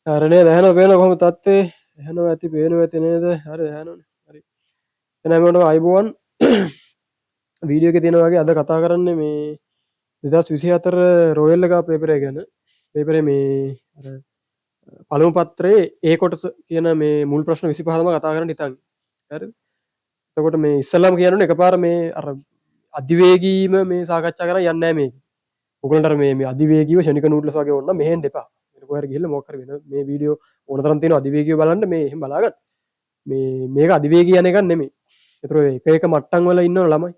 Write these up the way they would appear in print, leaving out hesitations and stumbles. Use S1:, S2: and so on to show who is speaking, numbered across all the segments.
S1: හරිනේ දැහන පේන කොහොම තත්ත්වේ ඇහෙනවා ඇති පේනවා ඇති නේද හරි දැහනවනේ හරි එහෙනම් මම අයිබෝවන් වීඩියෝ එකේ තියෙන වගේ අද කතා කරන්නේ මේ 2024 රොයල් එක පේපර් එක ගැන පේපරේ මේ අර පළමු පත්‍රයේ ඒ කොටස කියන මේ මුල් ප්‍රශ්න 25 තමයි කතා කරන්න හිතන්නේ හරිද එතකොට මේ ඉස්සල්ලාම කියනෝනේ එකපාර මේ අර අධිවේගීව මේ සාකච්ඡා කරන් යන්නේ නැහැ මේක. ඔයගොල්ලන්ට අර මේ අධිවේගීව ෂණික නූඩ්ලස් වගේ ඕන නම් මෙහෙන් දෙපා. කොහේ හරි ගිහලා මොකක් හරි වෙන මේ වීඩියෝ ඕන තරම් තියෙනවා අධිවේගීව බලන්න මේ එහෙම බලාගන්න. මේක අධිවේගී යන එකක් නෙමෙයි. ඒතර එක එක මට්ටම් වල ඉන්නව ළමයි.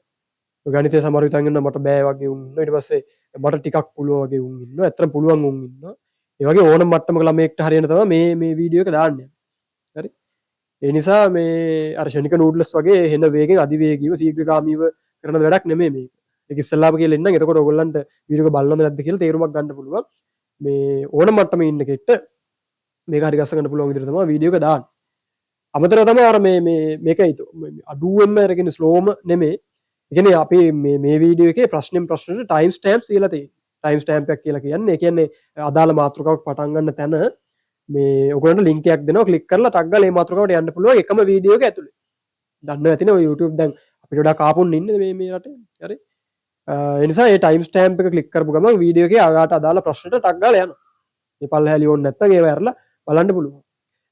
S1: ගණිතය සමහර විටන් ඉන්න මට බෑ වගේ උන් ඉන්නවා. ඊට පස්සේ මට ටිකක් පුළුවන් වගේ උන් ඉන්නවා. ඇත්තටම පුළුවන් උන් ඉන්නවා. ඒ වගේ ඕනම මට්ටමක ළමයෙක්ට හරියන තමයි මේ වීඩියෝ එක දාන්නේ. හරි. ඒ නිසා මේ අර ෂණික නූඩ්ලස් වගේ හෙන වේගෙන් අධිවේගීව ශීඝ්‍රගාමීව කරන වැඩක් නෙමෙයි මේක. ඒක ඉස්සල්ලාම කියලා ඉන්නම්. එතකොට ඔයගොල්ලන්ට වීඩියෝ එක බලනවද නැද්ද කියලා තේරුමක් ගන්න පුළුවන්. මේ ඕනම මට්ටමේ ඉන්න කෙට්ට මේක හරි ගස්ස ගන්න පුළුවන් විදිහට තමයි වීඩියෝ එක දාන්නේ. අමතරව තමයි අර මේක අඩුවෙන්ම අරගෙන ස්ලෝම නෙමෙයි. ඒ කියන්නේ අපි මේ වීඩියෝ එකේ ප්‍රශ්නෙන් ප්‍රශ්නෙට ටයිම් ස්ටෑම්ප්ස් කියලා තියෙනවා. ටයිම් ස්ටෑම්ප් එකක් කියලා කියන්නේ ඒ කියන්නේ අදාළ මාතෘකාවක් පටන් ගන්න තැන මේ ඔයගොල්ලන්ට ලින්ක් එකක් දෙනවා ක්ලික් කරලා ටක් ගාලා මේ මාතෘකාවට යන්න පුළුවන් එකම වීඩියෝ එක ඇතුලේ. දන්නවා ඇතිනේ ඔය YouTube දැන් අපිට වඩා කාපුන් ඉන්නේ මේ රටේ. හරි. ඒ නිසා මේ ටයිම් ස්ටෑම්ප් එක ක්ලික් කරපු ගමන් වීඩියෝ එකේ ආගාට අදාළ ප්‍රශ්නෙට ටක් ගාලා යනවා. මේ පල්ලෙහා ලියෝන්න නැත්නම් ඒව ඇරලා බලන්න පුළුවන්.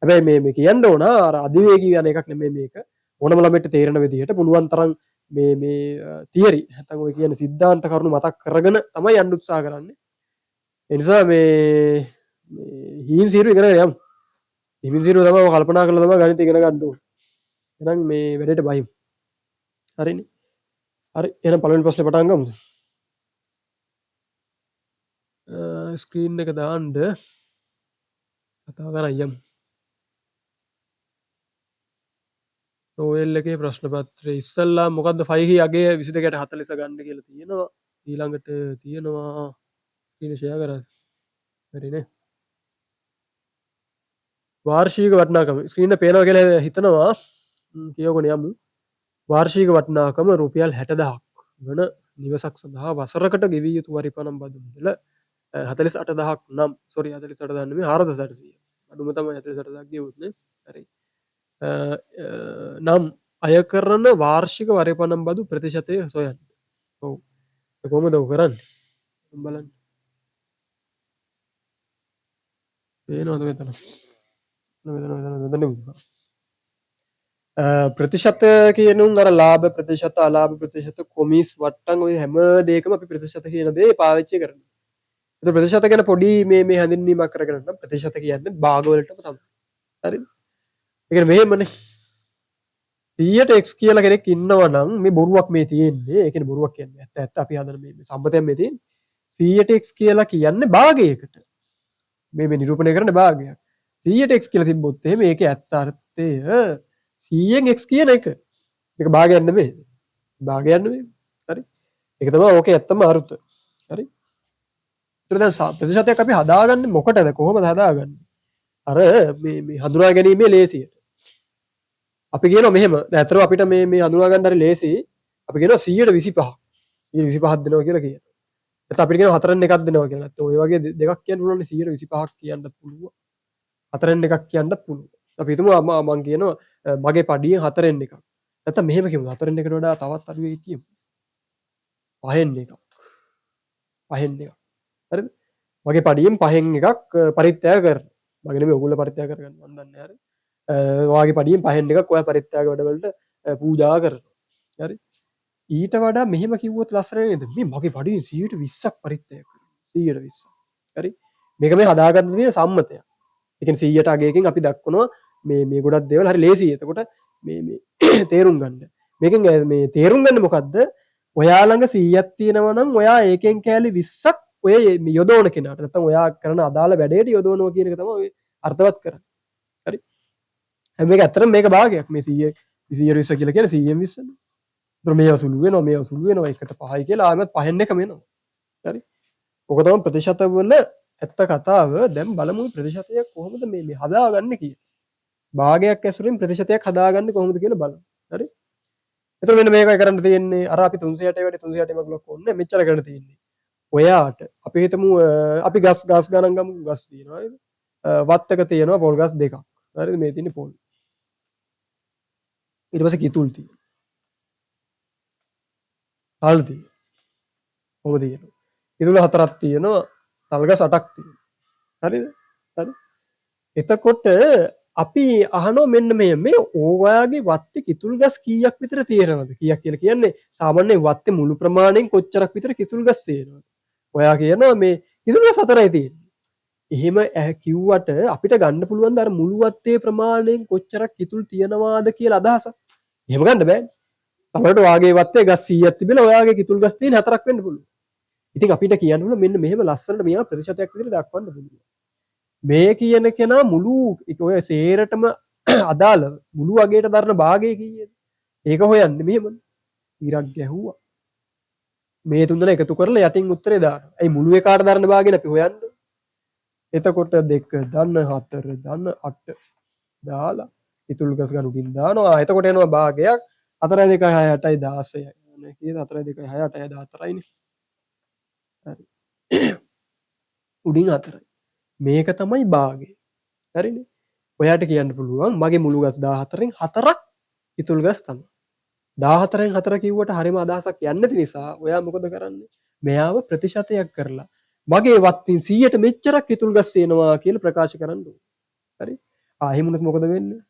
S1: හැබැයි මේ කියන්න ඕන අර අධිවේගී යන එකක් නෙමෙයි මේක. ඕනම ළමයට තේරෙන විදිහට පුළුවන් තරම් මේ තියරි නැත්නම් ඔය කියන සිද්ධාන්ත කරුණු මතක් කරගෙන තමයි යන්න උත්සාහ කරන්නේ. ඒ නිසා මේ හීන් සීරු ඉගෙන යමු. හීන් සීරු තමයි කල්පනා කරලා තමයි ගණිත ඉගෙන ගන්න ඕනේ. එහෙනම් මේ වැඩේට බහිමු. හරිනේ. හරි එහෙනම් පළවෙනි ප්‍රශ්නේ පටන් ගමුද? ස්ක්‍රීන් එක දාන්න කතා කරන් යමු. රෝයල් එකේ ප්‍රශ්න පත්‍රය ඉස්සල්ලා මොකද්ද 5 අගය 22ට 40 ගන්න කියලා තියෙනවා. ඊළඟට තියෙනවා ස්ක්‍රීන් ෂෙයා කරලා. හරිනේ. වාර්ෂික වටිනාකම ස්ක්‍රීන් එක පේනවා කියලා හිතනවා. කියවගෙන යමු. වාර්ෂික වටිනාකම රුපියල් 60000ක් වන නිවසක් සඳහා වසරකට ගෙවිය යුතු වරිපනම් බදු මුදල 48000ක් නම් 48000 නෙමෙයි 4800. අඩුම තමයි 48000ක් ගෙවුවොත් නේ. හරි. නම් අය කරන වාර්ෂික වරිපනම් බදු ප්‍රතිශතය සොයන්න. ඔව්. කොහොමද ඔය කරන්නේ? බලන්න. පේනවද මෙතන? මෙතන ප්‍රතිශත කියනුම් අර ලාභ ප්‍රතිශත අලාභ ප්‍රතිශත කොමිස් වට්ටම් ඔය හැම දෙයකම අපි ප්‍රතිශත කියන දේ පාවිච්චි කරනවා. ඒක ප්‍රතිශත ගැන පොඩි මේ හැඳින්වීමක් කරගෙන නම් ප්‍රතිශත කියන්නේ භාග වලටම තමයි. හරිද? ඒ කියන්නේ මෙහෙමනේ 100ට x කියලා කෙනෙක් ඉන්නවා නම් මේ බොරුවක් මේ තියෙන්නේ. ඒ කියන්නේ බොරුවක් කියන්නේ ඇත්ත අපි හදන මේ සම්පතයෙන් මේ තියෙන්නේ 100ට x කියලා කියන්නේ භාගයකට. මේ නිරූපණය කරන භාගයක්. 100ට x කියලා තිබ්බොත් එහෙම ඒකේ ඇත්ත අර්ථය 100න් x කියන එක. මේක භාගයක් නෙමෙයි. භාගයක් නෙමෙයි. හරි. ඒක තමයි ඕකේ ඇත්තම අර්ථය. හරි. ඒතර දැන් ප්‍රතිශතයක් අපි හදාගන්නේ මොකටද? කොහොමද හදාගන්නේ? අර මේ හඳුනා ගැනීමේ ලේසියට. අපි කියනවා මෙහෙම. දැන් අතන අපිට මේ හඳුනා ගන්න හරි ලේසි. අපි කියනවා 125ක්. 125ක් දෙනවා කියලා කියනවා. එතකොට අපිට කියනවා 4න් එකක් දෙනවා කියලා. නැත්නම් ඔය වගේ දෙකක් කියන්න පුළුවන් 125ක් කියන්නත් පුළුවන්. 4න් එකක් කියන්නත් පුළුවන්. අපි හිතමු මම කියනවා මගේ පඩියෙන් 4න් එකක්. නැත්නම් මෙහෙම කියමු 4න් එකට වඩා තවත් අඩු වෙයි කියමු. 5න් එකක්. 5න් එකක්. හරිද? මගේ පඩියෙන් 5න් එකක් පරිත්‍යාග කරනවා. මගේ නෙමෙයි ඔයගොල්ලෝ පරිත්‍යාග කරගන්න මම දන්නේ හරි. ඔයාගේ පඩියෙන් 5න් එකක් ඔයා පරිත්‍යාග වැඩවලට පූජා කරනවා. හරි? ඊට වඩා මෙහෙම කිව්වොත් ලස්සන නේද? මේ මගේ පඩියෙන් 120ක් පරිත්‍යාග කරනවා. 120ක්. හරි? මේක මේ හදාගන්න තියෙන සම්මතයක්. ඒ කියන්නේ 100ට අගයකින් අපි දක්වනවා මේ ගොඩක් දේවල් හරි ලේසියි. එතකොට මේ තේරුම් ගන්න. මේකෙන් මේ තේරුම් ගන්න මොකද්ද? ඔයා ළඟ 100ක් තියෙනවා නම් ඔයා ඒකෙන් කෑලි 20ක් ඔය යොදවන කෙනාට නැත්නම් ඔයා කරන අදාළ වැඩේට යොදවනවා කියන එක තමයි ඔය අර්ථවත් කරන්නේ. හරි? හැබැයි මේක ඇත්තටම මේක භාගයක්. මේ 100 120 කියලා කියන්නේ 100න් 20 නේ. ඒතර මේවා සුළු වෙනවා මේවා සුළු වෙනවා එකට 5යි කියලා ආයෙත් 5න් එකම එනවා. හරි? ඔක තමයි ප්‍රතිශත වල ඇත්ත කතාව. දැන් බලමු ප්‍රතිශතය කොහොමද මේ හදාගන්නේ කියලා. භාගයක් ඇසුරින් ප්‍රතිශතයක් හදාගන්නේ කොහොමද කියලා බලමු. හරි? එතකොට මෙන්න මේකයි කරන්න තියෙන්නේ. අර අපි 360 වැඩි 360 මගලක් ඕනේ මෙච්චර කරන්න තියෙන්නේ. ඔයාට අපි හිතමු අපි ගස් ගණන් ගමු ගස් තියෙනවා නේද? වත්තක තියෙනවා පොල් ගස් දෙකක්. හරිද? මේ තියෙන්නේ පොල්. ඊට පස්සේ කිතුල් තියෙනවා. තල් තියෙනවා. කොහොමද තියෙනවා? කිතුල් හතරක් තියෙනවා. තල් ගස් 8ක් තියෙනවා. හරිද? හරි. එතකොට අපි අහනවා මෙන්න මේ ඕවාගේ වත්තේ කිතුල් ගස් කීයක් විතර තියෙනවද? කීයක් කියලා කියන්නේ සාමාන්‍යයෙන් වත්තේ මුළු ප්‍රමාණයෙන් කොච්චරක් විතර කිතුල් ගස් තියෙනවද? ඔයා කියනවා මේ කිතුල් ගස් 4යි තියෙන්නේ. එහෙම කිව්වට අපිට ගන්න පුළුවන් ද අර මුළු වත්තේ ප්‍රමාණයෙන් කොච්චරක් කිතුල් තියනවාද කියලා අදහසක්. එහෙම ගන්න බෑනේ. සමහරවිට ඔයාගේ වත්තේ ගස් 100ක් තිබිලා ඔයාගේ කිතුල් ගස් තියෙන 4ක් වෙන්න පුළුවන්. ඉතින් අපිට කියන්න ඕන මෙන්න මෙහෙම ලස්සනට මෙයා ප්‍රතිශතයක් විදිහට දක්වන්න පුළුවන්. මේ කියන කෙනා මුළු ඔය සේරටම අදාළ මුළු වගේට දරන භාගය කීයද? ඒක හොයන්නේ මෙහෙමනේ. ඉරක් ගැහුවා. මේ තුන් දෙනා එකතු කරලා යටින් උත්තරේ දානවා. ඒ මුළු එකාට දරන භාගයනේ අපි හොයන්නේ. එතකොට 2 ධන 4 ධන 8 දාලා ඉතුරු ගස් ගන්න උඩින් දානවා. එතකොට එනවා භාගයක් 4 2 6 8යි 16යි. නේ කීයද 4 2 6 8යි 14යිනේ. හරි. උඩින් 4යි. මේක තමයි භාගය. හරිනේ. ඔයාට කියන්න පුළුවන් මගේ මුළු ගස් 14න් 4ක් ඉතුරු ගස් තමයි. 14න් 4 කිව්වට හරිම අදහසක් යන්නේ නැති නිසා ඔයා මොකද කරන්නේ? මෙයාව ප්‍රතිශතයක් කරලා මගේ වත්තින් 100ට මෙච්චරක් ඉතුරු ගස් තියෙනවා කියලා ප්‍රකාශ කරන්න ඕනේ. හරි? එහෙම වුණොත් මොකද වෙන්නේ?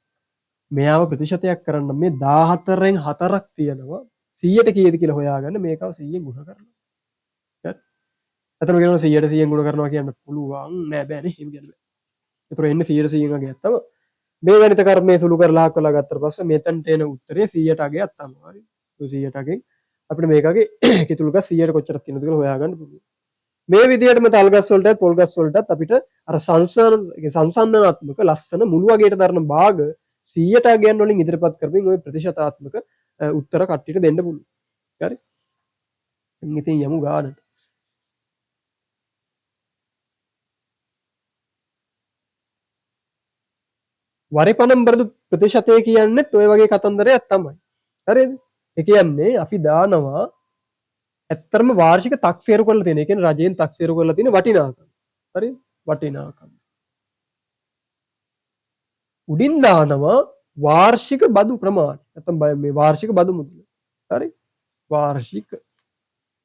S1: මෙයාව ප්‍රතිශතයක් කරන්න මේ 14න් 4ක් තියෙනවා 100ට කීයද කියලා හොයාගන්න මේකව 100ෙන් ගුණ කරනවා. හරි? එතන කියනවා 100ට 100ෙන් ගුණ කරනවා කියන්න පුළුවන් නෑ බෑනේ එහෙම කියන්න බෑ. ඒතර එන්නේ 100ට 100ෙන් අගයක් තමයි. මේ ගණිත කර්මයේ සුළු කරලා හක්වලා ගත්තට පස්සේ මෙතනට එන උත්තරේ 100ට අගයක් තමයි. හරි. 100ට අගෙන් අපිට මේකගේ කිතුල් ගස් 100ට කොච්චරක් තියෙනවද කියලා හොයාගන්න පුළුවන්. මේ විදිහටම තල් ගස් වලටත් පොල් ගස් වලටත් අපිට අර සංසන්දනාත්මක ලස්සන මුළු වගේට දරන භාග 100ට අගයන් වලින් ඉදිරිපත් කරමින් ওই ප්‍රතිශතාත්මක උත්තර කට්ටියට දෙන්න පුළුවන්. හරි. ඉතින් යමු ගානට. වරිපනම් බරදු ප්‍රතිශතය කියන්නේත් ඔය වගේ කතන්දරයක් තමයි. හරිද? ඒ කියන්නේ අපි දානවා ඇත්තරම වාර්ෂික තක්සේරු කරලා තියෙන. ඒ කියන්නේ රජයෙන් තක්සේරු කරලා තියෙන වටිනාකම. හරිද? වටිනාකම. උඩින් දානවා වාර්ෂික බදු ප්‍රමාණය. නැත්නම් මේ වාර්ෂික බදු මුදල. හරි? වාර්ෂික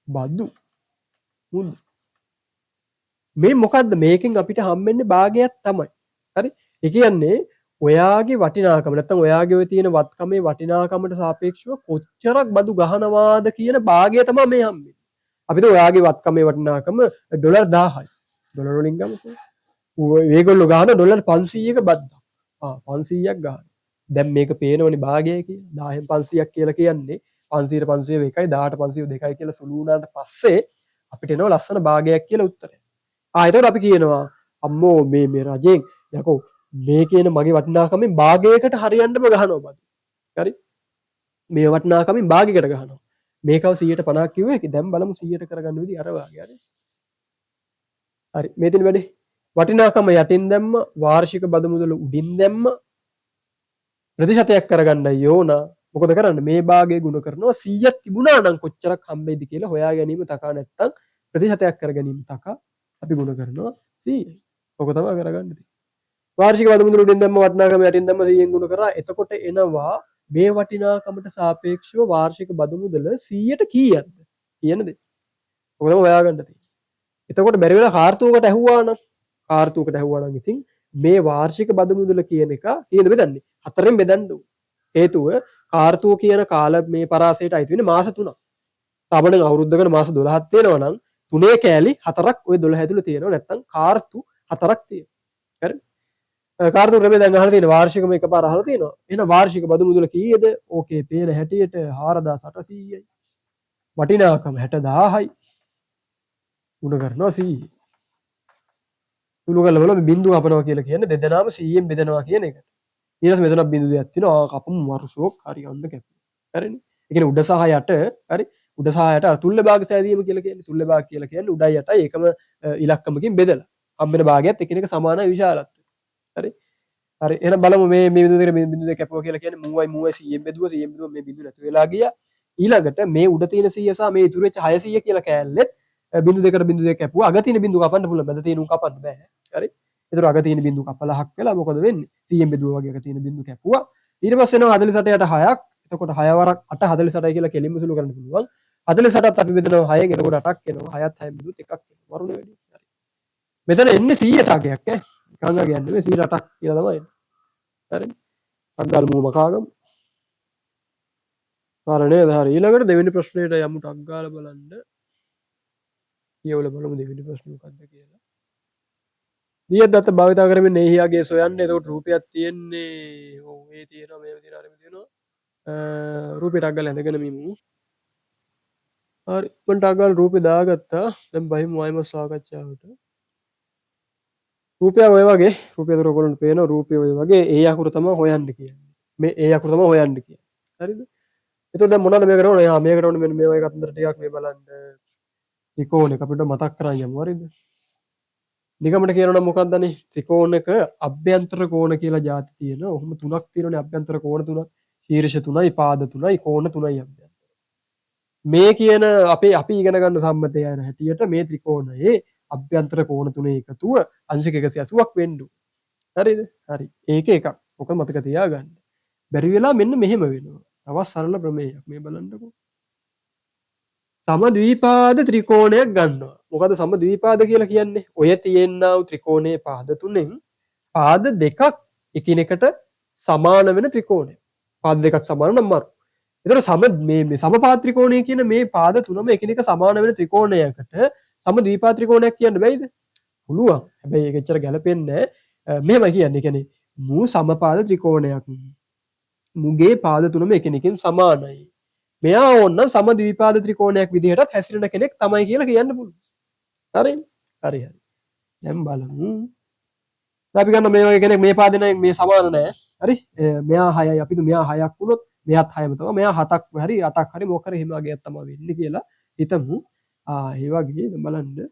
S1: බදු මුදල. මේ මොකද්ද? මේකෙන් අපිට හම්බෙන්නේ භාගයක් තමයි. හරි? ඒ කියන්නේ ඔයාගේ වටිනාකම නැත්නම් ඔයාගේ ඔය තියෙන වත්කමේ වටිනාකමට සාපේක්ෂව කොච්චරක් බදු ගහනවාද කියන භාගය තමයි මේ හම්බෙන්නේ. අපිට ඔයාගේ වත්කමේ වටිනාකම ඩොලර් 1000යි. ඩොලර් වලින් ගමුකෝ. මේගොල්ලෝ ගහන ඩොලර් 500ක බද්දක්. 500ක් ගහන. දැන් මේක පේනවනේ භාගය කියලා. 10න් 500ක් කියලා කියන්නේ 500ට 500 එකයි 10ට 502යි කියලා සුළු වුණාට පස්සේ අපිට එනවා ලස්සන භාගයක් කියලා උත්තරය. එතකොට අපි කියනවා අම්මෝ මේ රජෙන් යකෝ මේ කියන මගේ වටිනාකමෙන් භාගයකට හරියන්නම ගහනවා බදු. හරි? මේ වටිනාකමෙන් භාගයකට ගහනවා. මේකව 150ක් කිව්වේ දැන් බලමු 100ට කරගන්න විදිහ අර වාගේ හරි. හරි මේ තියෙන වැඩේ වටිනාකම යටින් දැම්ම වාර්ෂික බදු මුදල උඩින් දැම්ම ප්‍රතිශතයක් කරගන්නයි ඕන. මොකද කරන්නේ මේ භාගය ගුණ කරනවා 100ක් තිබුණා නම් කොච්චරක් හම්බෙයිද කියලා හොයා ගැනීම තකා නැත්තම් ප්‍රතිශතයක් කර ගැනීම තකා අපි ගුණ කරනවා 100යි. ඔක තමයි කරගන්න තියෙන්නේ. වාර්ෂික බදු මුදල උඩින් දැම්ම වටිනාකම යටින් දැම්ම 100ෙන් ගුණ කරා. එතකොට එනවා මේ වටිනාකමට සාපේක්ෂව වාර්ෂික බදු මුදල 100ට කීයක්ද කියන දේ. ඔක තමයි හොයාගන්න තියෙන්නේ. එතකොට බැරි වෙලා කාර්තුවකට ඇහුවා නම් ඉතින් මේ වාර්ෂික බදු මුදල කියන එක කීයද බෙදන්නේ? 4ෙන් බෙදන්න ඕනේ. හේතුව කාර්තුව කියන කාල මේ පරාසයට අයිති වෙන්නේ මාස 3ක්. සාමාන්‍යයෙන් අවුරුද්දකට මාස 12ක් තියෙනවා නම් 3 කෑලි 4ක් ওই 12 ඇතුළේ තියෙනවා. නැත්තම් කාර්තු 4ක් තියෙනවා. හරි? කාර්තුව ක්‍රමය දැන් අහලා තියෙනවා වාර්ෂිකම එකපාර අහලා තියෙනවා. එහෙනම් වාර්ෂික බදු මුදල කීයද? ඕකේ පේන හැටියට 4800යි. වටිනාකම 60000යි. ගුණ කරනවා 100. සුළු කරලා බලමු බිංදුව කපනවා කියලා කියන්නේ දෙදෙනාම 100ෙන් බෙදනවා කියන එක. ඊට පස්සේ මෙතන බිංදු දෙකක් තියෙනවා. කපමු වරුසෝක් හරි ඔන්න කැපුවා. හරිනේ. ඒ කියන්නේ උඩ සහ යට හරි උඩ සහ යට තුල්ල භාග සෑදීම කියලා කියන්නේ තුල්ල භාග කියලා කියන්නේ උඩයි යටයි එකම ඉලක්කමකින් බෙදලා. හම්බෙන භාගයත් එකිනෙක සමානයි විශාලත්වය. හරි. හරි එහෙනම් බලමු මේ බිංදු දෙක බිංදු දෙක කැපුවා කියලා කියන්නේ 3යි 100ෙන් බෙදුවා 100ෙන් බෙදුවා මේ බිංදු නැති වෙලා ගියා. ඊළඟට මේ උඩ තියෙන 100 සහ මේ ඉතුරු වෙච්ච 600 කියලා කෑල්ලෙත් බිංදු දෙකට බිංදු දෙක කැපුවා. අග තියෙන බිංදු කපන්න පුළුවන්. මැද තියෙන උන් කපන්න බෑ. හරි. ඒතර අග තියෙන බිංදු කපලා හක් වෙලා මොකද වෙන්නේ? 100න් බෙදුවා වගේ අග තියෙන බිංදු කැපුවා. ඊට පස්සේ එනවා 48ට 6ක්. එතකොට 6 වරක් 8 48යි කියලා කෙලින්ම සුළු කරන්න පුළුවන්. 48ත් අපි බෙදනවා 6න්. එතකොට 8ක් එනවා. 6ත් 6න් බෙදුවොත් එකක් එනවා. වරුණ වැඩි. හරි. මෙතන එන්නේ 100ට අගයක් ඈ. නිකන් අගයක් නෙවෙයි 108ක් කියලා තමයි එන්නේ. හරි. අග්ගාල මූම කාගමු. හරි නේද? හරි. ඊළඟට දෙවෙනි ප්‍රශ්නෙට යමු ටක් ගාලා බලන්න. කියවල බලමු දෙවෙනි ප්‍රශ්නේ මොකක්ද කියලා. දියදත්ත භාවිතා කරමින් එහියාගේ සොයන්නේ. එතකොට රූපයක් තියෙන්නේ. ඔව් ඒ තියෙනවා මේව තියෙනවා අරම තියෙනවා. රූපේ ටක් ගාලා ඇඳගෙන මිමු. හරි. මම ටක් ගාලා රූපේ දාගත්තා. දැන් බහිමු ආයම සාකච්ඡාවට. රූපය ඔය වගේ රූපය දර ඔයගොල්ලන්ට පේනවා රූපය ඔය වගේ ඒ අකුර තමයි හොයන්න කියන්නේ. මේ ඒ අකුර තමයි හොයන්න කියන්නේ. හරිද? එතකොට දැන් මොනවද මේකට ඕනේ? මේකට ඕනේ මෙන්න මේ වගේ එකක් ටිකක් මේ බලන්න. ත්‍රිකෝණයක අපිට මතක් කරන් යමු. හරිද? නිගමන කියනවා නම් මොකක්දනේ? ත්‍රිකෝණක අභ්‍යන්තර කෝණ කියලා જાති තියෙනවා. ඔහොම තුනක් තියෙනවානේ අභ්‍යන්තර කෝණ තුනක්. ශීර්ෂ තුනයි, පාද තුනයි, කෝණ තුනයි අභ්‍යන්තර. මේ කියන අපි ඉගෙන ගන්න සම්මතය යන හැටියට මේ ත්‍රිකෝණයේ අභ්‍යන්තර කෝණ තුනේ එකතුව අංශක 180ක් වෙන්න ඕන. හරිද? හරි. ඒක එකක්. ඔක මතක තියාගන්න. බැරි වෙලා මෙන්න මෙහෙම වෙනවා. තවත් සරල ප්‍රමේයයක් මේ බලන්නකෝ. සමද්විපාද ත්‍රිකෝණයක් ගන්නවා. මොකද සමද්විපාද කියලා කියන්නේ? ඔය තියෙනා වූ ත්‍රිකෝණයේ පාද තුනෙන් පාද දෙකක් එකිනෙකට සමාන වෙන ත්‍රිකෝණයක්. පාද දෙකක් සමාන නම් මරු. එතකොට මේ සමපාද ත්‍රිකෝණය කියන මේ පාද තුනම එකිනෙක සමාන වෙන ත්‍රිකෝණයකට සමද්විපාද ත්‍රිකෝණයක් කියන්න බැයිද? පුළුවන්. හැබැයි ඒක එච්චර ගැලපෙන්නේ නැහැ. මෙහෙමයි කියන්නේ. කියන්නේ මූ සමපාද ත්‍රිකෝණයක්. මුගේ පාද තුනම එකිනෙකින් සමානයි. මෙයා ඕනනම් සමද්විපාද ත්‍රිකෝණයක් විදිහටත් හැසිරෙන කෙනෙක් තමයි කියලා කියන්න පුළුවන්. හරිද? හරි හරි. දැන් බලමු. අපි ගන්න මේ වගේ කෙනෙක් මේ පාදේ නම් මේ සමාන නැහැ. හරි? මෙයා 6යි අපි මෙයා 6ක් වුණොත් මෙයාත් 6ම තමයි. මෙයා 7ක් හරි 8ක් හරි මොකක් හරි හිම වගේක් තමයි වෙන්නේ කියලා හිතමු. ඒ වගේ බලන්න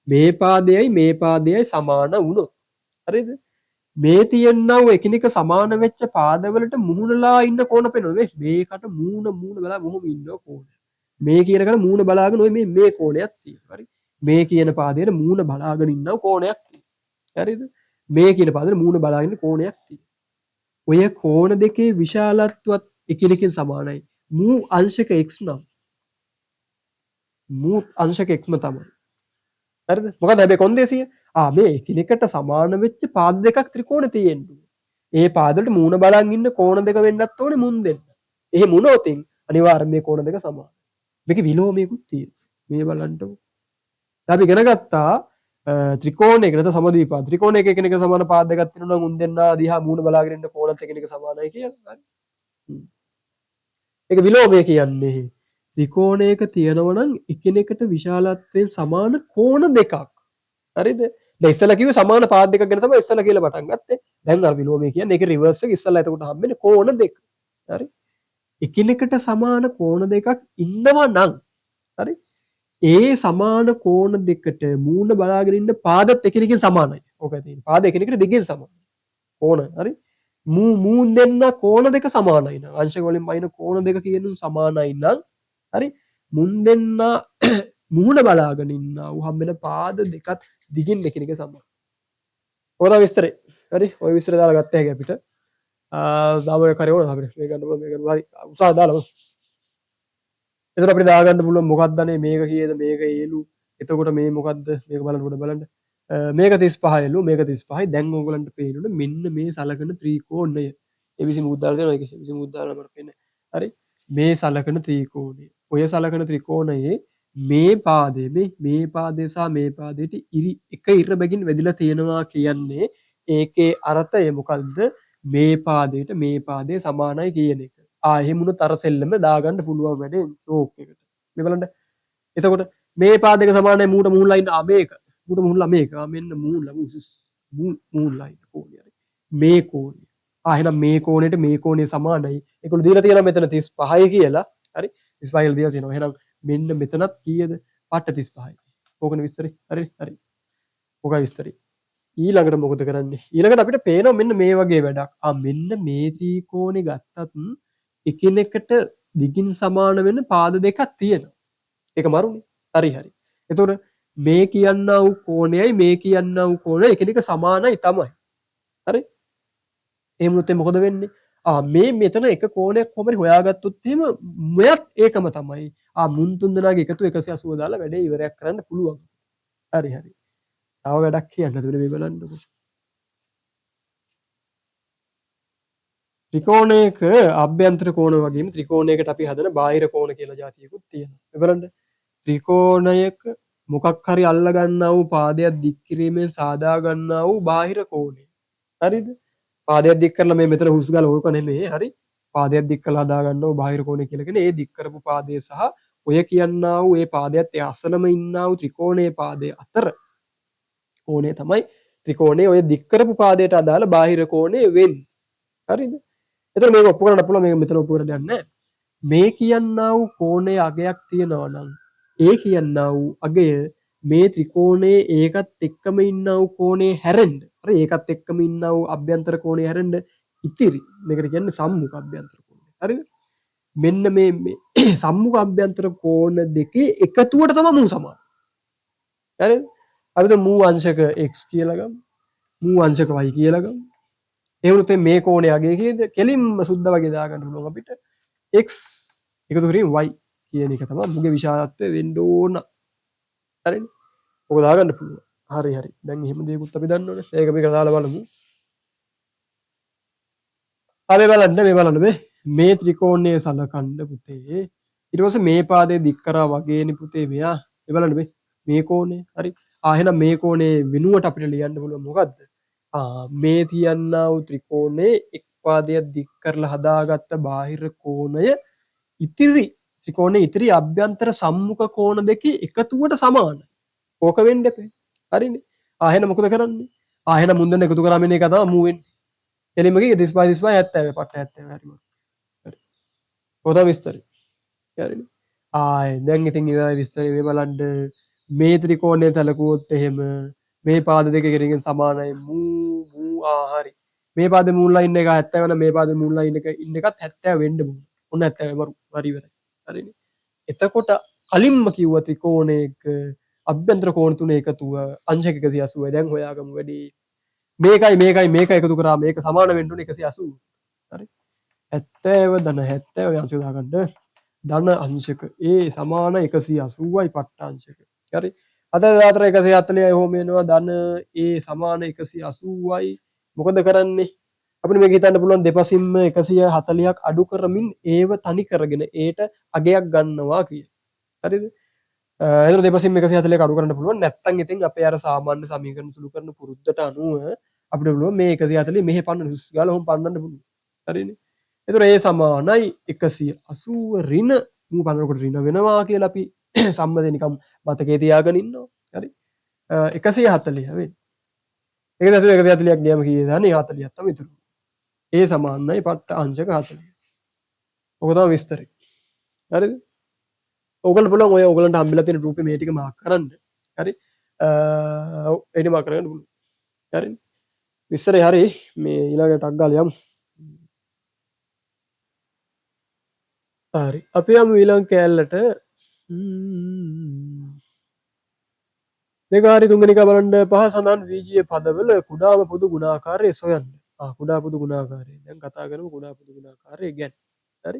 S1: මේ පාදයයි මේ පාදයයි සමාන වුණොත් හරිද? මේ තියෙනා වූ එකිනෙක සමාන වෙච්ච පාදවලට මුහුණලා ඉන්න කෝණ පේනවද? මේකට මූණ බලා මොහොම ඉන්න කෝණ. මේ කියනකට මූණ බලාගෙන ඔය මේ කෝණයක් තියෙනවා. හරි? මේ කියන පාදයට මූණ බලාගෙන ඉන්න කෝණයක් තියෙනවා. හරිද? මේ කියන පාදයට මූණ බලාගෙන ඉන්න කෝණයක් තියෙනවා. ඔය කෝණ දෙකේ විශාලත්වයත් එකිනෙකින් සමානයි. මූ අංශක x නම් මූ අංශක xම තමයි. හරිද? මොකද හැබැයි කොන්දේසිය මේ එකිනෙකට සමාන වෙච්ච පාද දෙකක් ත්‍රිකෝණේ තියෙන්නේ. ඒ පාද වලට මූණ බලන් ඉන්න කෝණ දෙක වෙන්නත් ඕනේ මුන් දෙන්න. එහෙම වුණොතින් අනිවාර්යයෙන් මේ කෝණ දෙක සමානයි. මේකේ විලෝමයකුත් තියෙනවා. මේ බලන්නකො. දැන් අපි ඉගෙන ගත්තා ත්‍රිකෝණයක නැත්නම් සමද්විපාද. ත්‍රිකෝණයක එකිනෙක සමාන පාද දෙකක් තියෙනවා නම් උන් දෙන්නා දිහා මූණ බලාගෙන ඉන්න කෝණත් එකිනෙක සමානයි කියලා. හරි. ඒක විලෝමය කියන්නේ ත්‍රිකෝණයක තියෙනවා නම් එකිනෙකට විශාලත්වයෙන් සමාන කෝණ දෙකක්. හරිද? දැන් ඉස්සලා කිව්වේ සමාන පාද දෙකක් ගැන තමයි ඉස්සලා කියලා පටන් ගත්තේ. දැන් අර විලෝමය කියන්නේ ඒකේ රිවර්ස් එක ඉස්සලා එතකොට හම්බෙන්නේ කෝණ දෙක. හරි? එකිනෙකට සමාන කෝණ දෙකක් ඉන්නවා නම් හරි? ඒ සමාන කෝණ දෙකට මූණ බලාගෙන ඉන්න පාදත් එකිනෙකින් සමානයි. ඕකයි තියෙන්නේ. පාද එකිනෙකට දෙකෙන් සමානයි. කෝණ හරි? මූන් දෙන්න කෝණ දෙක සමානයි නම් අංශක වලින් වයින් කෝණ දෙක කියනු සමානයි නම් හරි? මුන් දෙන්න මුහුණ බලාගෙන ඉන්නා වූ හම්බෙන පාද දෙකත් දිගින් එකිනෙක සමානයි. ඔය තමයි විස්තරේ. හරි? ඔය විස්තරය දාලා ගත්ත හැකි අපිට. දාමක කරේ ඕන අපිට. මේක ගන්න මේක හරි උසාව දාලා. එතකොට අපිට දාගන්න පුළුවන් මොකක්ද අනේ මේක කීයද මේක ඒලු. එතකොට මේ මොකද්ද මේක බලන්න. මේක 35 එලු මේක 35යි. දැන් ඕගලන්ට පේනුනේ මෙන්න මේ සලකන ත්‍රිකෝණය. ඒ විසි මුද්දාලා දෙනවා ඒක විසි මුද්දාලා මට පේන්නේ. හරි? මේ සලකන ත්‍රිකෝණය. ඔය සලකන ත්‍රිකෝණයේ මේ පාදේ මේ පාදේ සහ මේ පාදේට එක ඉර බැගින් වැදිලා තියෙනවා කියන්නේ ඒකේ අර්ථය මොකද්ද? මේ පාදයට මේ පාදේ සමානයි කියන එක. එහෙම වුණොත් අර සෙල්ලම දාගන්න පුළුවන් වැඩේ ෂෝක් එකට. මේ බලන්න. එතකොට මේ පාදයක සමානයි මූට මූණලා ඉන්න මේක. මූට මූණලා මේක. මෙන්න මූණලා මූණලා ඉන්න කෝණය. මේ කෝණය. එහෙනම් මේ කෝණයට මේ කෝණය සමානයි. ඒකළු දීලා තියෙනවා මෙතන 35යි කියලා. හරි? 35 කියලා දීලා තියෙනවා. එහෙනම් මෙන්න මෙතනත් කීයද? පට්ට 35යි. ඕකනේ විස්තරේ. හරි? හරි. ඕකයි විස්තරේ. ඊළඟට මොකද කරන්නේ? ඊළඟට අපිට පේනවා මෙන්න මේ වගේ වැඩක්. මෙන්න මේ ත්‍රිකෝණේ ගත්තත් එකිනෙකට දිගින් සමාන වෙන පාද දෙකක් තියෙනවා. ඒක මරුනේ. හරි හරි. එතකොට මේ කියන්නා වූ කෝණයයි මේ කියන්නා වූ කෝණය එකිනෙක සමානයි තමයි. හරි? එහෙම වුණොත් මොකද වෙන්නේ? මේ මෙතන එක කෝණයක් කොහමද හොයාගත්තොත් එහෙම මෙයත් ඒකම තමයි. මුන් තුන් දෙනාගේ එකතු 180 දාලා වැඩේ ඉවරයක් කරන්න පුළුවන්. හරි හරි. තව වැඩක් කියන්න තුනේ මේ බලන්නකො. ත්‍රිකෝණයක අභ්‍යන්තර කෝණ වගේම ත්‍රිකෝණයකට අපි හදන බාහිර කෝණ කියලා જાතියකුත් තියෙනවා. ඒ බලන්න. ත්‍රිකෝණයක මොකක් හරි අල්ල ගන්නා වූ පාදයක් දික් කිරීමෙන් සාදා ගන්නා වූ බාහිර කෝණය. හරිද? පාදයක් දික් කරලා මේ මෙතන හුස්ගල ඕක නෙමෙයි. හරි? පාදයක් දික් කරලා හදා ගන්නා වූ බාහිර කෝණය කියලා කියන්නේ ඒ දික් කරපු පාදය සහ ඔය කියන්නා වූ ඒ පාදයට ඒ අසලම ඉන්නා වූ ත්‍රිකෝණයේ පාදය අතර කෝණය තමයි ත්‍රිකෝණයේ ඔය දික් කරපු පාදයට අදාළ බාහිර කෝණය වෙන්නේ. හරිද? එතකොට මේක ඔප්පු කරන්න පුළුවන් මේක මෙතන ඔප්පු කරලා දෙයක් නැහැ. මේ කියන්නා වූ කෝණයේ අගයක් තියෙනවා නම් ඒ කියන්නා වූ අගය මේ ත්‍රිකෝණයේ ඒකත් එක්කම ඉන්නා වූ කෝණේ හැරෙන්න. හරි ඒකත් එක්කම ඉන්නා වූ අභ්‍යන්තර කෝණේ හැරෙන්න ඉතිරි. මේකට කියන්නේ සම්මුඛ අභ්‍යන්තර කෝණය. හරිද? මෙන්න මේ සම්මුඛ අභ්‍යන්තර කෝණ දෙකේ එකතුවට තමයි මූ සමාන. හරිද? අපි તો මූ අංශක x කියලා ගමු. මූ අංශක y කියලා ගමු. ඒ වුණොත් මේ කෝණය අගය කීයද? කෙලින්ම සුද්ධ වගේ දාගන්න පුළුවන් අපිට x එකතු කිරීම y කියන එක තමයි මුගේ විශාලත්වය වෙන්න ඕන. හරිනේ? ඔක දාගන්න පුළුවන්. හරි හරි. දැන් එහෙම දෙයක්ත් අපි දන්නවනේ. ඒක මේක දාලා බලමු. හරි බලන්න මේ ත්‍රිකෝණයේ සලකන්න පුතේ. ඊට පස්සේ මේ පාදේ දික් කරා වගේනේ පුතේ මෙයා. මේ බලන්න මේ කෝණය. හරි. එහෙනම් මේ කෝණේ වෙනුවට අපිට ලියන්න පුළුවන් මොකද්ද? මේ තියන්නා වූ ත්‍රිකෝණයේ එක් පාදයක් දික් කරලා හදාගත්ත බාහිර කෝණය ඉතිරි ත්‍රිකෝණයේ ඉතිරි අභ්‍යන්තර සම්මුඛ කෝණ දෙකේ එකතුවට සමානයි. ඕක වෙන්න එපේ. හරිනේ. එහෙනම් මොකද කරන්නේ? එහෙනම් මුන් දෙන්න එකතු කරාම එන එක තමයි මූ වෙන්නේ. එළිම ගියේ 35 35 70 පට 70 හරි මම. හරි. ඔතන විස්තරය. හරිනේ. දැන් ඉතින් ඉවරයි විස්තරය මේ බලන්න මේ ත්‍රිකෝණය සැලකුවොත් එහෙම මේ පාද දෙක කෙරෙන් සමානයි මූ හරි. මේ පාදේ මූල ලයින් එක 70 වෙන මේ පාදේ මූල ලයින් එක ඉන්න එකත් 70 වෙන්න ඕන. ඔන්න 70 මරු. හරි ඉවරයි. හරිනේ. එතකොට කලින්ම කිව්ව ත්‍රිකෝණයක අභ්‍යන්තර කෝණ තුනේ එකතුව අංශක 180යි. දැන් හොයාගමු වැඩි. මේක එකතු කරා මේක සමාන වෙන්න ඕනේ 180. හරි. 70 ධන 70 අංශක දාගන්න. ධන අංශක ඒ සමාන 180යි පට්ටාංශක. හරි. අද 140යි ඔහොම එනවා ධන ඒ සමාන 180යි. මොකද කරන්නේ? අපිට මේක හිතන්න පුළුවන් දෙපසින්ම 140ක් අඩු කරමින් ඒව තනි කරගෙන ඒට අගයක් ගන්නවා කියලා. හරිද? එතකොට දෙපසින්ම 140ක් අඩු කරන්න පුළුවන්. නැත්නම් ඉතින් අපේ අර සාමාන්‍ය සමීකරණ සුළු කරන පුරුද්දට අනුව අපිට පුළුවන් මේ 140 මෙහෙ පන්නන්න හුස් ගාලා ඔහොම පන්නන්න පුළුවන්. හරිනේ? එතකොට ඒ සමානයි 180 ඍණ මූ පන්නනකොට ඍණ වෙනවා කියලා අපි සම්මතේ නිකම් මතකේ තියාගෙන ඉන්නවා. හරි. 140 වෙන්නේ. 140ක් ගියම කීයද? අනේ 40ක් තමයි ඉතුරු. ඒ සමානයි පට්ට අංශක 40. ඔක තමයි විස්තරය. හරිද? ඕගොල්ලෝ පුළුවන් ඔය ඕගොල්ලන්ට හම්බෙලා තියෙන රූපේ මේ ටික මාක් කරන්න. හරි. ඒක මාක් කරගන්න පුළුවන්. හරිනේ. විස්තරය හරි. මේ ඊළඟට ටක් ගාලා යමු. හරි. අපි යමු ඊළඟ කෑල්ලට. මේක හරි තුන්වෙනි එක බලන්න පහ සඳහන් වීජීය පදවල කුඩාම පොදු ගුණාකාරය සොයන්න. කුඩා පොදු ගුණාකාරය. දැන් කතා කරමු කුඩා පොදු ගුණාකාරය ගැන. හරි.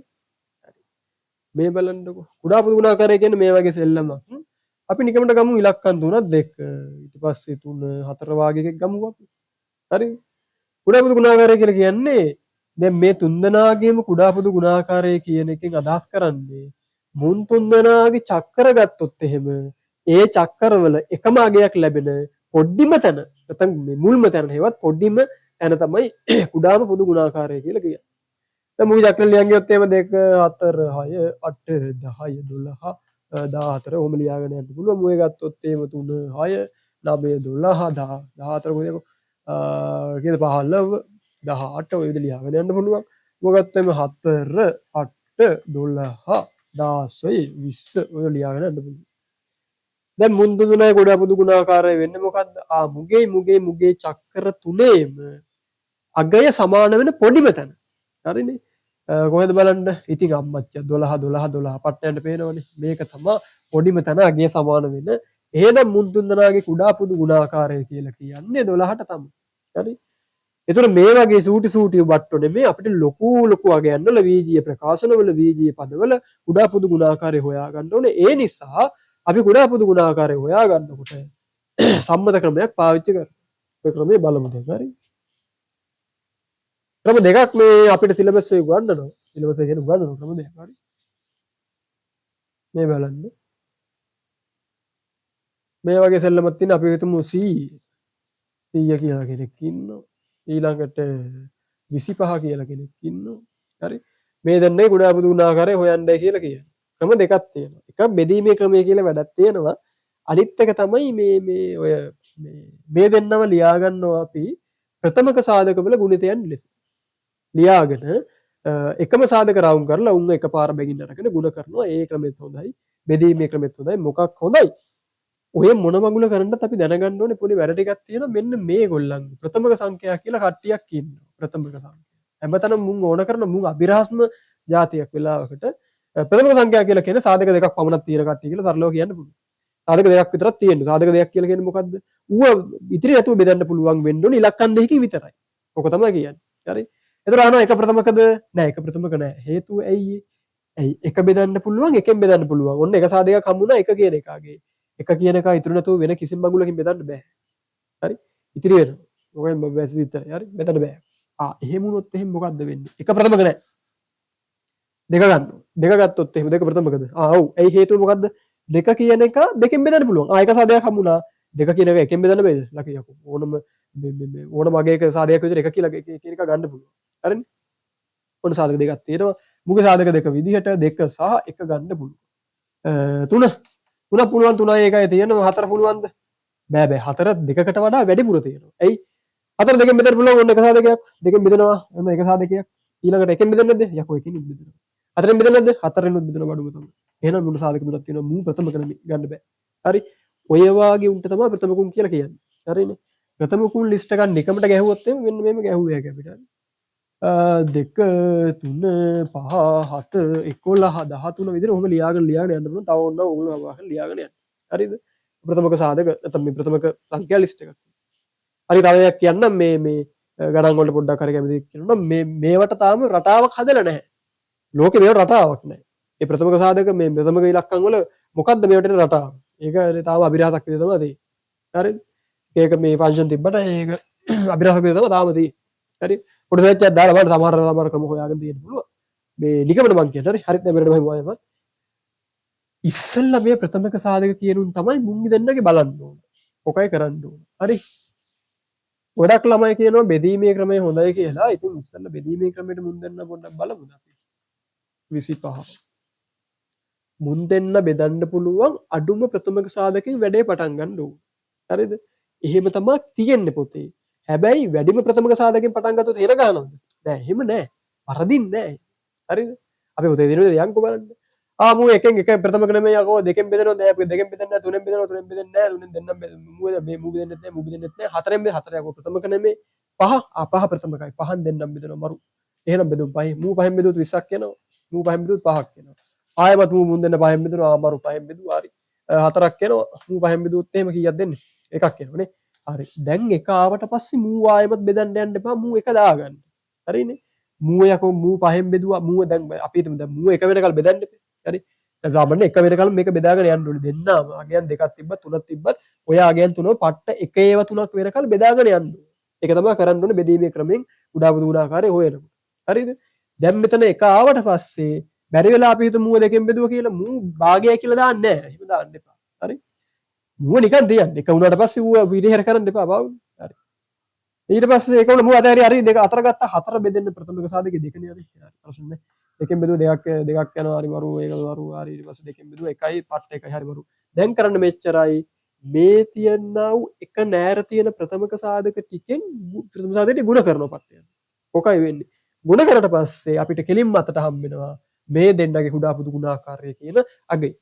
S1: හරි. මේ බලන්නකො. කුඩා පොදු ගුණාකාරය කියන්නේ මේ වගේ සෙල්ලමක්. අපි නිකමට ගමු ඉලක්කම් 3ක් 2. ඊට පස්සේ 3 4 වාගේ එකක් ගමු අපි. හරි. කුඩා පොදු ගුණාකාරය කියලා කියන්නේ දැන් මේ තුන්දෙනාගේම කුඩා පොදු ගුණාකාරය කියන එකෙන් අදහස් කරන්නේ මුන් තුන්දෙනාගේ චක්කර ගත්තොත් එහෙම ඒ චක්කරවල එකම අගයක් ලැබෙන පොඩ්ඩිම තැන නැත්නම් මේ මුල්ම තැන හේවත් පොඩ්ඩිම තැන තමයි කුඩාම පොදු ගුණාකාරය කියලා කියන්නේ. දැන් මුයි චක්‍ර ලියන් ගියොත් එහෙම 2 4 6 8 10 12 14 ඔහොම ලියාගෙන යන්න පුළුවන්. මුවේ ගත්තොත් එහෙම 3 6 9 12 10 14 කොහෙද කීයද 15 18 ඔය විදිහට ලියාගෙන යන්න පුළුවන්. මුව ගත්තම 4 8 12 16 20 ඔය ලියාගෙන යන්න පුළුවන්. දැන් මුන් තුනයි කුඩා පොදු ගුණාකාරය වෙන්නේ මොකද්ද? මුගේ චක්‍ර තුනේම අගය සමාන වෙන පොඩිම තැන. හරිනේ. කොහෙද බලන්න? ඉතින් අම්මච්චා 12 12 12 පට්ට යන්න පේනවනේ. මේක තමයි පොඩිම තැන අගය සමාන වෙන එහෙනම් මුන් තුන්දෙනාගේ කුඩා පුදු ගුණාකාරය කියලා කියන්නේ 12ට තමයි. හරි. ඒතර මේ වගේ සූටි බට්ටෝ නෙමෙයි අපිට ලොකු වගයන් වල වීජීය ප්‍රකාශනවල වීජීය පදවල කුඩා පුදු ගුණාකාරය හොයා ගන්න ඕනේ. ඒ නිසා අපි කුඩා පුදු ගුණාකාරය හොයා ගන්නකොට සම්මත ක්‍රමයක් පාවිච්චි කරනවා. ඒ ක්‍රමය බලමු දැන්. හරි. ක්‍රම දෙකක් මේ අපිට සිලබස් එකේ උගන්වනවා. සිලබස් එකේ උගන්වන ක්‍රම දෙකක්. හරි. මේ බලන්න. මේ වගේ සෙල්ලමක් තියෙන අපි හිතමු 100 කියලා කෙනෙක් ඉන්නවා. ඊළඟට 25 කියලා කෙනෙක් ඉන්නවා. හරි. මේ දෙන්නේ කුඩා පුදු ගුණාකාරය හොයන්නයි කියලා කියන්නේ. ක්‍රම දෙකක් තියෙනවා. එකක් බෙදීමේ ක්‍රමය කියලා වැඩක් තියෙනවා. අනිත් එක තමයි මේ දෙන්නම ලියා ගන්නවා අපි ප්‍රථමක සාධකවල ගුණිතයන් ලෙස. ලියාගෙන එකම සාධක රවුම් කරලා උන් එකපාර බැගින් අරගෙන ගුණ කරනවා. ඒ ක්‍රමෙත් හොඳයි. බෙදීමේ ක්‍රමෙත් හොඳයි. මොකක් හොඳයි? ඔය මොන මගුල කරන්නත් අපි දැනගන්න ඕනේ පොඩි වැඩ ටිකක් තියෙනවා. මෙන්න මේගොල්ලන්ගේ ප්‍රථමක සංඛ්‍යා කියලා කට්ටියක් ඉන්නවා. ප්‍රථමක සංඛ්‍යා. හැමතැනම මුන් ඕන කරන මුන් අභිරහස්ම જાතියක් වෙලාවකට ප්‍රථමක සංඛ්‍යා කියලා කියන සාධක දෙකක් පමණක් තියෙන කට්ටිය කියලා සරලව කියන්න පුළුවන්. සාධක දෙකක් විතරක් තියෙනවා. සාධක දෙකක් කියලා කියන්නේ මොකද්ද? ඌව ඉතිරි නැතුව බෙදන්න පුළුවන් වෙන්න ඕනේ ඉලක්කම් දෙකකින් විතරයි. ඔක තමයි කියන්නේ. හරි. එතකොට අහනවා එක ප්‍රථමකද? නෑ එක ප්‍රථමක නෑ. හේතුව ඇයි? ඇයි එක බෙදන්න පුළුවන් එකෙන් බෙදන්න පුළුවන්. ඔන්න එක සාධකයක් හම්බුණා එක කියන එකාගේ. එක කියන එක ඉතුරු නැතුව වෙන කිසිම මගුලකින් බෙදන්න බෑ. හරි? ඉතිරි වෙනවා. ඔකෙන් බැසි විතරයි. හරි? බෙදන්න බෑ. එහෙම වුණොත් එහෙම මොකද්ද වෙන්නේ? එක ප්‍රථමක නෑ. දෙක ගන්න. දෙක ගත්තොත් එහෙම දෙක ප්‍රථමකද? ඔව්. ඇයි හේතුව මොකද්ද? දෙක කියන එක දෙකෙන් බෙදන්න පුළුවන්. එක සාධකයක් හම්බුණා. දෙක කියන එක එකෙන් බෙදන්න බෑද? ලකියකෝ. ඕනම වගේ එක සාධකයක් විතර එක කියලා කියන එක ගන්න පුළුවන්. හරිනේ? ඔන්න සාධක දෙකක් තියෙනවා. මුගේ සාධක දෙක විදිහට දෙක සහ එක ගන්න පුළුවන්. තුන පුළුවන් 3යි 1යි තියෙනවා 4 පුළුවන්ද? බෑ 4 දෙකකට වඩා වැඩිපුර තියෙනවා. ඇයි? 4 දෙකෙන් බෙදන්න පුළුවන් ඔන්න එක සාධකයක්. දෙකෙන් බෙදනවා ඔන්න එක සාධකයක්. ඊළඟට එකෙන් බෙදන්න නැද්ද? යකෝ එකෙන් බෙදනවා. 4ෙන් බෙදන්න නැද්ද? 4ෙන් බෙදනවා බඩුම තමයි. එහෙනම් මුළු සාධක තුනක් තියෙනවා. මූ ප්‍රථමක ගන්න බෑ. හරි. ඔය වාගේ උන්ට තමයි ප්‍රථමකුන් කියලා කියන්නේ. හරිනේ. ප්‍රථමකුන් ලිස්ට් එකක් නිකමට ගැහුවොත් එimhe මෙන්න මේම ගැහුවේ යක අපිට. 2 3 5 7 11 13 විදිහට ඔහොම ලියාගෙන යන්න පුළුවන්. තව ඕන ඕගොල්ලෝ අවාගෙන ලියාගෙන යන්න. හරිද? ප්‍රථමක සාධක නැත්නම් මේ ප්‍රථමක සංඛ්‍යා ලිස්ට් එකක්. හරි තව එකක් කියන්නම් මේ ගණන් වලට පොඩ්ඩක් හරි කැමති කියනවා මේවට තාම රටාවක් හදලා නැහැ. ලෝකේ මේවට රටාවක් නැහැ. ඒ ප්‍රථමක සාධක මේ ප්‍රථමක ඉලක්කම් වල මොකද්ද මේවට රටාව? ඒක තාම අභිරහසක් විදිහට තමයි තියෙන්නේ. හරිද? ඒක මේ ෆන්ක්ෂන් තිබ්බට ඒක අභිරහසක් විදිහට තමයි තාම තියෙන්නේ. හරි? පොඩි සර්ච් එකක් දාලා බලන්න සමහර ක්‍රම හොයාගෙන තියෙන්න පුළුවන්. මේ නිකමන මං කියන්නේ හරි හරිත් නැබරට මම ඉස්සෙල්ලා මේ ප්‍රථමක සාධක කියනුන් තමයි මුංගි දෙන්නගේ බලන්න ඕන. ඔකයි කරන්න ඕන. හරි? ගොඩක් ළමයි කියනවා බෙදීමේ ක්‍රමය හොඳයි කියලා. ඉතින් ඉස්සෙල්ලා බෙදීමේ ක්‍රමයට මුන් දෙන්න පොඩ්ඩක් බලමු අපි. 25. මුන් දෙන්න බෙදන්න පුළුවන් අඩුම ප්‍රථමක සාධකයෙන් වැඩේ පටන් ගන්න ඕන. හරිද? එහෙම තමයි තියෙන්නේ පොතේ. හැබැයි වැඩිම ප්‍රථමක සාධකයෙන් පටන් ගත්තොත් හෙර ගන්නවද? නෑ එහෙම නෑ. වරදින්නේ නෑ. හරිද? අපි පොතේ දිනුවේ යන්කෝ බලන්න. මූ එකෙන් එක ප්‍රථමක නෙමෙයි යකෝ දෙකෙන් බෙදනවා නෑ අපි දෙකෙන් බෙදන්නේ නෑ තුනෙන් බෙදනවා තුනෙන් බෙදන්නේ නෑ තුනෙන් දෙන්නම් මූ බෙදන්නෙත් නෑ මූ බෙදන්නෙත් නෑ හතරෙන් බෙද හතර යකෝ ප්‍රථමක නෙමෙයි පහ ප්‍රථමකයි පහෙන් දෙන්නම් බෙදනවා මරු එහෙනම් බෙදුම් පහෙන් මූ පහෙන් බෙදුවොත් 20ක් එනවා මූ පහෙන් බෙදුවොත් 5ක් එනවා ආයෙමත් මූ මුන් දෙන්න පහෙන් බෙදුනවා මරු පහෙන් බෙදුවා හරි හතරක් එනවා මූ පහෙන් බෙදුවොත් එහෙම කීයක් දෙන්නේ එකක් එනවනේ හරි දැන් එක ආවට පස්සේ මූ ආයෙමත් බෙදන්න යන්න එපා මූ එක දාගන්න හරිනේ මූ යකෝ මූ පහෙන් බෙදුවා මූ දැන් අපි හිතමු දැන් මූ එක වෙනකල් බෙදන්න එපා හරි දැන් සාමාන්‍යයෙන් එක වෙනකල් මේක බෙදාගෙන යන්න ඕනේ දෙන්නාම අගයන් දෙකක් තිබ්බත් තුනක් තිබ්බත් ඔය අගයන් තුනම පට්ට එක ඒවා තුනක් වෙනකල් බෙදාගෙන යන්න ඕනේ ඒක තමයි කරන්න ඕනේ බෙදීමේ ක්‍රමයෙන් උඩා බුදු ගුණාකාරය හොයනකොට හරිද දැන් මෙතන එක ආවට පස්සේ බැරි වෙලා අපි හිතමු මූ දෙකෙන් බෙදුවා කියලා මූ භාගය කියලා දාන්නේ නැහැ එහෙම දාන්න එපා හරි මූ නිකන් තියන්න එක උනාට පස්සේ ඌ විදිහට කරන්න එපා බාවුනේ හරි ඊට පස්සේ ඒක උන මූ අතහැරි හරි දෙක අතර ගත්තා හතර බෙදෙන්න ප්‍රථමක සාධකේ දෙකනේ හරි ප්‍රශ්න නැහැ දෙකෙන් බෙදුව දෙකක් යනවා හරි මරු ඒක මරු හරි ඊට පස්සේ දෙකෙන් බෙදුව එකයි පට්ට එකයි හරි මරු දැන් කරන්න මෙච්චරයි මේ තියනා වූ එක නෑර තියෙන ප්‍රථමක සාධක ටිකෙන් ප්‍රථම සාධකෙට ගුණ කරනවා පට්ට යන ඔකයි වෙන්නේ ගුණ කරලා පස්සේ අපිට කෙලින්ම අතට හම්බ වෙනවා මේ දෙන්නගේ කුඩා පුදු ගුණාකාරය කියන අගය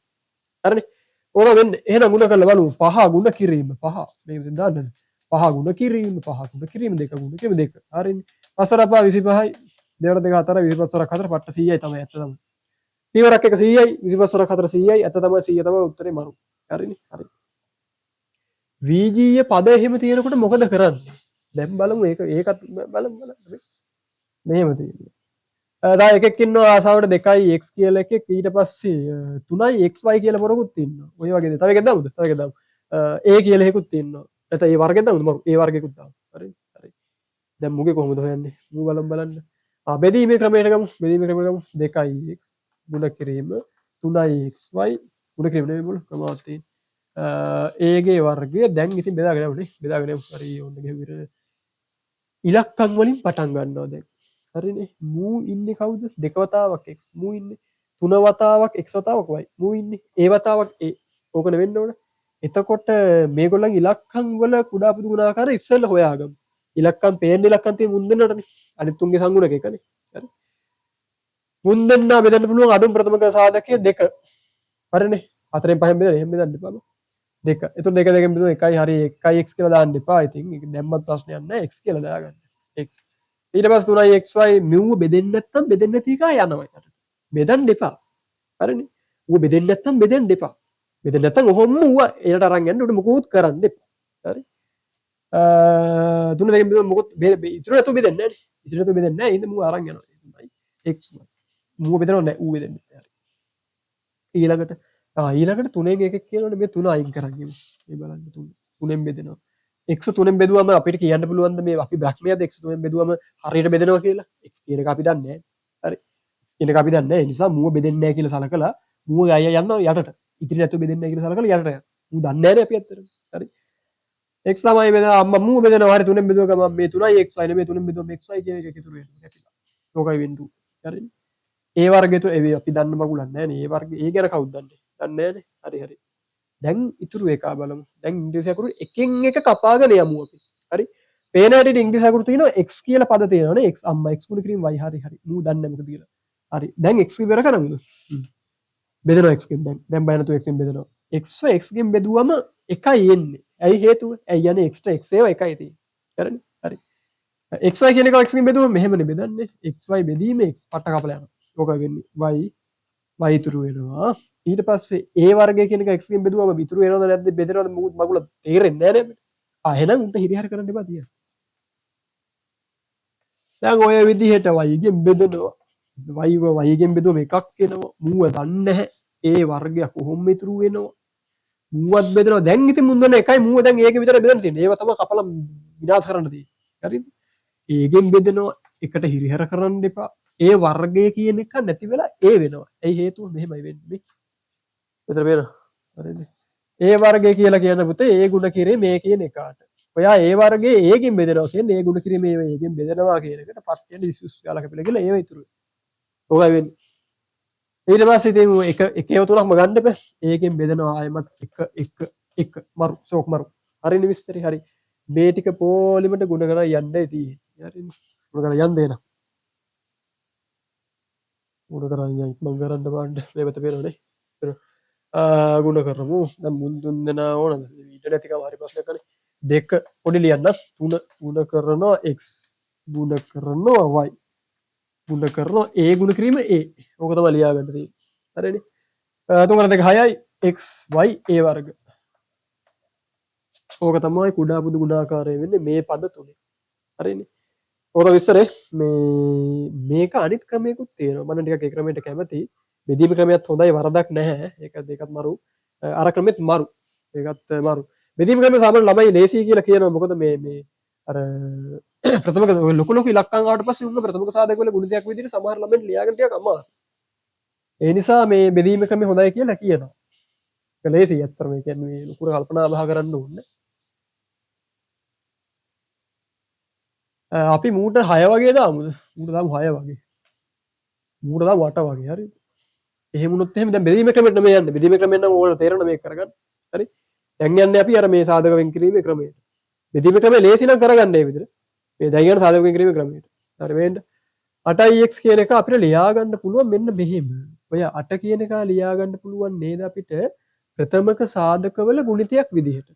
S1: හරිනේ ඕක වෙන්නේ එහෙනම් ගුණ කරලා බලමු පහ ගුණ කිරීම පහ මේක දාන්නද පහ ගුණ කිරීම දෙක ගුණ කිරීම දෙක හරිනේ 5 පහ 25යි දෙවර දෙක 4 25 4ක් 4 පට්ට 100යි තමයි ඇත්ත තමයි. පියවරක් එක 100යි 25 4ක් 4 100යි ඇත්ත තමයි 100 තමයි උත්තරේ මරු. හරිනේ? හරි. වීජීය පද එහෙම තියෙනකොට මොකද කරන්නේ? දැන් බලමු ඒකත් බලමු. මෙහෙම තියෙනවා. තව එකෙක් ඉන්නවා ආසාවට 2x කියලා එකෙක් ඊට පස්සේ 3xy කියලා පොරකුත් ඉන්නවා. ඔය වගේ තව එකක් දාමුද? තව එකක් දාමු. a කියලා එකකුත් ඉන්නවා. නැත්නම් ඒ වර්ගෙත් දාමුද? මම ඒ වර්ගෙකුත් දාමු. හරි. හරි. දැන් මුගේ කොහොමද හොයන්නේ? මු බලන්න. බෙදීමේ ක්‍රමයට ගමු. බෙදීමේ ක්‍රමයට ගමු. 2x ගුණ කිරීම 3xy ගුණ කිරීම නෙමෙයි මුල ක්‍රමාවත් තියෙන්නේ. a ගේ වර්ගය දැන් ඉතින් බෙදාගෙන යමුනේ. බෙදාගෙන යමු. හරි ඕන්න ගෙවිර. ඉලක්කම් වලින් පටන් ගන්නවා දැන්. හරිනේ. මූ ඉන්නේ කවුද? දෙක වතාවක් x මූ ඉන්නේ. තුන වතාවක් x වතාවක් y මූ ඉන්නේ. a වතාවක් a. ඕකන වෙන්න ඕන. එතකොට මේගොල්ලන් ඉලක්කම් වල කුඩා පුදු ගුණාකාර ඉස්සෙල්ලා හොයාගමු. ඉලක්කම් පේන්න ඉලක්කම් තියෙන මුන් දෙන්නටනේ. අනිත් තුන්ගේ සංගුණක එකනේ. හරි. මුන් දෙන්න බෙදන්න පුළුවන් අඩුම ප්‍රථමක සාධකය 2. හරිනේ. 4න් 5න් බෙදලා එහෙම බෙදන්න එපා. 2. එතකොට 2 2න් බෙදුවා 1යි හරි 1යි x කියලා දාන්න එපා. ඉතින් ඒක දැම්මත් ප්‍රශ්නයක් නැහැ. x කියලා දාගන්න. x. ඊට පස්සේ 3යි xy මෙව්ව බෙදෙන්නේ නැත්නම් බෙදෙන්නේ නැති එක යනවා එකට. බෙදන්න එපා. හරිනේ. ඌ බෙදෙන්නේ නැත්නම් බෙදෙන්න එපා. බෙදෙන්නේ නැත්නම් ඔහොම ඌ එලට අරන් යන්න උඩ මොකුත් කරන්න එපා. හරි. 3 දෙකෙන් බෙදුවා මොකුත් ඉතුරු නැතුව බෙදෙන්නේ නැහැ නේ. ඉතුරු නැතුව බෙදෙන්නේ නැහැ. ඉතින් ඌ අරන් යනවා. 3යි x. ඌ බෙදනව නැහැ. ඌ බෙදෙන්නේ නැහැ. ඊළඟට ඊළඟට 3න් එකක් කියනවනේ මේ 3 අයින් කරන් ඉමු. මේ බලන්න 3න් බෙදෙනවා. x 3න් බෙදුවම අපිට කියන්න පුළුවන්ද මේ අපි බ්‍රහ්මයාද x 3න් බෙදුවම හරියට බෙදෙනවා කියලා? x කියන එක අපි දන්නේ නැහැ. හරි. කියන එක අපි දන්නේ නැහැ. ඒ නිසා මුව බෙදෙන්නේ නැහැ කියලා සලකලා මුව අය යනවා යටට. ඉතිරි නැතුව බෙදෙන්නේ නැහැ කියලා සලකලා යටට යනවා. ඌ දන්නේ නැහැ නේ අපි ඇත්තටම. හරි. x තමයි බෙදලා අම්මා මුව බෙදනවා. හරි 3න් බෙදුව ගමන් මේ 3යි xy නෙමෙයි 3න් බෙදුවම xy කියන එක ඉතුරු වෙනවා. නැතිලා. ඕකයි වෙන්නේ. හරිනේ. ඒ වර්ගය තුල අපි දන්න මගුලක් නැහැ නේ. ඒ වර්ගය ඒ ගැන කවුද දන්නේ? දන්නේ නැහැ නේ. හරි හරි. දැන් ඉතුරු එක බලමු. දැන් ඉංග්‍රීසි අකුරු එකෙන් එක කපාගෙන යමු අපි. හරි. පේන හැටියට ඉංග්‍රීසි අකුරු තියෙනවා x කියලා පද තියෙනවානේ. x අම්මා x ගුණ කිරීම y හරි හරි. මූ දන්නේ නැහැ මොකද කියලා. හරි. දැන් x ඉවර කරමුද? බෙදෙනවා x ගෙන් දැන්. දැන් බය නැතුව x ගෙන් බෙදෙනවා. x x ගෙන් බෙදුවම එකයි එන්නේ. ඇයි හේතුව? ඇයි යන්නේ x ට x ඒවා එකයි තියෙන්නේ. හරිනේ. හරි. xy කියන එක x ගෙන් බෙදුවම මෙහෙමනේ බෙදන්නේ. xy බෙදීම x පට්ට කපලා යනවා. ඕකයි වෙන්නේ. y ඉතුරු වෙනවා. ඊට පස්සේ ඒ වර්ගය කියන එක x ගෙන් බෙදුවම ඉතුරු වෙනවද නැද්ද බෙදෙනවද මගුල තේරෙන්නේ නැහැ නේද? එහෙනම් උන්ට හිරිහැර කරන්න එපා තියන්න. දැන් ඔය විදිහට y ගෙන් බෙදනවා. y ගෙන් බෙදුවම එකක් එනවා. මුව දන්නේ නැහැ. ඒ වර්ගය කොහොම ඉතුරු වෙනවා. මුවත් බෙදනවා. දැන් ඉතින් මුන් දන්න එකයි මුව දැන් ඒක විතර බෙදන්න තියෙන්නේ. ඒව තමයි කපලා විනාශ කරන්න තියෙන්නේ. හරිද? ඒගෙන් බෙදනවා. එකට හිරිහැර කරන්න එපා. ඒ වර්ගය කියන එක නැති වෙලා ඒ වෙනවා. ඇයි හේතුව මෙහෙමයි වෙන්නේ. මෙතන වෙනවා. හරිද? ඒ වර්ගය කියලා කියන පුතේ ඒ ಗುಣ කිරේ මේ කියන එකට. ඔයා ඒ වර්ගයේ ඒකින් බෙදනවා කියන්නේ ඒ ಗುಣ කිරේ මේ ඒකින් බෙදනවා කියන එකට පස්යෙන් දිස්විස් ගාලා කැපිලා කියලා ඒව ඉතුරු වෙනවා. ඔකයි වෙන්නේ. ඊට පස්සේ ඉතින් එකේව තුනක්ම ගන්න එපා. ඒකෙන් බෙදනවා ආයෙමත් එක මරු ෂෝක් මරු. හරිනේ විස්තරي හරි. මේ ටික පොලිමට ගුණ කරලා යන්නයි තියෙන්නේ. හරිනේ. ගුණ කරලා යන්න දෙන්න. ගුණ කරලා යන්න මම කරන්න බලන්න මේ පැත්ත පේනවනේ. ගුණ කරමු. දැන් මුන් තුන් දෙනා ඕනද? ඊට නැතිකම හරි ප්‍රශ්නයක් අනේ. 2 පොඩි ලියන්න. 3 ගුණ කරනවා x ගුණ කරනවා y ගුණ කරනවා a ගුණ කිරීම a. ඕක තමයි ලියා ගන්න තියෙන්නේ. හරිනේ. 3 2 6යි x y a වර්ග. ඕක තමයි කුඩා පුදු ගුණාකාරය වෙන්නේ මේ පද තුනේ. හරිනේ. ඕක විස්තරේ මේක අනිත් ක්‍රමයකුත් තියෙනවා. මම ටිකක් ඒ ක්‍රමයට කැමතියි. බෙදීම ක්‍රමයක් හොඳයි වරදක් නැහැ. ඒකත් මරු. අර ක්‍රමෙත් මරු. ඒකත් මරු. බෙදීම ක්‍රමය සාමාන්‍ය ළමයි ලේසි කියලා කියනවා. මොකද මේ අර ප්‍රථමක ලොකු ලොකු ඉලක්කම් ආවට පස්සේ උන්ගේ ප්‍රථමක සාධක වල ගුණිතයක් විදිහට සමහර ළමයින් ලියාගෙන ටිකක් අමාරුයි. ඒ නිසා මේ බෙදීම ක්‍රමය හොඳයි කියලා කියනවා. ඒක ලේසි අත්‍තර මේ කියන්නේ මේ ලොකුට කල්පනා බහ කරන්න ඕනේ. අපි මූට 6 වගේ දාමුද? මූට දාමු 6 වගේ. මූට දාමු 8 වගේ. හරිද? එහෙම වුණොත් එහෙම දැන් බෙදීම ක්‍රමයට නෙමෙයි යන්නේ. බෙදීම ක්‍රමයෙන් නම් ඕන තේරෙන මේක කරගන්න. හරි? දැන් යන්නේ අපි අර මේ සාධක වෙන් කිරීමේ ක්‍රමයට. බෙදීම ක්‍රමය ලේසි නම් කරගන්න මේ විදිහට. මේ දැන් යන සාධක වෙන් කිරීමේ ක්‍රමයට. හරි වෙන්න. 8x කියන එක අපිට ලියා ගන්න පුළුවන් මෙන්න මෙහෙම. ඔය 8 කියන එක ලියා ගන්න පුළුවන් නේද අපිට ප්‍රථමක සාධකවල ගුණිතයක් විදිහට.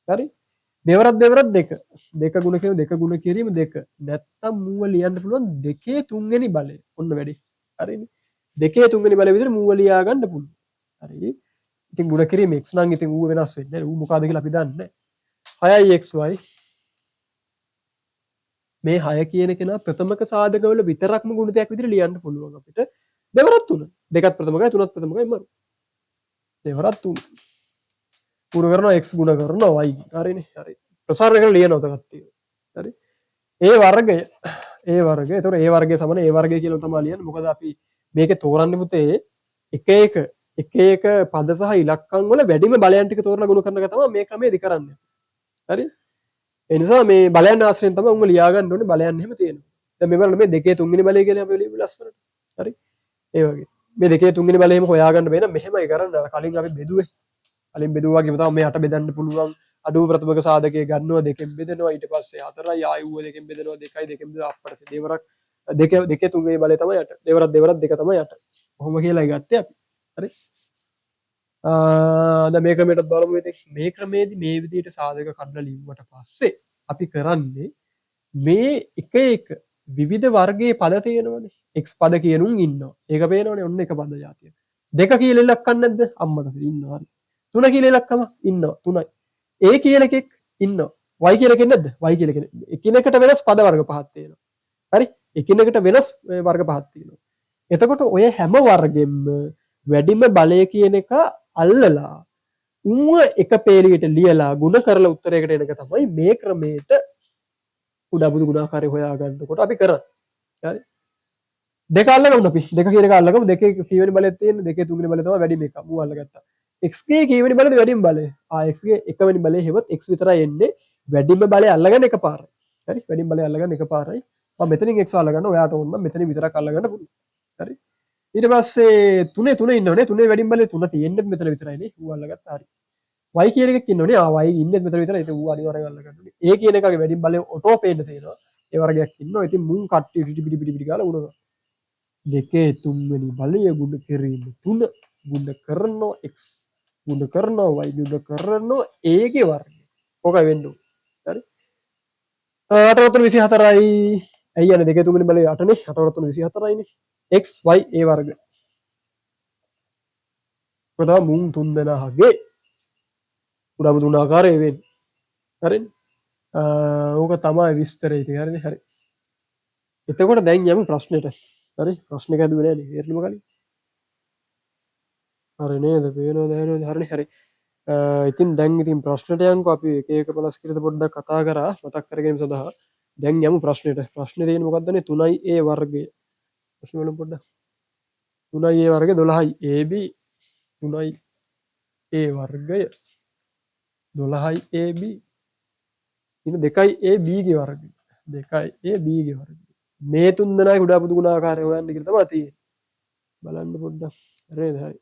S1: හරි? දෙවරක් 2. 2 ගුණ කිරීම 2 ගුණ කිරීම 2. නැත්තම් මූව ලියන්න පුළුවන් 2 තුන්වෙනි බලය. ඔන්න වැඩි. හරිනේ. 2 තුන්වෙනි බලය විදිහට මූව ලියා ගන්න පුළුවන්. හරි. ඉතින් ගුණ කිරීම x නම් ඉතින් ඌ වෙනස් වෙන්නේ නැහැ. ඌ මොකද්ද කියලා අපි දන්නේ නැහැ. 6යි xy මේ 6 කියන කෙනා ප්‍රථමක සාධකවල විතරක්ම ගුණිතයක් විදිහට ලියන්න පුළුවන් අපිට. දෙවරක් 3. දෙකත් ප්‍රථමකයි තුනත් ප්‍රථමකයි මරු. දෙවරක් 3. පුර කරනවා x ගුණ කරනවා y. හරිනේ. හරි. ප්‍රසාරණය කරලා ලියනවා කට්ටිය. හරි. ඒ වර්ගය ඒතකොට ඒ වර්ගය සමන ඒ වර්ගය කියලා තමයි ලියන්නේ. මොකද අපි මේකේ තෝරන්නේ පුතේ එක එක පද සහ ඉලක්කම් වල වැඩිම බලයන් ටික තෝරලා ගුණ කරන එක තමයි මේ ක්‍රමයේදී කරන්නේ. හරි? ඒ නිසා මේ බලයන් ආශ්‍රයෙන් තමයි උඹ ලියා ගන්න ඕනේ බලයන් එහෙම තියෙනවා. දැන් මේ බලන්න මේ දෙකේ තුන්වෙනි බලය කියලා අපි ලියමු ලස්සනට. හරි? ඒ වගේ. මේ දෙකේ තුන්වෙනි බලය එහෙම හොයාගන්න බෑ නම් මෙහෙමයි කරන්න. අර කලින් අපි බෙදුවේ. කලින් බෙදුවා වගේම තමයි මේ 8 බෙදන්න පුළුවන්. අඩුම ප්‍රථමක සාධකයේ ගන්නවා දෙකෙන් බෙදනවා ඊට පස්සේ 4යි ආයුව දෙකෙන් බෙදනවා 2යි දෙකෙන් බෙදලා අප්පට දෙවරක් දෙකේ තුන්වෙනි බලය තමයි 8 දෙවරක් දෙක තමයි 8 කොහොම කියලායි ගත්තේ අපි හරි දැන් මේ ක්‍රමයටත් බලමු ඉතින් මේ ක්‍රමයේදී මේ විදිහට සාධක කඩලා ලිව්වට පස්සේ අපි කරන්නේ මේ එක විවිධ වර්ගයේ පද තියෙනවනේ x පද කියනුන් ඉන්නවා ඒක පේනවනේ ඔන්න එක පද જાතියක් දෙක කියලා ඉලක්කම් නැද්ද අම්මට ඉන්නවා හරි තුන කියලා ඉලක්කම ඉන්නවා තුනයි A කියලා එකෙක් ඉන්නවා y කියලා එකෙක් නැද්ද y කියලා කෙනෙක් එකිනෙකට වෙනස් පද වර්ග පහක් තියෙනවා හරි එකිනෙකට වෙනස් වර්ග පහක් තියෙනවා එතකොට ඔය හැම වර්ගෙම වැඩිම බලය කියන එක අල්ලලා උන්ව එක පේලියට ලියලා ಗುಣ කරලා උත්තරයකට එන එක තමයි මේ ක්‍රමයට උඩබුදු ගුණාකාරය හොයාගන්නකොට අපි කරන්නේ හරි දෙක අල්ලගමු අපි දෙක කියන එක අල්ලගමු දෙකේ කීවෙනි බලය තියෙන දෙකේ තුන්වෙනි බලය තමයි වැඩිම එක මූ අල්ලගත්තා x ගේ කීවෙනි බලයද වැඩිම බලය x ගේ එකවෙනි බලය හෙවත් x විතරයි එන්නේ වැඩිම බලය අල්ලගන්න එකපාරයි හරි වැඩිම බලය අල්ලගන්න එකපාරයි මම මෙතනින් x අල්ලගන්න ඔයාට ඕන නම් මෙතනින් විතරක් අල්ලගන්න පුළුවන් හරි ඊට පස්සේ තුනේ ඉන්නවනේ තුනේ වැඩිම බලය 3 තියෙන්නේ මෙතන විතරයිනේ ඌ අල්ලගත්තා හරි y කියන එකක් ඉන්නවනේ y ඉන්නේ මෙතන විතරයි ඒක ඌ අනිවාර්යෙන් අල්ලගන්න ඕනේ a කියන එකගේ වැඩිම බලය ඔටෝ පේන්න තියෙනවා ඒ වර්ගයක් ඉන්නවා ඉතින් මුන් කට්ටිය පිටි ගාලා උනවා දෙකේ තුන්වෙනි බලය ගුණ කිරීම 3 ගුණ කරනවා x ගුණ කරනවා y ගුණ කරනවා a ගේ වර්ගය. ඕකයි වෙන්න ඕනේ. හරි. 8 වතුන 24යි. ඇයි යන්නේ දෙකේ තුන්වෙනි බලය 8නේ 8 වතුන 24යිනේ. x y a වර්ග. කොටා මුන් තුන් දෙනාගේ උඩම තුන ආකාරය වෙන්නේ. හරිනේ. ඕක තමයි විස්තරය ඉතින් හරිනේ හරි. එතකොට දැන් යමු ප්‍රශ්නෙට. හරි ප්‍රශ්න එක ඇදුවේ නෑනේ ඒර්ලිම කලින් හරි නේද පේනවද දැනෙනවද හරිනේ හරි ඉතින් දැන් ඉතින් ප්‍රශ්නට යන්කෝ අපි එක එක පළස් කිරිත පොඩ්ඩක් කතා කරා මතක් කරගැනීම සඳහා දැන් යමු ප්‍රශ්නෙට ප්‍රශ්නේ තියෙන්නේ මොකක්දනේ 3යි a වර්ගය ප්‍රශ්න වල පොඩ්ඩක් 3යි a වර්ගය 12යි ab 3යි a වර්ගය 12යි ab ඉතින් 2යි a b ගේ වර්ගය 2යි a b ගේ වර්ගය මේ තුන් දෙනාගේ උඩ පුදු ගුණාකාරය හොයන්න කියලා තමයි තියෙන්නේ. බලන්න පොඩ්ඩක්. හරිද? හරි.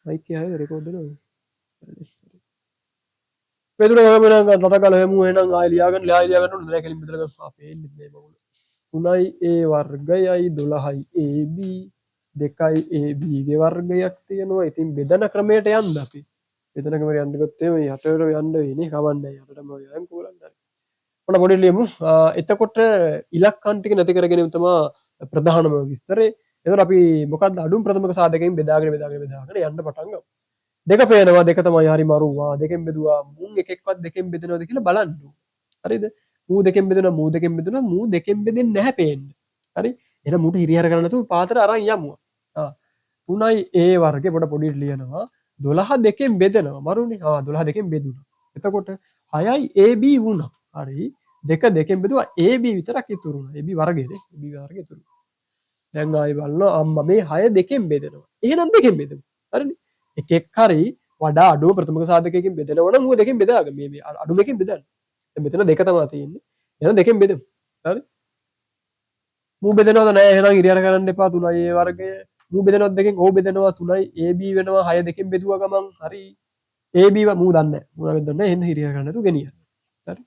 S1: මයික් එක හරියට රෙකෝඩ් වෙනවද? හරි. මෙතුන ගමන නතර කළ හැමු එහෙනම් ආයෙ ලියාගන්න ඕනේ නැහැ කෙලින් මෙතන ගන්න. පේන්නේ මේ මගුල. 3යි a වර්ගයයි 12යි ab 2යි ab ගේ වර්ගයක් තියෙනවා. ඉතින් බෙදන ක්‍රමයට යන්න අපි. බෙදන ක්‍රමයට යන්න ගියොත් එමේ යටට යන්න වෙන්නේ. කවන්නේ යටටම යන් කොලන්න. ඔන්න පොඩි ලියමු. එතකොට ඉලක්කම් ටික නැති කර ගැනීම තමයි ප්‍රධානම විස්තරේ. එතකොට අපි මොකක්ද අඩුම ප්‍රථමක සාධකයෙන් බෙදාගෙන යන්න පටන් ගමු. දෙක පේනවා දෙක තමයි හරි මරුවා දෙකෙන් බෙදුවා මුන් එකෙක්වත් දෙකෙන් බෙදනවද කියලා බලන්න. හරිද? මූ දෙකෙන් බෙදෙනවා මූ දෙකෙන් බෙදෙන්නේ නැහැ පේන්නේ. හරි? එහෙනම් මූට හිරිහැර කරන්න නැතුව පාතර අරන් යමු. 3යි a වර්ගේ පොඩි ලියනවා 12 දෙකෙන් බෙදෙනවා මරුනේ. 12 දෙකෙන් බෙදුණා. එතකොට 6යි ab වුණා. හරි දෙක දෙකෙන් බෙදුවා AB විතරක් ඉතුරු වුණා. AB වර්ගයනේ. AB වර්ගය ඉතුරු. දැන් ආයෙ බලනවා අම්මා මේ 6 දෙකෙන් බෙදෙනවා. එහෙනම් දෙකෙන් බෙදමු. හරිනේ. එකෙක් හරි වඩා අඩුව ප්‍රථමක සාධකයකින් බෙදෙනවා නම් ඌ දෙකෙන් බෙදාගන්න. මේ අඩුම එකෙන් බෙදන්න. දැන් මෙතන දෙක තමයි තියෙන්නේ. එහෙනම් දෙකෙන් බෙදමු. හරි. මූ බෙදනවද නැහැ එහෙනම් ඉරියර කරන්න එපා 3යි A වර්ගය. මූ බෙදනවද දෙකෙන් ඕ බෙදනවා 3යි AB වෙනවා 6 දෙකෙන් බෙදුවා ගමන් හරි. AB මූ දන්නේ නැහැ. මූ නම් දන්නේ නැහැ. එහෙනම් ඉරියර කරන්න නැතුව ගෙනියන්න. හරි.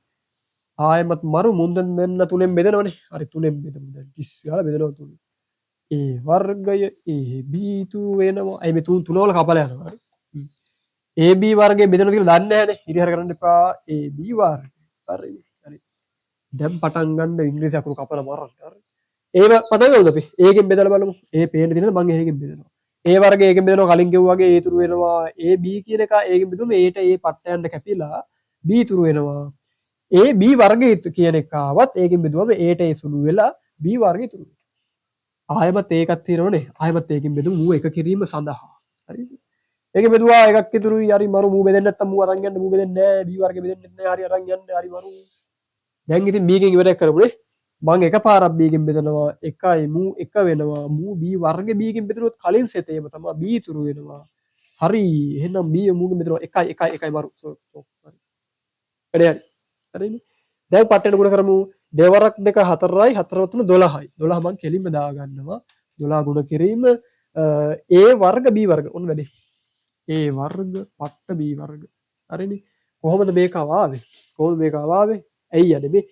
S1: ආයෙමත් මරු මුන්දෙන් දෙන්න තුනෙන් බෙදනවනේ. හරි තුනෙන් බෙදමු දැන්. කිස් ගාලා බෙදනවා තුනෙන්. A වර්ගය AB2 වෙනවා. අයි මේ තුන වල කපලා යනවා. හරි. AB වර්ගය බෙදනවා කියලා දන්නේ නැහැනේ. ඉරිහර කරන්න එපා. AB වර්ගය. හරි. හරි. දැන් පටන් ගන්න ඉංග්‍රීසි අකුරු කපලා මරන්න. හරි. ඒව පටන් ගමු අපි. ඒකෙන් බෙදලා බලමු. ඒ පේන්න දිනන මම එහෙකින් බෙදනවා. ඒ වර්ගය ඒකෙන් බෙදෙනවා කලින් කිව්වා වගේ ඒ ඉතුරු වෙනවා AB කියන එක ඒකෙන් බෙදුවම Aට ඒ පට්ට යන්න කැපිලා B ඉතුරු වෙනවා. AB වර්ගය කියන එක ආවත් ඒකෙන් බෙදුවම Aට ඒ සුළු වෙලා B වර්ගය ඉතුරු වෙනවා. ආයෙමත් ඒකක් තියෙනවනේ. ආයෙමත් ඒකෙන් බෙදුමු මූ එක කිරීම සඳහා. හරිද? ඒකෙන් බෙදුවා එකක් ඉතුරුයි. හරි මරු මූ බෙදෙන්නේ නැත්තම් මූ අරන් යන්න මූ බෙදෙන්නේ නැහැ. B වර්ගය බෙදෙන්නේ නැහැ. හරි අරන් යන්න. හරි මරු. දැන් ඉතින් B ගෙන් ඉවරයක් කරමුනේ. මං එකපාරක් B ගෙන් බෙදනවා 1යි මූ 1 වෙනවා. මූ B වර්ග B ගෙන් බෙදුනොත් කලින් සෙතේම තමයි B ඉතුරු වෙනවා. හරි එහෙනම් B මූගෙන් බෙදනවා 1යි මරු. හරි. වැඩේ හරි. හරිනේ. දැන් පට්ටෙන් ගුණ කරමු. දෙවරක් 2 4යි 4 3 12යි. 12 මං කෙලින්ම දාගන්නවා. 12 ගුණ කිරීම A වර්ග B වර්ග. ඔන්න වැඩේ. A වර්ග පට්ට B වර්ග. හරිනේ. කොහොමද මේක ආවේ? කොහොමද මේක ආවේ? ඇයි යන්නේ මේ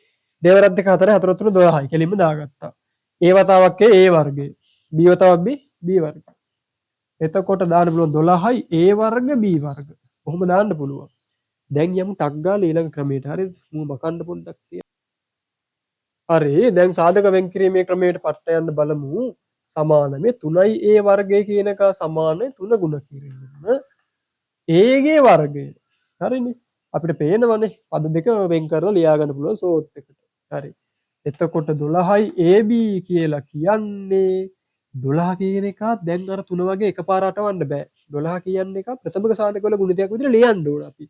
S1: දෙවරක් 2 4යි 4 3 12යි කෙලින්ම දාගත්තා. A වතාවක් A වර්ගය. B වතාවක් B වර්ගය. එතකොට දාන්න පුළුවන් 12යි A වර්ග B වර්ග. කොහොම දාන්න පුළුවන්? දැන් යමු ටක් ගාලා ඊළඟ ක්‍රමයට. හරිද? මම මකන්න පොඩ්ඩක් තියන්න. හරි දැන් සාධක වෙන් කිරීමේ ක්‍රමයට පට්ට යන්න බලමු. සමාන මේ 3යි A වර්ගය කියන එක සමාන 3 ගුණ කිරීම A ගේ වර්ගය. හරිනේ. අපිට පේනවනේ පද දෙක වෙන් කරලා ලියා ගන්න පුළුවන් සෝත් එකට. හරි. එතකොට 12යි AB කියලා කියන්නේ 12 කියන එක දැන් අර 3 වගේ එකපාර අටවන්න බෑ. 12 කියන්නේ එක ප්‍රථමක සාධක වල ගුණිතයක් විදිහට ලියන්න ඕන අපි.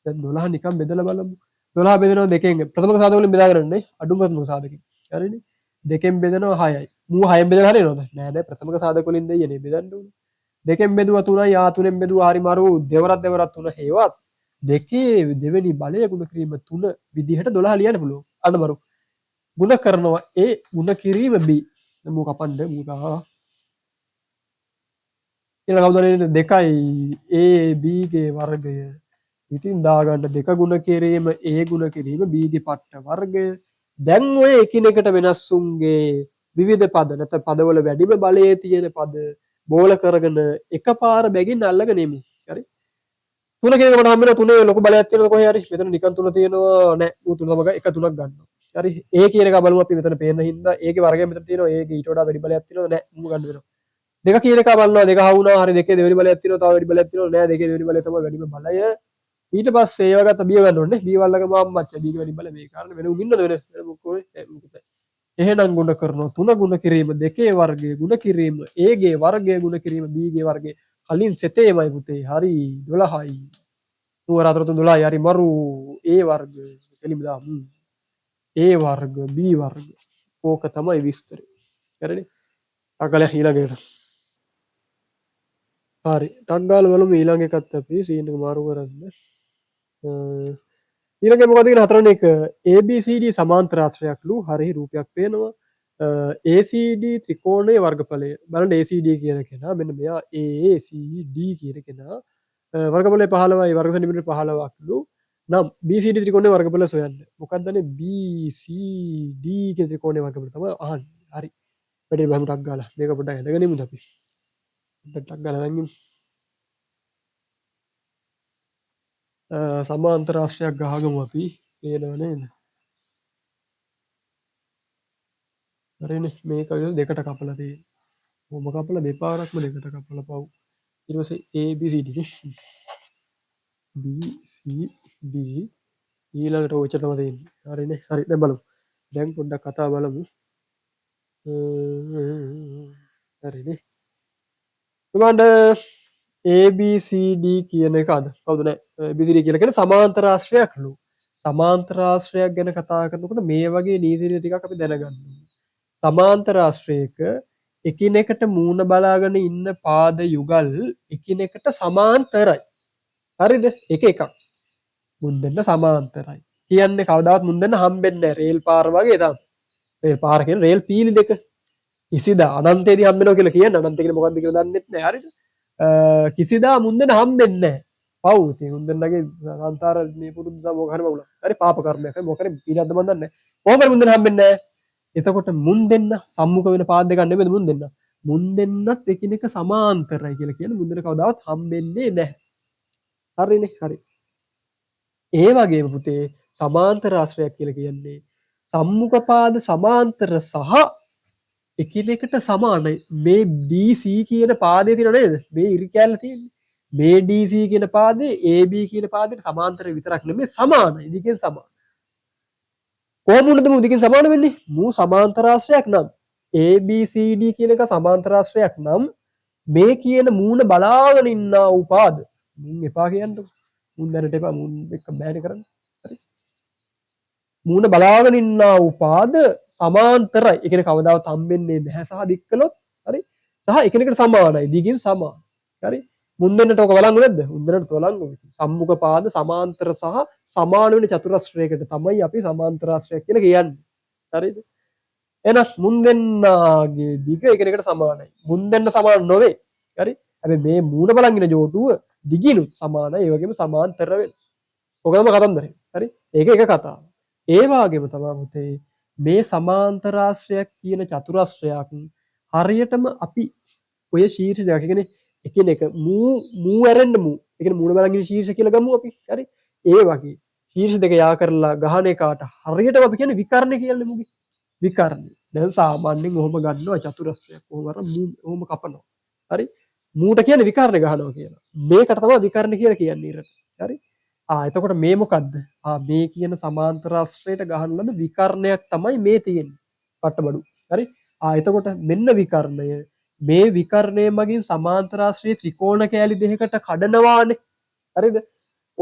S1: දැන් 12 නිකන් බෙදලා බලමු. 12 බෙදෙනවා දෙකෙන් ප්‍රථමක සාධක වලින් බෙදා ගන්නනේ අඩුම ප්‍රථමක සාධකෙන්. හරිනේ. දෙකෙන් බෙදෙනවා 6යි. මූ 6ෙන් බෙදලා හරියනවද? නෑ නෑ ප්‍රථමක සාධක වලින් දෙයනේ බෙදන්න ඕනේ. දෙකෙන් බෙදුවා 3යි ආ 3ෙන් බෙදුවා හරි මරු දෙවරක් 3 හේවත් දෙකේ දෙවෙනි බලය ගුණ කිරීම 3 විදිහට 12 ලියන්න පුළුවන්. අන්න මරු. ගුණ කරනවා A ගුණ කිරීම B. මූ කපන්න මූ ගා. ඊළඟ කවුද නේද 2යි A B ගේ වර්ගය. ඉතින් දාගන්න 2 ගුණ කිරීම A ගුණ කිරීම B ගේ පට්ට වර්ගය. දැන් ඔය එකිනෙකට වෙනස්ුන්ගේ විවිධ පද නැත්නම් පදවල වැඩිම බලයේ තියෙන පද බෝල කරගෙන එකපාර බැගින් අල්ලගෙන එමු. හරි. 3 කියන එකට හම්බ වෙනවා 3 ලොකු බලයක් තියෙනවා කොහේ හරි. මෙතන නිකන් 3 තියෙනවා නෑ. ඌ 3 තමයි එක 3ක් ගන්නවා. හරි. A කියන එක බලමු අපි මෙතන පේන හින්දා A ගේ වර්ගය මෙතන තියෙනවා. A ගේ ඊට වඩා වැඩි බලයක් තියෙනවා නෑ. මම ගන්න වෙනවා. දෙක කියන එක බලනවා. දෙක හවුනා. හරි දෙකේ දෙවෙනි බලයක් තියෙනවා. තව වැඩි බලයක් තියෙනවා. නෑ දෙකේ දෙවෙනි බලය තමයි වැඩිම බලය. ඊට පස්සේ ඒව ගත්ත B ගන්න ඕනේ. B වල්ලක මාම්මච්චා B ගේ වැඩි බල මේ කාරණේ වෙන උන් ඉන්නද වෙන මොකෝ මොකද. එහෙනම් ගුණ කරනවා 3 ගුණ කිරීම 2 වර්ගය ගුණ කිරීම A ගේ වර්ගය ගුණ කිරීම B ගේ වර්ගය කලින් සෙතේමයි පුතේ. හරි 12යි. නුවර 4 3 12යි හරි මරු A වර්ග කෙලිම දාමු. A වර්ග B වර්ග. ඕක තමයි විස්තරය. හරිනේ. අකල ඊළඟට. හරි. ටක් ගාලා බලමු ඊළඟ එකත් අපි සීන් එක මාරු කරන්න. ඊළඟ මොකද කියන හතරවෙනි එක ABCD සමාන්තර ආශ්‍රයයක්ලු හරි රූපයක් පේනවා. ACD ත්‍රිකෝණයේ වර්ගඵලය බලන්න ACD කියන කෙනා මෙන්න මෙයා ACD කියන කෙනා වර්ගඵලය 15යි වර්ග සෙන්ටිමීටර් 15ක්ලු නම් BCD ත්‍රිකෝණයේ වර්ගඵල සොයන්න. මොකක්දනේ BCD කියන ත්‍රිකෝණයේ වර්ගඵල තමයි අහන්නේ. හරි. වැඩි බහම ටක් ගාලා මේක පොඩ්ඩක් හදගෙන ඉමුද අපි. ටක් ගාලා දැන් සමාන්තර ආශ්‍රයයක් ගහගමු අපි. පේනව නේද? හරිනේ මේක දෙකට කපලා තියෙන්නේ. කොහොම කපලා දෙපාරක්ම දෙකට කපලා පව්. ඊට පස්සේ ABCD BCD ඊළඟට ඔච්ච තමයි තියෙන්නේ. හරිනේ. හරි දැන් බලමු. දැන් පොඩ්ඩක් කතා බලමු. හරිනේ. ඊළඟට ABCD කියන එක අද කවුද නැහැ. ABCD කියලා කියන්නේ සමාන්තර ආශ්‍රයයක්ලු. සමාන්තර ආශ්‍රයයක් ගැන කතා කරනකොට මේ වගේ නීති ටිකක් අපි දැනගන්න ඕනේ. සමාන්තර ආශ්‍රයයක එකිනෙකට මූණ බලාගෙන ඉන්න පාද යුගල් එකිනෙකට සමාන්තරයි. හරිද? එක එකක්. මුන් දෙන්න සමාන්තරයි. කියන්නේ කවදාවත් මුන් දෙන්න හම්බෙන්නේ නැහැ. රේල් පාර වගේ තමයි. රේල් පාර කියන්නේ රේල් පීලි දෙක. කිසිදා අනන්තයේදී හම්බ වෙනවා කියලා කියන්නේ අනන්තය කියන්නේ මොකක්ද කියලා දන්නෙත් නැහැ. හරිද? කිසිදා මුන් දෙන්න හම්බෙන්නේ නැහැ. පව් ඉතින් මුන් දෙන්නගේ සංසාර මේ පුරුදු මොකක් හරි වුණා. හරි පාප කර්මයක්. හරි මොකක් හරි පීඩක්ද මන් දන්නේ නැහැ. කොහොමද මුන් දෙන්න හම්බෙන්නේ නැහැ? එතකොට මුන් දෙන්න සම්මුඛ වෙන පාද දෙකක් නෙමෙයි මුන් දෙන්න. මුන් දෙන්නත් එකිනෙක සමාන්තරයි කියලා කියන්නේ මුන් දෙන්න කවදාවත් හම්බෙන්නේ නැහැ. හරිනේ? හරි. ඒ වගේම පුතේ සමාන්තර ආශ්‍රයයක් කියලා කියන්නේ සම්මුඛ පාද සමාන්තර සහ එකිනෙකට සමානයි. මේ DC කියන පාදේ තියෙනව නේද? මේ ඉරි කැල්ල තියෙන්නේ. මේ DC කියන පාදේ AB කියන පාදේට සමාන්තරව විතරක් නෙමෙයි සමානයි. දිගෙන් සමානයි. කොහොමුණද මූ දිගින් සමාන වෙන්නේ? මූ සමාන්තරාශ්‍රයක් නම් ABCD කියන එක සමාන්තරාශ්‍රයක් නම් මේ කියන මූණ බලාගෙන ඉන්නා වූ පාද මුන් එපා කියන්නකො. මුන් දැනට එපා මුන් එක්ක බෑනේ කරන්න. හරි. මූණ බලාගෙන ඉන්නා වූ පාද සමාන්තරයි. ඒ කියන්නේ කවදාවත් හම්බෙන්නේ නැහැ සහ දික් කළොත් හරි. සහ එකිනෙකට සමානයි. දිගින් සමාන. හරි. මුන් දෙන්නට ඔක වළංගු නැද්ද? මුන් දෙන්නට වළංගු. සම්මුඛ පාද සමාන්තර සහ සමාන වෙන චතුරස්‍රයකට තමයි අපි සමාන්තරාශ්‍රයක් කියලා කියන්නේ. හරිද? එහෙනම් මුන් දෙන්නාගේ දිග එකිනෙකට සමානයි. මුන් දෙන්න සමාන නොවේ. හරි? හැබැයි මේ මූණ බලන් ඉන ජෝඩුව දිගිනුත් සමානයි. ඒ වගේම සමාන්තර වෙන. ඔකම කතන්දරේ. හරි? ඒක එක කතාවක්. ඒ වගේම තමයි පුතේ මේ සමාන්තරාශ්‍රයක් කියන චතුරස්‍රයක් හරියටම අපි ඔය ශීර්ෂ දෙක කියන්නේ එකිනෙක මූ ඇරෙන්න මූ. ඒ කියන්නේ මූණ බලන් ඉන ශීර්ෂ කියලා ගමු අපි. හරි? ඒ වගේ ශීර්ෂ දෙක යා කරලා ගහන එකට හරියටම අපි කියන්නේ විකර්ණය කියලා මුගේ. විකර්ණය. දැන් සාමාන්‍යයෙන් ඔහොම ගන්නවා චතුරස්‍රයක්. ඔහොම අර ඔහොම කපනවා. හරි? මූට කියන්නේ විකර්ණය ගහනවා කියලා. මේකට තමයි විකර්ණය කියලා කියන්නේ ඉරට. හරි? එතකොට මේ මොකද්ද? මේ කියන සමාන්තරාශ්‍රයට ගහන ලද විකර්ණයක් තමයි මේ තියෙන්නේ. පට්ටබඩු. හරි? එතකොට මෙන්න විකර්ණය. මේ විකර්ණය මගින් සමාන්තරාශ්‍රයේ ත්‍රිකෝණ කෑලි දෙකකට කඩනවානේ. හරිද?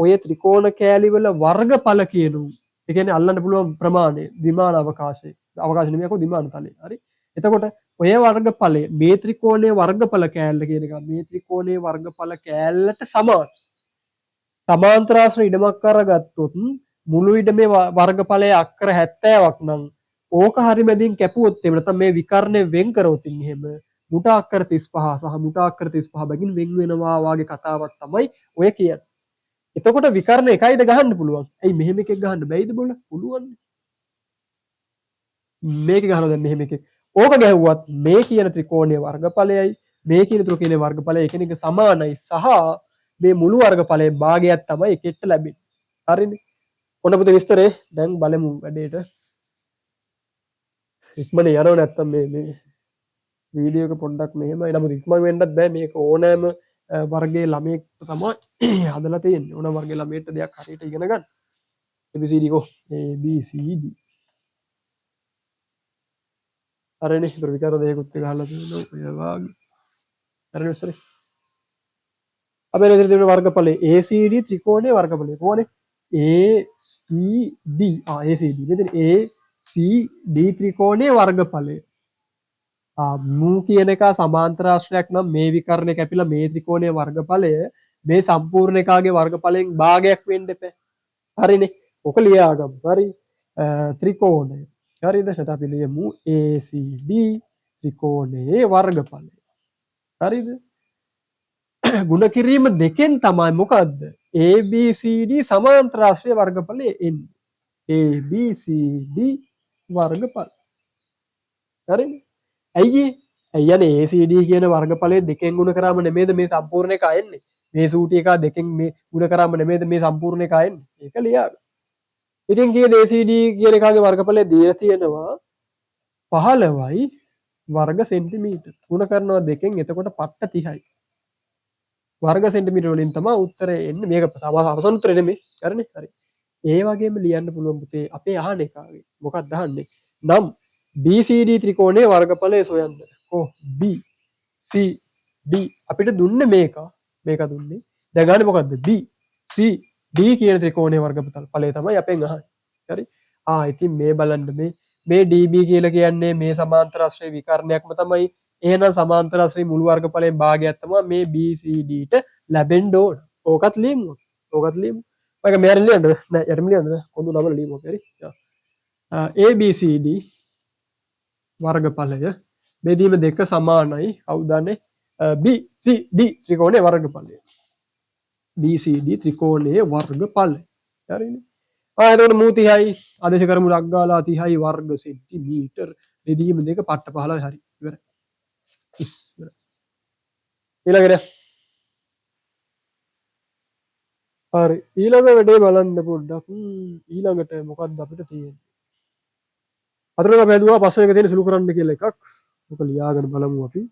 S1: ඔය ත්‍රිකෝණ කෑලි වල වර්ගඵල කියනු. ඒ කියන්නේ අල්ලන්න පුළුවන් ප්‍රමාණය විමාන අවකාශයේ. අවකාශ නෙමෙයි අකෝ විමාන තලයේ. හරි? එතකොට ඔය වර්ගඵලය මේ ත්‍රිකෝණයේ වර්ගඵල කෑල්ල කියන එක මේ ත්‍රිකෝණයේ වර්ගඵල කෑල්ලට සමානයි. සමාන්තරාශ්‍ර ඉඩමක් අරගත්තොත් මුළු ඉඩමේ වර්ගඵලය අක්කර 70ක් නම් ඕක හරි මැදින් කැපුවොත් එහෙම නැත්නම් මේ විකර්ණය වෙන් කරොත් එහෙම මුට අක්කර 35 සහ මුට අක්කර 35 බැගින් වෙන් වෙනවා වාගේ කතාවක් තමයි ඔය කියන්නේ. එතකොට විකර්ණ එකයිද ගහන්න පුළුවන්. ඇයි මෙහෙම එකක් ගහන්න බැයිද බොල? පුළුවන්. මේක ගහනවා දැන් මෙහෙම එකක්. ඕක ගැහුවත් මේ කියන ත්‍රිකෝණයේ වර්ගඵලයයි මේ කියන ත්‍රිකෝණයේ වර්ගඵලය එකිනෙක සමානයි සහ මේ මුළු වර්ගඵලයේ භාගයක් තමයි එකෙට ලැබෙන්නේ. හරිනේ. ඔන්න පුතේ විස්තරේ දැන් බලමු වැඩේට. ඉක්මන යනව නැත්තම් මේ වීඩියෝ එක පොඩ්ඩක් මෙහෙමයි. නමුත් ඉක්මන වෙන්නත් බෑ. මේක ඕනෑම වර්ගයේ ළමයෙක්ට තමයි හදලා තියෙන්නේ. ඕනෑම වර්ගයේ ළමයට දෙයක් හරියට ඉගෙන ගන්න. ABCD කෝ ABCD. හරිනේ. ඒතර විකාර දෙකකුත් ගහලා තියෙනවා. ඔය වාගේ. හරිනේ විස්තරේ. අපි ඉතින් දෙන වර්ගඵලයේ ACD ත්‍රිකෝණයේ වර්ගඵලය කොහොනේ? ACD ACD මෙතන ACD ත්‍රිකෝණයේ වර්ගඵලය. මූ කියන එක සමාන්තරාශ්‍රයක් නම් මේ විකර්ණය කැපිලා මේ ත්‍රිකෝණයේ වර්ගඵලය මේ සම්පූර්ණ එකාගේ වර්ගඵලයෙන් භාගයක් වෙන්න එපා. හරිනේ. ඔක ලියාගමු. හරි. ත්‍රිකෝණය. හරිද? එතකොට අපි ලියමු ACD ත්‍රිකෝණයේ වර්ගඵලය. හරිද? ගුණ කිරීම දෙකෙන් තමයි මොකද්ද? ABCD සමාන්තරාශ්‍රය වර්ගඵලය එන්නේ. ABCD වර්ගඵල. හරිනේ. ඇයි යන්නේ ACD කියන වර්ගඵලය දෙකෙන් ගුණ කරාම නෙමෙයිද මේ සම්පූර්ණ එක එන්නේ. මේ සූටි එක දෙකෙන් මේ ගුණ කරාම නෙමෙයිද මේ සම්පූර්ණ එක එන්නේ. ඒක ලියාගන්න. ඉතින් කියන ACD කියන එකගේ වර්ගඵලය දීලා තියෙනවා 15යි වර්ග සෙන්ටිමීටර්. ගුණ කරනවා දෙකෙන් එතකොට පට්ට 30යි. වර්ග සෙන්ටිමීටර වලින් තමයි උත්තරේ එන්නේ. මේක අවසන් උත්තරේ නෙමෙයි. හරිනේ? හරි. ඒ වගේම ලියන්න පුළුවන් පුතේ අපේ අහන එකාගේ. මොකක්ද අහන්නේ? නම් BCD ත්‍රිකෝණයේ වර්ගඵලය සොයන්න. B C D අපිට දුන්නේ මේක. මේක දුන්නේ. දැන් ගන්නේ මොකද්ද? B C D කියන ත්‍රිකෝණයේ වර්ගඵලය තමයි අපෙන් අහන්නේ. හරි? ඉතින් මේ බලන්න මේ DB කියලා කියන්නේ මේ සමාන්තරාශ්‍රය විකර්ණයක්ම තමයි. එහෙනම් සමාන්තරාශ්‍රයේ මුළු වර්ගඵලයෙන් භාගයක් තමයි මේ BCD ට ලැබෙන්න ඕන. ඕකත් ලියමු. ඕකත් ලියමු. මම මෙයාට ලියන්නද? නෑ යටම ලියන්නද? කොඳු නම ලියමු අපි. හරි. ABCD වර්ගඵලය බෙදීම දෙක සමානයි. කවුදන්නේ? BCD ත්‍රිකෝණයේ වර්ගඵලය. BCD ත්‍රිකෝණයේ වර්ගඵලය. හරිනේ. එතකොට මූ 30යි ආදේශ කරමු ලක් ගාලා 30යි වර්ග සෙන්ටිමීටර් බෙදීම දෙක පට්ට 15යි හරි. ඉවරයි. ඊළඟට හරි ඊළඟ වැඩේ බලන්න පොඩ්ඩක්. ඊළඟට මොකක්ද අපිට තියෙන්නේ? අතරම බැලුවා පස්වෙනි එක තියෙන සුළු කරන්න කියලා එකක්. ඔක ලියාගෙන බලමු අපි.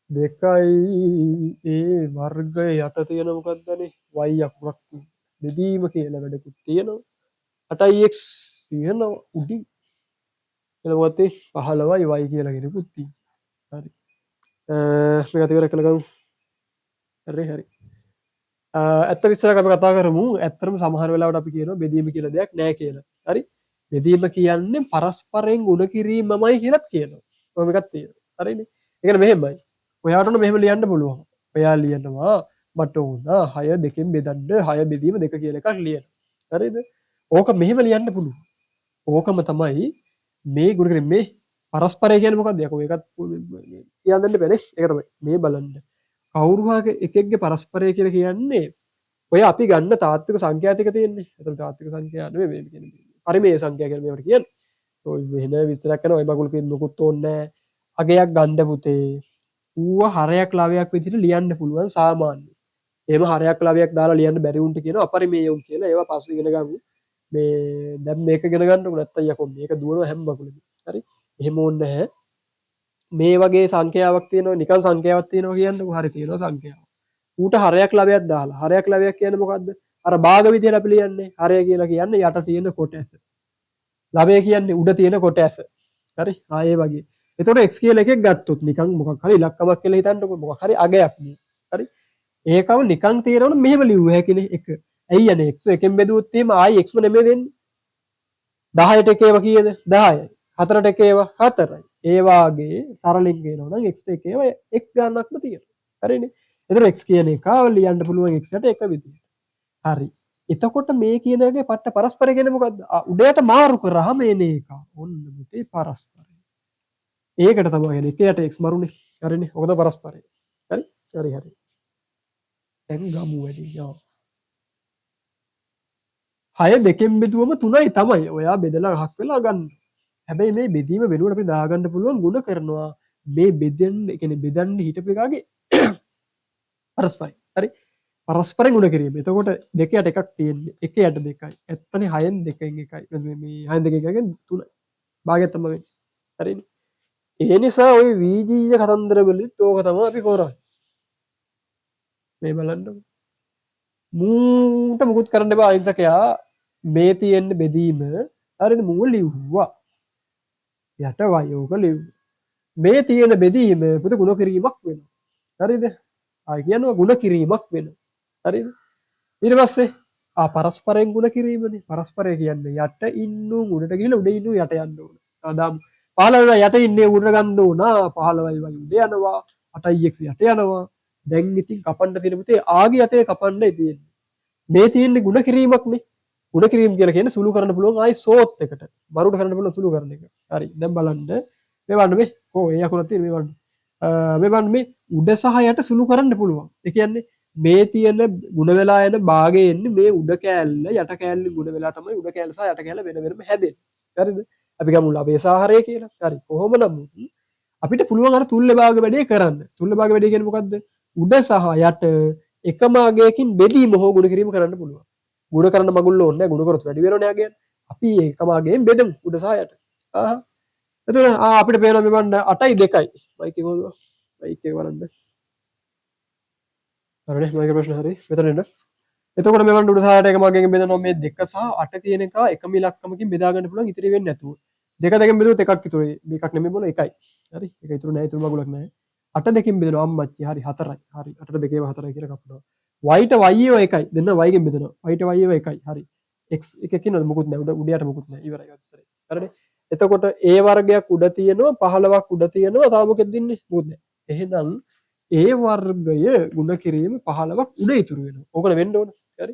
S1: දෙකයි ඒ වර්ගය යට තියෙන මොකක්දනේ y අකුරක් බෙදීම කියලා වැඩකුත් තියෙනවා. 8x තියෙනවා උඩින්. එතකොට 15යි y කියලා කෙනෙකුත් තියෙනවා. හරි. මේක ඉවර කළා ගමු. හරි. ඇත්ත විස්තරයක් අපි කතා කරමු. ඇත්තටම සමහර වෙලාවට අපි කියනවා බෙදීම කියලා දෙයක් නැහැ කියලා. හරි. බෙදීම කියන්නේ පරස්පරයෙන් ගුණ කිරීමමයි කියලාත් කියනවා. කොහොම එකක් තියෙනවා. හරිනේ. ඒ කියන්නේ මෙහෙමයි. ඔයාට උන මෙහෙම ලියන්න පුළුවන්. ඔයා ලියනවා මට ඕන 6 දෙකෙන් බෙදන්න 6 බෙදීම 2 කියලා එකක් ලියනවා. හරිද? ඕක මෙහෙම ලියන්න පුළුවන්. ඕකම තමයි මේ ගුණ කිරීම මේ පරස්පරය කියන්නේ මොකක්ද? යකෝ ඒකත් කියන්න දෙන්න බැනේ. ඒක තමයි. මේ බලන්න. කවුරු හරි එකෙක්ගේ පරස්පරය කියලා කියන්නේ ඔය අපි ගන්න තාත්වික සංඛ්‍යා ටික තියෙන්නේ. ඒතර තාත්වික සංඛ්‍යා නෙමෙයි මේ කියන්නේ. පරිමේය සංඛ්‍යා කියලා මේවට කියන්නේ. ඔය වෙන විස්තරයක් කරනවා ඔය මගුල් කියන මොකුත් ඕනේ නැහැ. අගයක් ගන්න පුතේ. ඌව හරයක් ලවයක් විදිහට ලියන්න පුළුවන් සාමාන්‍යයෙන්. එහෙම හරයක් ලවයක් දාලා ලියන්න බැරි උන්ට කියනවා අපරිමේය උන් කියලා. ඒවා පස්සේ ඉගෙන ගමු. මේ දැන් මේක ඉගෙන ගන්නකො නැත්තම් යකෝ මේක දුවනවා හැම මගුලෙම. හරි. එහෙම ඕනේ නැහැ. මේ වගේ සංඛ්‍යාවක් තියෙනවා නිකන් සංඛ්‍යාවක් තියෙනවා කියන්නකො හරි තියෙනවා සංඛ්‍යාවක්. ඌට හරයක් ලවයක් දාලා හරයක් ලවයක් කියන්නේ මොකද්ද? අර භාග විදියට අපි ලියන්නේ හරය කියලා කියන්නේ යට තියෙන කොටස. ලවය කියන්නේ උඩ තියෙන කොටස. හරි? ඒ වගේ. එතකොට x කියලා එකක් ගත්තොත් නිකන් මොකක් හරි ඉලක්කමක් කියලා හිතන්නකො මොකක් හරි අගයක් නේ. හරි? ඒකම නිකන් තේරෙනවනේ මෙහෙම ලිව්ව හැකිනේ එක. ඇයි යන්නේ x එකෙන් බෙදුවොත් එහෙම ආයි x ම නෙමෙයි වෙන්නේ. 10ට එක ඒවා කීයද? 10යි. 4ට එක ඒවා 4යි. ඒ වාගේ සරලින් කියනවා නම් x ට එක ඒවා x ගන්නක්ම තියෙනවා. හරිනේ? එතකොට x කියන එක ලියන්න පුළුවන් x යට එක විදියට. හරි. එතකොට මේ කියන එකේ පට්ට පරස්පරය කියන්නේ මොකද්ද? උඩයට මාරු කරාම එන එක. ඔන්න පුතේ පරස්පරය. ඒකට තමයි කියන්නේ එකයට x මරුනේ. හරිනේ? ඔක තමයි පරස්පරය. හරි? හරි. දැන් ගමු වැඩි. යා. 6 දෙකෙන් බෙදුවම 3යි තමයි. ඔයා බෙදලා හක් වෙලා ගන්න. හැබැයි මේ බෙදීම වෙනුවට අපි දාගන්න පුළුවන් ಗುಣ කරනවා. මේ බෙදෙන්න, ඒ කියන්නේ බෙදන්න හිටපු එකාගේ පරස්පරයි. හරි? පරස්පරයෙන් ගුණ කිරීම. එතකොට 2 යට එකක් තියෙන්නේ. 1 යට 2යි. ඇත්තනේ 6න් 2න් 1යි. මේ 6න් 2න් 1ගෙන් 3යි. භාගයක් තමයි වෙන්නේ. හරිනේ. ඒ නිසා ওই වීජීය කතන්දර වලින් ඕක තමයි අපි කරන්නේ. මේ බලන්න. මූට මුකුත් කරන්න බෑ අහිංසකයා. මේ තියෙන බෙදීම හරිද මූ ලිව්වා. යට වයෝක ලිව්වා. මේ තියෙන බෙදීම පුත ගුණ කිරීමක් වෙනවා. හරිද? ආයි කියනවා ගුණ කිරීමක් වෙනවා. හරිද? ඊට පස්සේ පරස්පරයෙන් ගුණ කිරීමනේ. පරස්පරය කියන්නේ යට ඉන්නු උඩට ගිහලා උඩ ඉන්නු යට යන්න ඕන. අදාම් 15 යට ඉන්නේ උඩට ගන්න ඕන. 15යි වයි උඩ යනවා. 8යි x යට යනවා. දැන් ඉතින් කපන්න තියෙන පුතේ ආගේ යතේ කපන්නයි තියෙන්නේ. මේ තියෙන්නේ ගුණ කිරීමක්නේ. ගුණ කිරීම කියලා කියන්නේ සුළු කරන්න පුළුවන් ආයි සෝත් එකට. මරුට කරන්න පුළුවන් සුළු කරන එක. හරි. දැන් බලන්න. මේ වන්න මේ. ඒ අකුරක් තියෙන මේ වන්න. මේ වන්න මේ උඩ සහ යට සුළු කරන්න පුළුවන්. ඒ කියන්නේ මේ තියෙන ගුණ වෙලා යන භාගයේ එන්නේ මේ උඩ කෑල්ල යට කෑල්ල ගුණ වෙලා තමයි උඩ කෑල්ල සහ යට කෑල්ල වෙන වෙනම හැදෙන්නේ. හරිද? අපි ගමු ලබේ සාහරය කියලා. හරි. කොහොම නමුත් අපිට පුළුවන් අර තුල්ල භාග වැඩේ කරන්න. තුල්ල භාග වැඩේ කියන්නේ මොකද්ද? උඩ සහ යට එකම අගයකින් බෙදීම හෝ ගුණ කිරීම කරන්න පුළුවන්. ගුණ කරන්න මගුල් ඕනේ නැහැ. ගුණ කරොත් වැඩි වෙනවනේ අගයන්. අපි එකම අගයෙන් බෙදමු උඩ සහ යට. එතකොට අපිට පේනවා මෙවන්න 8යි 2යි. මයික් එක කොහොමද? මයික් එක බලන්න. හරිනේ මයික් ප්‍රශ්න හරි. මෙතන එන්න. එතකොට මෙවන්න උඩ සහ යට එකම අගයෙන් බෙදනවා මේ 2 සහ 8 තියෙන එක එකම ඉලක්කමකින් බෙදා ගන්න පුළුවන් ඉතිරි වෙන්නේ නැතුව. 2 දෙකෙන් බෙදුවොත් එකක් ඉතුරුයි. මේකක් නෙමෙයි මොන එකයි. හරි. ඒක ඉතුරු නැහැ. ඉතුරු මගුලක් නැහැ. 8 දෙකෙන් බෙදනවා අම්මච්චි. හරි 4යි. හරි 8ට 2 4යි කියලා කපනවා. y ට y ඒවා එකයි. දෙන්න y ගෙන් බෙදනවා. y ට y ඒවා එකයි. හරි. x එකකින් මොකුත් නැහැ. උඩ යට මොකුත් නැහැ. ඉවරයි ඔච්චරයි. හරිනේ. එතකොට a වර්ගයක් උඩ තියෙනවා 15ක් උඩ තියෙනවා. තව මොකෙද දින්නේ? මොකුත් නැහැ. එහෙනම් a වර්ගය ගුණ කිරීම 15ක් උඩ ඉතුරු වෙනවා. ඕකනේ වෙන්න ඕන. හරි.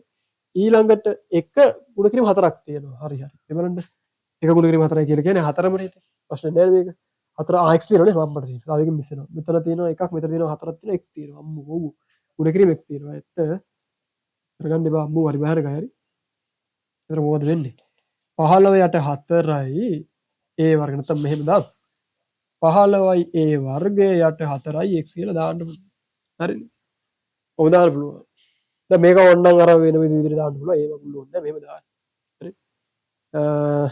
S1: ඊළඟට 1 ගුණ කිරීම 4ක් තියෙනවා. හරි. මේ බලන්න. 1 ගුණ කිරීම 4යි කියලා කියන්නේ 4ම නේද? ප්‍රශ්නේ නෑ මේක. 4 x තියෙනවනේ මම්මට තියෙනවා. තව එකකින් මිස් වෙනවා. මෙතන තියෙනවා එකක් මෙතන තියෙනවා 4ක් තියෙනවා x තියෙනවා. අම්මෝ ඔව්. ගුණ කිරීම x තියෙනවා. ඇත්ත. කරගන්න එපා අම්මෝ හරි බාහිර ගහයි හරි. එතන මොකද වෙන්නේ? 15 යට 4යි a වර්ග නැත්නම් මෙහෙම දාමු. 15යි a වර්ගය යට 4යි x කියලා දාන්න පුළුවන්. හරිනේ. ඔබ දාන්න පුළුවන්. දැන් මේක ඕනනම් අර වෙන විදිහට දාන්න පුළුවන්. ඒව පුළුවන් නෑ මෙහෙම දාන්න. හරි.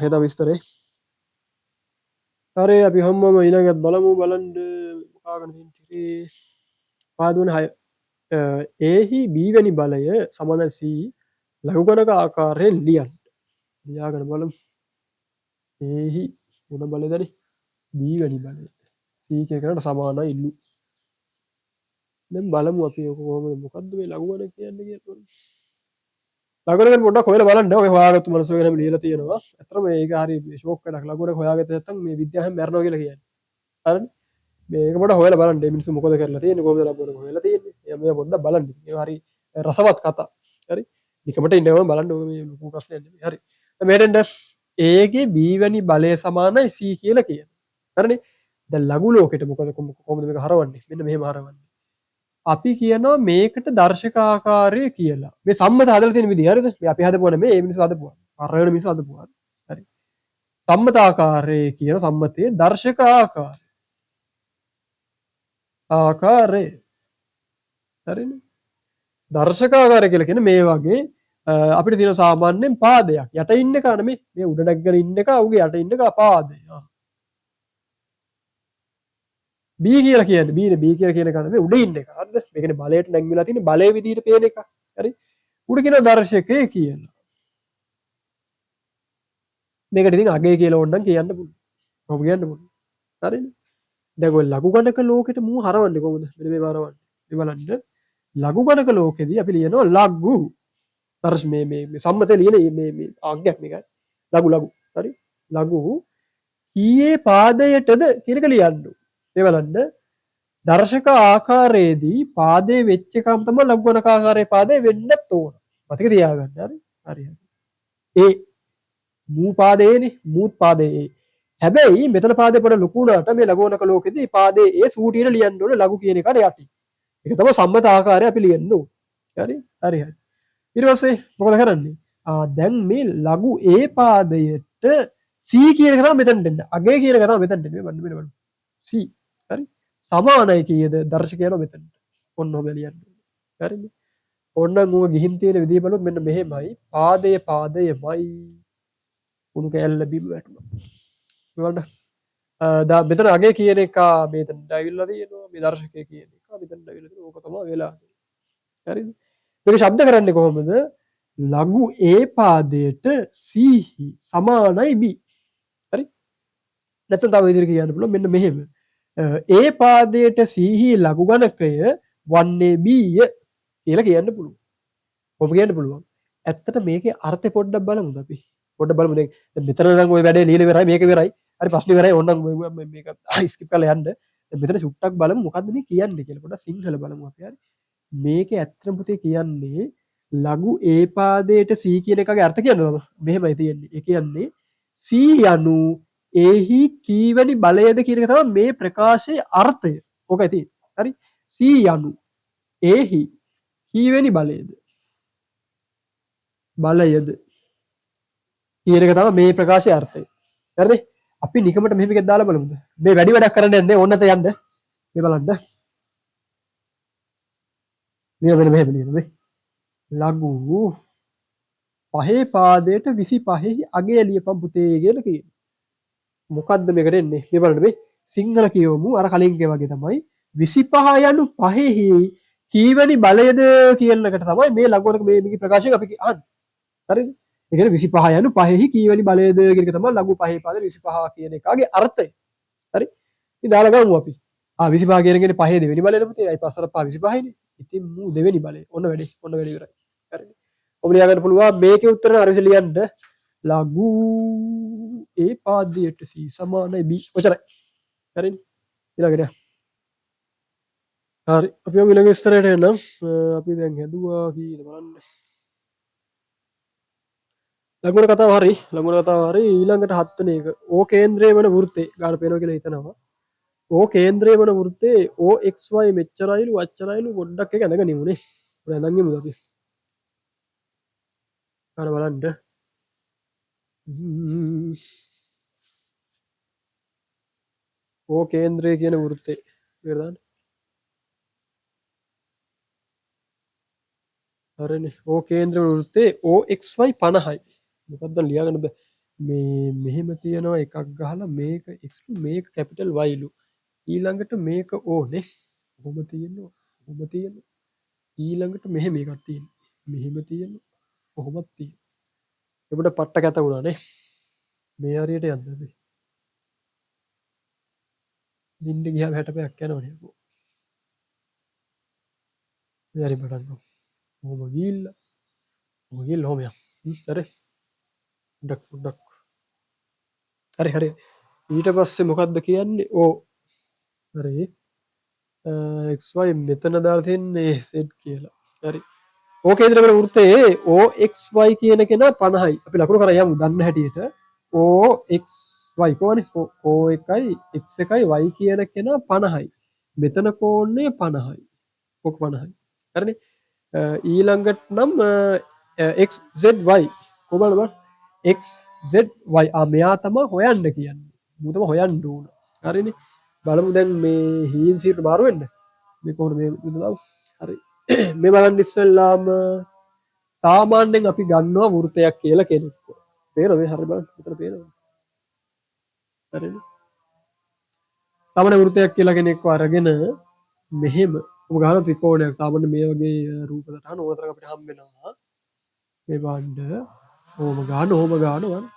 S1: හෙද විස්තරේ හරි අපි හම්මම ඊළඟත් බලමු බලන්ඩ මොකාගන තිරේ පාදුවන හය ඒහි බීවැනි බලය සමනසී ලඝුගණක ආකාරයෙන් ලියන් ලියාගන බලම් ඒහි උන බලදරි බීවැනි බලය සීකයකට සමාන ඉල්ලු දැන් බලමු අපි ඔක කොහොමද මොකද්ද මේ ලඝුගණක කියන්නේ කියලා ලඝුගණක පොඩ්ඩක් හොයලා බලන්න ඔය හොයාගත්තු මනස වෙනම ලියලා තියෙනවා අතරම මේක හරි ෂෝක් එකක් ලඝුගණක හොයාගත්ත නැත්නම් මේ විද්‍යාවෙන් මැරෙනවා කියලා කියන්නේ හරිනේ මේක පොඩ්ඩක් හොයලා බලන්න මේ මිනිස්සු මොකද කරලා තියෙන්නේ කොහොමද ලඝුගණක හොයලා තියෙන්නේ එයා පොඩ්ඩක් බලන්න ඒක හරි රසවත් කතා හරි නිකමට ඉන්නවම බලන්න ඔය මේ ලොකු ප්‍රශ්නයක් නෙමෙයි හරි මෙහෙට ඒගේ B වැනි බලය සමානයි C කියලා කියනවා හරිනේ දැන් ලඝු ලෝකෙට මොකද කොහොමද මේක හරවන්නේ මෙන්න මෙහෙම හරවන්නේ අපි කියනවා මේකට දර්ශක ආකාරය කියලා මේ සම්මත හදලා තියෙන විදිහ හරිද මේ අපි හදපුවා නෙමෙයි මේ මිනිස්සු හදපුවා අරගෙන මිනිස්සු හදපුවා හරි සම්මත ආකාරය කියන සම්මතයේ දර්ශක ආකාරය හරිනේ දර්ශක ආකාරය කියලා කියන්නේ මේ වගේ අපිට තියෙන සාමාන්‍යයෙන් පාදයක් යට ඉන්න එක නෙමෙයි මේ උඩ නැගගෙන ඉන්න එක උගේ යට ඉන්න එක පාදය B කියලා කියන්නේ B කියලා කියන එක නෙමෙයි උඩ ඉන්න එක හරිද මේ කියන්නේ බලයට නැංගිලා තියෙන බලයේ විදිහට පේන එක හරි උඩ කියන දර්ශකය කියලා මේකට ඉතින් අගය කියලා ඕනනම් කියන්න පුළුවන් කොහොම කියන්න පුළුවන් හරිනේ දැන් ඔය ලඝුගණක ලෝකෙට මූ හරවන්නේ කොහොමද මෙන්න මේ හරවන්නේ මේ බලන්න ලඝුගණක ලෝකෙදී අපි ලියනවා ලඝු දර්ශ මේ සම්මතේ ලියන මේ ආග්‍යයක් මේකයි ලඝු හරි ලඝු කීයේ පාදයටද කියන එක ලියන්න මේ බලන්න දර්ශක ආකාරයේදී පාදේ වෙච්ච එකම තමයි ලඝුගණක ආකාරයේ පාදේ වෙන්නත් ඕන මතක තියාගන්න හරි ඒ මූ පාදේනේ මූත් පාදේ හැබැයි මෙතන පාදේ පොඩ ලොකු වුණාට මේ ලඝුගණක ලෝකෙදී පාදේ ඒ සූටියට ලියන්න ඕනේ ලඝු කියන එකට යටි ඒක තමයි සම්මත ආකාරය අපි ලියන්න ඕනේ හරි ඊට පස්සේ මොකද කරන්නේ දැන් මේ ලඝු ඒ පාදයට C කියන එක තමයි මෙතනට එන්න අගය කියන එක තමයි මෙතනට එන්නේ බලන්න C හරි සමානයි කීයද දර්ශකයන මෙතනට ඔන්න ඔබ ලියන්න හරිනේ ඕනනම් ඌව ගිහින් තියෙන විදිය බලුවොත් මෙන්න මෙහෙමයි පාදයමයි උණු කැල්ල බිම වැටුණා බලන්න මෙතන අගය කියන එක මෙතනට ඇවිල්ලා තියෙනවා මේ දර්ශකය කියන එක මෙතනට ඇවිල්ලා තියෙනවා ඕක තමයි වෙලා හරිද මේක ශබ්ද කරන්නේ කොහොමද ලඝු A පාදයට C සමානයි B හරි නැත්නම් තව විදිහට කියන්න පුළුවන් මෙන්න මෙහෙම A පාදයට C ලඝු ගණකය වන්නේ B කියලා කියන්න පුළුවන් කොහොම කියන්න පුළුවන් ඇත්තට මේකේ අර්ථය පොඩ්ඩක් බලමුද අපි පොඩ්ඩක් බලමු දැන් මෙතන නම් ওই වැඩේ ලියලා ඉවරයි මේක ඉවරයි හරි ප්‍රශ්නේ ඉවරයි ඕනනම් මේක ස්කිප් කරලා යන්න දැන් මෙතන සුට්ටක් බලමු මොකද්ද මේ කියන්නේ කියලා පොඩ්ඩක් සිංහල බලමු අපි හරි මේකේ ඇත්තම පුතේ කියන්නේ ලඝු A පාදයට C කියන එකගේ අර්ථ කියනවා මෙහෙමයි තියෙන්නේ ඒ කියන්නේ C යනු එහි කීවැනි බලයද කියන එක තමයි මේ ප්‍රකාශයේ අර්ථය ඕකයි තියෙන්නේ හරි C යනු එහි කීවැනි බලයද කියන එක තමයි මේ ප්‍රකාශයේ අර්ථය හරිනේ අපි නිකමට මෙහෙම එකක් දාලා බලමුද මේ වැඩි වැඩක් කරන්න යන්නේ ඕන නැත යන්න මේ බලන්න මේ මෙහෙම ලියනවා මේ ලඝු පහේ පාදයට 25 අගය ලියපම් පුතේ කියලා කියනවා මොකද්ද මේකට එන්නේ මේ බලන්න මේ සිංහල කියවමු අර කලින් වගේ තමයි 25 යනු පහෙහි කීවැනි බලයද කියන එකට තමයි මේ ලඝුවරක මේ ප්‍රකාශයෙන් අපි අහන්නේ හරිද ඒ කියන්නේ 25 යනු පහෙහි කීවැනි බලයද කියන එක තමයි ලඝු පහේ පාද 25 කියන එකගේ අර්ථය හරි ඉතින් දාලා ගමු අපි 25 කියන එකනේ පහේ දෙවෙනි බලයද පුතේ අයි 5 5 25 නේ ඉතින් මූ දෙවෙනි බලය ඔන්න වැඩි ඉවරයි හරිද ඔබ ලියා ගන්න පුළුවන් මේකේ උත්තරේ අර විදිහට ලියන්න ලඝු A පාදයට C සමානයි B ඔච්චරයි හරිනේ ඊළඟට හරි අපි ඊළඟ ඉස්සරහට එනවා අපි දැන් හැදුවා කීයද බලන්න ලඝුණ කතාව හරි ඊළඟට 7 වෙනි එක O කේන්ද්‍රයේ වන වෘත්තේ ගන්න පේනවා කියලා හිතනවා O කේන්ද්‍රයේ වන වෘත්තේ OXY මෙච්චරයිලු අච්චරයිලු පොඩ්ඩක් එක නැග නිමුනේ ඔය නැගන් නිමුද අපි අර බලන්න O කේන්ද්‍රය කියන වෘත්තේ මේක දාන්න හරිනේ O කේන්ද්‍ර වෘත්තේ OXY 50යි මොකක්ද ලියාගන්න බෑ මේ මෙහෙම තියෙනවා එකක් ගහලා මේක x මේක කැපිටල් y ලු. ඊළඟට මේක ඕනේ. කොහොම තියෙනවා? කොහොම තියෙනවා? ඊළඟට මෙහෙම එකක් තියෙනවා. මෙහෙම තියෙනවා. කොහොමද තියෙන්නේ? එතකොට පට්ට කැත වුණානේ. මේ හරියට යන්න බෑ. නිින්ද ගියාම 60 පැයක් යනවනේ. මේ හරි පටන් ගමු. කොහොම ගිහිල්ලා. කොහොම ගිහිල්ලා කොහොම යන්න. හරි. ඩක්. හරි හරි. ඊට පස්සේ මොකද්ද කියන්නේ? හරි. xy මෙතන දාලා තියන්නේ z කියලා. හරි. කේන්ද්‍රවල වෘත්තයේ OXY කියන කෙනා 50යි. අපි ලකුණු කරා යමු දන්න හැටියට. OXY කොහොනේ? O එකයි X එකයි Y කියන කෙනා 50යි. මෙතන කෝණය 50යි. ඔක 50යි. හරිනේ. ඊළඟට නම් XZY කොහමද බලන්න? XZY මෙයා තමයි හොයන්න කියන්නේ. මම තමයි හොයන්න ඕන. හරිනේ. බලමු දැන් මේ හීන් සීට මාරු වෙන්න. මේ කොහොමද මේ දාමු. හරි. මේ බලන්න ඉස්සෙල්ලාම සාමාන්‍යයෙන් අපි ගන්නවා වෘත්තයක් කියලා කෙනෙක්ව. පේනවද මේ හරිය බලන්න. මෙතන පේනවද? හරිනේ. සාමාන්‍ය වෘත්තයක් කියලා කෙනෙක්ව අරගෙන මෙහෙම ඔබ ගහන ත්‍රිකෝණයක් සාමාන්‍ය මේ වගේ රූප සටහන ඕනතරම් අපිට හම්බ වෙනවා. මේ බලන්න ඕම ගන්න.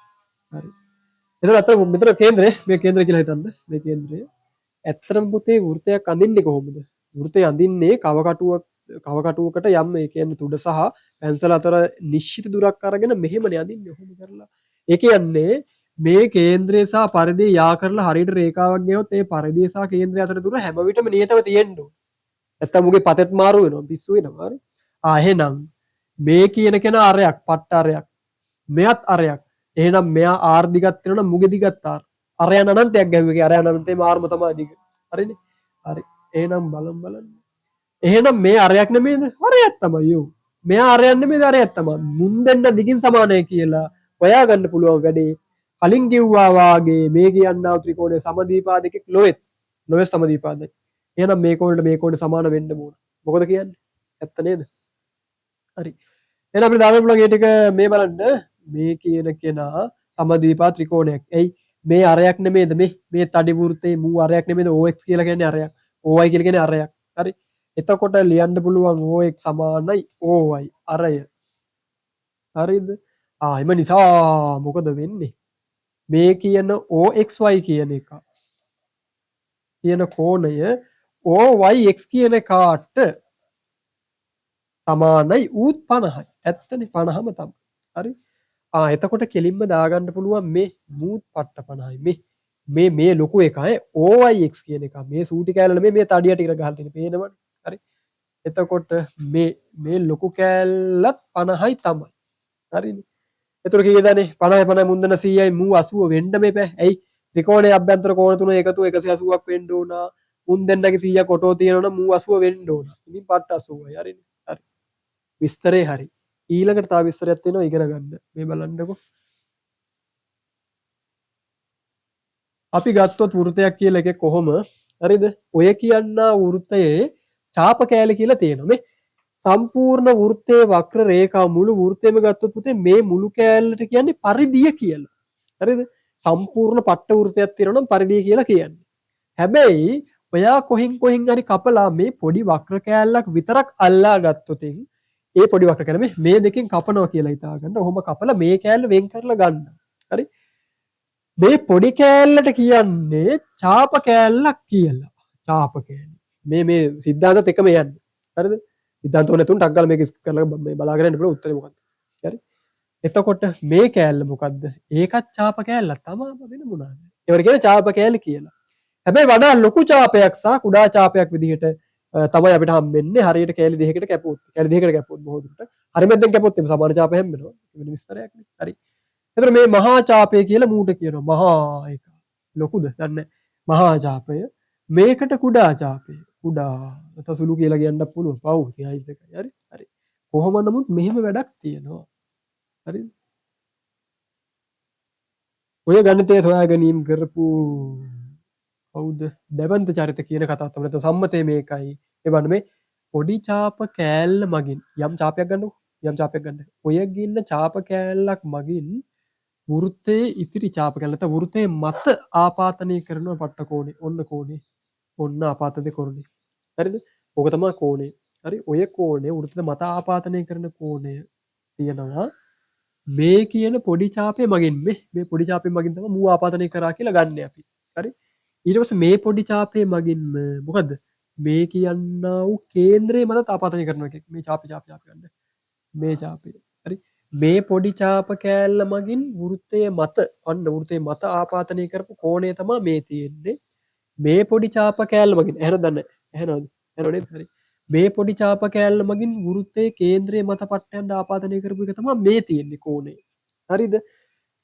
S1: හරි. එතන අතර මෙතන කේන්දරේ මේ කේන්දරය කියලා හිතන්න. මේ කේන්දරය. ඇත්තටම පුතේ වෘත්තයක් අඳින්නේ කොහොමද? වෘත්තය අඳින්නේ කවකටුවකට යම් ඒ කියන්නේ තුඩ සහ පැන්සල අතර නිශ්චිත දුරක් අරගෙන මෙහෙමනේ අඳින්නේ ඔහොම කරලා. ඒ කියන්නේ මේ කේන්ද්‍රය සහ පරිධිය යා කරලා හරියට රේඛාවක් ගෙවුවොත් ඒ පරිධිය සහ කේන්ද්‍රය අතර දුර හැම විටම නියතව තියෙන්න ඕන. නැත්තම් මුගේ පතෙත් මාරු වෙනවා පිස්සු වෙනවා. හරි. එහෙනම් මේ කියන කෙනා අරයක් පට්ට අරයක්. මෙයත් අරයක්. එහෙනම් මෙයා ආර් දිගත් වෙනවා නම් මුගේ දිගත් ආර්. අරයන් අනන්තයක් ගැහුවේ. අරයන් අනන්තේ මාර්ම තමයි දිග. හරිනේ. හරි. එහෙනම් බලන්න. එහෙනම් මේ අරයක් නෙමෙයිද? අරයක් තමයි යෝ. මෙයා අරයක් නෙමෙයිද? අරයක් තමයි. මුන් දෙන්න දිගින් සමානයි කියලා හොයාගන්න පුළුවන් වැඩේ. කලින් කිව්වා වාගේ මේ කියන්නා ත්‍රිකෝණයේ සමදීපාදකෙක් නොවෙත්. නොවේ සමදීපාදයි. එහෙනම් මේ කෝණයට මේ කෝණය සමාන වෙන්න ඕන. මොකද කියන්නේ? ඇත්ත නේද? හරි. එහෙනම් අපිට දාන්න පුළුවන් ඒ ටික මේ බලන්න. මේ කියන කෙනා සමදීපා ත්‍රිකෝණයක්. එයි මේ අරයක් නෙමෙයිද මේ තඩි වෘත්තේ මූ අරයක් නෙමෙයිද OX කියලා කියන්නේ අරයක්. OY කියලා කියන්නේ අරයක්. හරි. එතකොට ලියන්න පුළුවන් OX සමානයි OY අරය. හරිද? එම නිසා මොකද වෙන්නේ? මේ කියන OXY කියන එක කියන කෝණය OYX කියන කාට සමානයි ඌත් 50යි. ඇත්තනේ 50ම තමයි. හරි. එතකොට කෙලින්ම දාගන්න පුළුවන් මේ මූත් පට්ට 50යි. මේ ලොකු එකයි OYX කියන එක. මේ සූටි කෑල්ල නෙමෙයි මේ තඩියට ඉර ගහලා තියෙන පේනවනේ. හරි. එතකොට මේ ලොකු කෑල්ලත් 50යි තමයි. හරිනේ. එතකොට කීයදනේ 50 මුන්දන 100යි මූ 80 වෙන්න මේපෑ. ඇයි? ත්‍රිකෝණයේ අභ්‍යන්තර කෝණ තුන එකතු 180ක් වෙන්න ඕන. මුන් දෙන්නගේ 100ක් ඔටෝ තියෙනවනම් මූ 80 වෙන්න ඕන. ඉතින් පට්ට 80යි. හරිනේ. හරි. විස්තරේ හරි. ඊළඟට තව විස්තරයක් තියෙනවා ඉගෙන ගන්න. මේ බලන්නකෝ. අපි ගත්තොත් වෘත්තයක් කියලා එකේ කොහොම හරිද? ඔය කියන්නා වෘත්තයේ ඡාප කෑලි කියලා තියෙනවා. මේ සම්පූර්ණ වෘත්තයේ වක්‍ර රේඛාව මුළු වෘත්තයම ගත්තොත් පුතේ මේ මුළු කෑල්ලට කියන්නේ පරිධිය කියලා. හරිද? සම්පූර්ණ පට්ට වෘත්තයක් තියෙනවා නම් පරිධිය කියලා කියන්නේ. හැබැයි ඔයා කොහෙන් හරි කපලා මේ පොඩි වක්‍ර කෑල්ලක් විතරක් අල්ලා ගත්තොත් ඒ පොඩි වක්‍ර කෑල්ල මේ දෙකෙන් කපනවා කියලා හිතා ගන්න. ඔහොම කපලා මේ කෑල්ල වෙන් කරලා ගන්න. හරි? මේ පොඩි කෑල්ලට කියන්නේ ඡාප කෑල්ලක් කියලා. ඡාප කෑල්ල. මේ සිද්ධාන්තත් එකම යන්නේ. හරිද? සිද්ධාන්ත ඕනේ තුන් ටක් ගාලා මේක කරලා මේ බලාගෙන ඉන්න පුළුවන් උත්තරේ මොකක්ද? හරි? එතකොට මේ කෑල්ල මොකද්ද? ඒකත් ඡාප කෑල්ලක් තමයි වෙන මොනවාද? ඒවට කියන්නේ ඡාප කෑල්ල කියලා. හැබැයි වඩා ලොකු ඡාපයක් සහ කුඩා ඡාපයක් විදිහට තමයි අපිට හම්බෙන්නේ හරියට කෑලි දෙකකට කැපුවොත්. කෑලි දෙකකට කැපුවොත් බොහෝ දුරට. හරි මැද්දෙන් කැපුවොත් එimhe සමාන ඡාප හැම්බෙනවා. වෙන විස්තරයක් නේ. හරි. එතකොට මේ මහා ඡාපය කියලා මූට කියනවා. මහා එක. ලොකුද? දන්නේ මහා ඡාපය. මේකට කුඩා ඡාපය. කුඩා. නැත්නම් සුළු කියලා කියන්නත් පුළුවන්. පව්. ඉතින් එකයි. හරි. හරි. කොහොම නමුත් මෙහෙම වැඩක් තියෙනවා. හරිද? ඔය ගණිතය හොයා ගැනීම කරපු කවුද? දැවන්ත චරිත කියන කතාව තමයි. නැත්නම් සම්මතය මේකයි. ඒ වන්න මේ පොඩි ඡාප කෑල්ල මගින් යම් ඡාපයක් ගන්නකො. යම් ඡාපයක් ගන්න. ඔය ගින්න ඡාප කෑල්ලක් මගින් වෘත්තයේ ඉතිරි ඡාප කැල්ල නැත්නම් වෘත්තයේ මත ආපාතනය කරන පට්ට කෝණය. ඔන්න කෝණය. ඔන්න ආපාතනය කෝණය. හරිද? ඕක තමයි කෝණය. හරි. ඔය කෝණය වෘත්තයේ මත ආපාතනය කරන කෝණය තියෙනවා. මේ කියන පොඩි ඡාපය මගින් මේ පොඩි ඡාපය මගින් තමයි මූ ආපාදනය කරා කියලා ගන්න අපි. හරි. ඊට පස්සේ මේ පොඩි ඡාපය මගින් මොකද්ද? මේ කියන්නා වූ කේන්ද්‍රයේ මත ආපාදනය කරනවා කියන්නේ මේ ඡාපය ගන්න. මේ ඡාපය. හරි. මේ පොඩි ඡාප කෑල්ල මගින් වෘත්තයේ මත වෘත්තයේ මත ආපාදනය කරපු කෝණය තමයි මේ තියෙන්නේ. මේ පොඩි ඡාප කෑල්ල මගින් ඇහෙනවද? හරි. මේ පොඩි ඡාප කෑල්ල මගින් වෘත්තයේ කේන්ද්‍රයේ මත පට්ටයන්ට ආපාදනය කරපු එක තමයි මේ තියෙන්නේ කෝණය. හරිද?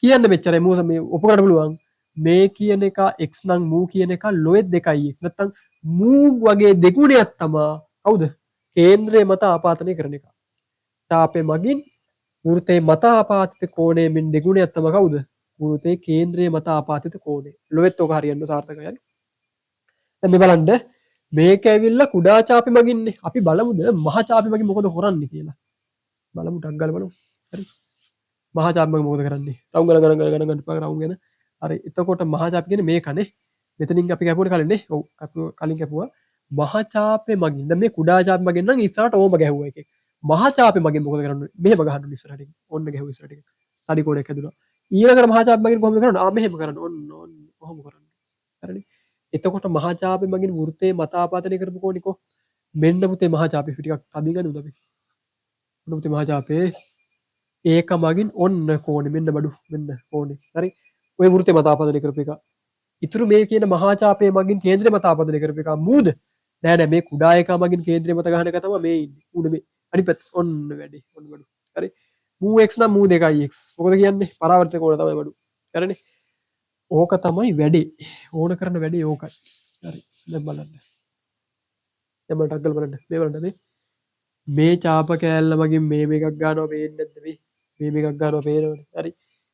S1: කියන්න මෙච්චරයි මූ මේ ඔප කරන්න පුළුවන්. මේ කියන එක x නම් මූ කියන එක ලොයෙත් 2යි. නැත්තම් මූ වගේ දෙගුණයක් තමයි කවුද? කේන්ද්‍රයේ මත ආපාදනය කරන එක. ඡාපේ මගින් වෘත්තයේ මත ආපාදිත කෝණය මෙන් දෙගුණයක් තමයි කවුද? වෘත්තයේ කේන්ද්‍රයේ මත ආපාදිත කෝණය. ලොයෙත් ඔක හරියන්න සාර්ථකයි. දැන් මේ බලන්න මේක ඇවිල්ලා කුඩා ඡාපෙ මගින්නේ. අපි බලමුද මහ ඡාපෙ මගින් මොකද කරන්නේ කියලා. බලමු ටක් ගාලා බලමු. හරි. මහ ඡාපෙ මගින් මොකද කරන්නේ? රවුම් ගණන් එපා රවුම් ගැන. හරි. එතකොට මහ ඡාපෙ කියන්නේ මේකනේ. මෙතනින් අපි කැපුවට කලින් නේ. ඔව්. කලින් කැපුවා. මහ ඡාපෙ මගින්. දැන් මේ කුඩා ඡාපෙ මගින් නම් ඉස්සරහට ඕම ගැහුවා එකේ. මහ ඡාපෙ මගින් මොකද කරන්නේ? මෙහෙම ගහන්න ඕනේ ඉස්සරහට. ඔන්න ගැහුවා ඉස්සරහට. තඩි කෝණයක් හැදුනා. ඊළඟට මහ ඡාපෙ මගින් කොහොමද කරන්නේ? මෙහෙම කරන්න. ඔන්න කොහොම කරන්නේ? හරිනේ. එතකොට මහා ඡාපෙ මගින් වෘත්තයේ මත ආපාදනය කරපු කෝණිකෝ මෙන්න පුතේ මහා ඡාපෙ ටිකක් තදින් ගනුද අපි ඔන්න පුතේ මහා ඡාපේ ඒක මගින් ඔන්න කෝණෙ මෙන්න බඩු මෙන්න කෝණෙ හරි ඔය වෘත්තයේ මත ආපාදනය කරපු එක ඉතුරු මේ කියන මහා ඡාපේ මගින් කේන්ද්‍රය මත ආපාදනය කරපු එක මූද නෑ මේ කුඩා එක මගින් කේන්ද්‍රය මත ගහන එක තමයි මේ ඉන්නේ උඩ මේ අනිත් පැත්ත ඔන්න වැඩි ඔන්න බඩු හරි මූ x නම් මූ 2යි x මොකද කියන්නේ පරාවර්තක කෝණ තමයි බඩු හරිනේ ඕක තමයි වැඩේ ඕන කරන වැඩේ ඕකයි හරි දැන් බලන්න දැන් මම ටග්ගල බලන්න මේ බලන්න මේ ඡාප කෑල්ල මගින් මේ මේකක් ගන්නවා පේන්නේ නැද්ද මේ මේකක් ගන්නවා පේනවනේ හරි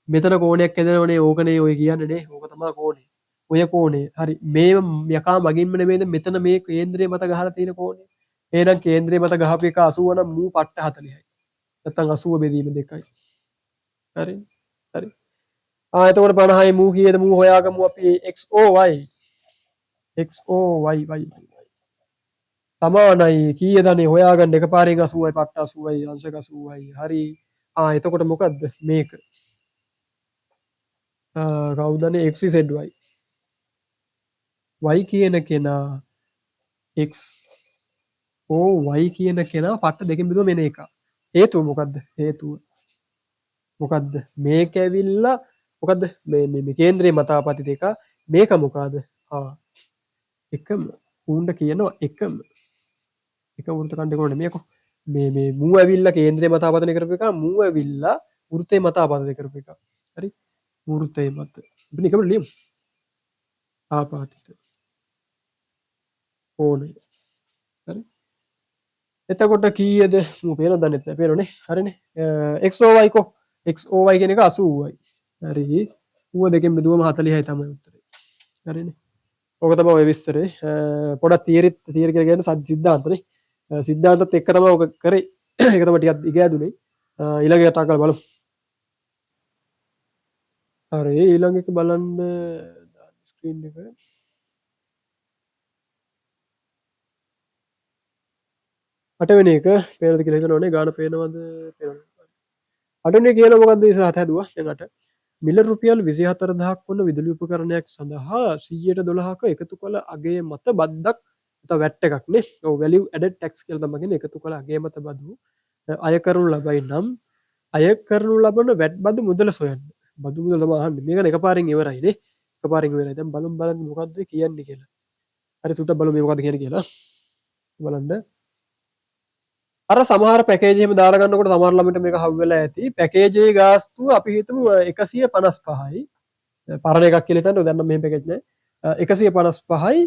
S1: මෙතන කෝණයක් හැදෙනවනේ ඕකනේ ඔය කියන්නේ නේ ඕක තමයි කෝණය ඔය කෝණය හරි මේ යකා මගින්ම නෙමෙයිද මෙතන මේ කේන්ද්‍රයේ මත ගහලා තියෙන කෝණය එහෙනම් කේන්ද්‍රයේ මත ගහපු එක 80 නම් මූ පට්ට 40යි නැත්තම් 80 බෙදීම 2යි හරි හරි එතකොට 50යි මූ කීයද මූ හොයාගමු අපි XOY XOY සමානයි කීයදනේ හොයාගන්න එකපාරෙන් 80යි පට්ට 80යි අංශක 80යි හරි එතකොට මොකද්ද මේක කවුදනේ XZY y කියන කෙනා XOY කියන කෙනා පට්ට දෙකෙන් බෙදුවා මෙන්න එක හේතුව මොකද්ද හේතුව මොකද්ද මේක ඇවිල්ලා මොකද්ද මේ කේන්ද්‍රයේ මත ආපතිත එක මේක මොකද්ද එකම උණ්ඩ කියනවා එකම එක වෘත්ත ඛණ්ඩ කොන නෙමෙයිකෝ මේ මූ ඇවිල්ලා කේන්ද්‍රයේ මත ආපතනය කරපු එක මූ ඇවිල්ලා වෘත්තයේ මත ආපතනය කරපු එක හරි වෘත්තයේ මත අපි නිකම්ම ලියමු ආපාතිත කෝණය හරි එතකොට කීයද මූ පේනවද දන්නේ නැහැ පේනවනේ හරිනේ XOY කෝ XOY කියන එක 80යි හරි ඌව දෙකෙන් බෙදුවම 40යි තමයි උත්තරේ හරිනේ ඕක තමයි ඔය විස්තරේ පොඩක් තියරි කියලා කියන්නේ සිද්ධාන්තනේ සිද්ධාන්තත් එක්ක තමයි ඔක කරේ ඒක තමයි ටිකක් ඉගෑදුනේ ඊළඟට ටාකල් බලමු හරි ඊළඟ එක බලන්න ස්ක්‍රීන් එක අටවෙනි එක පේනවද කියලා හිතනවනේ ගාන පේනවද පේනවද අටවෙනි එක කියන මොකද්ද ඉස්සරහට හැදුවා දැන් අට මිල රුපියල් 24000ක් වන විදුලි උපකරණයක් සඳහා 112ක එකතු කළ අගය මත බද්දක් නැත්නම් වැට් එකක් නේ. ඔව් වැලියු ඇඩඩ් ටැක්ස් කියලා තමයි කියන්නේ එකතු කළ අගය මත බදු අය කරනු ලබයි නම් අය කරනු ලබන වැට් බදු මුදල සොයන්න. බදු මුදල තමයි අහන්නේ. මේක එකපාරින් ඉවරයි නේ. එකපාරින් ඉවරයි. දැන් බලමු මොකද්ද කියන්නේ කියලා. හරි සුට්ටක් බලමු මේ මොකද්ද කියන්නේ කියලා. බලන්න. අර සමහර පැකේජ් එහෙම දාලා ගන්නකොට සමහර ළමයින්ට මේක හවු වෙලා ඇති. පැකේජේ ගාස්තුව අපි හිතමු 155යි. පරණ එකක් කියලා හිතන්න දැන් නම් මෙහෙම පැකේජ් නෑ. 155යි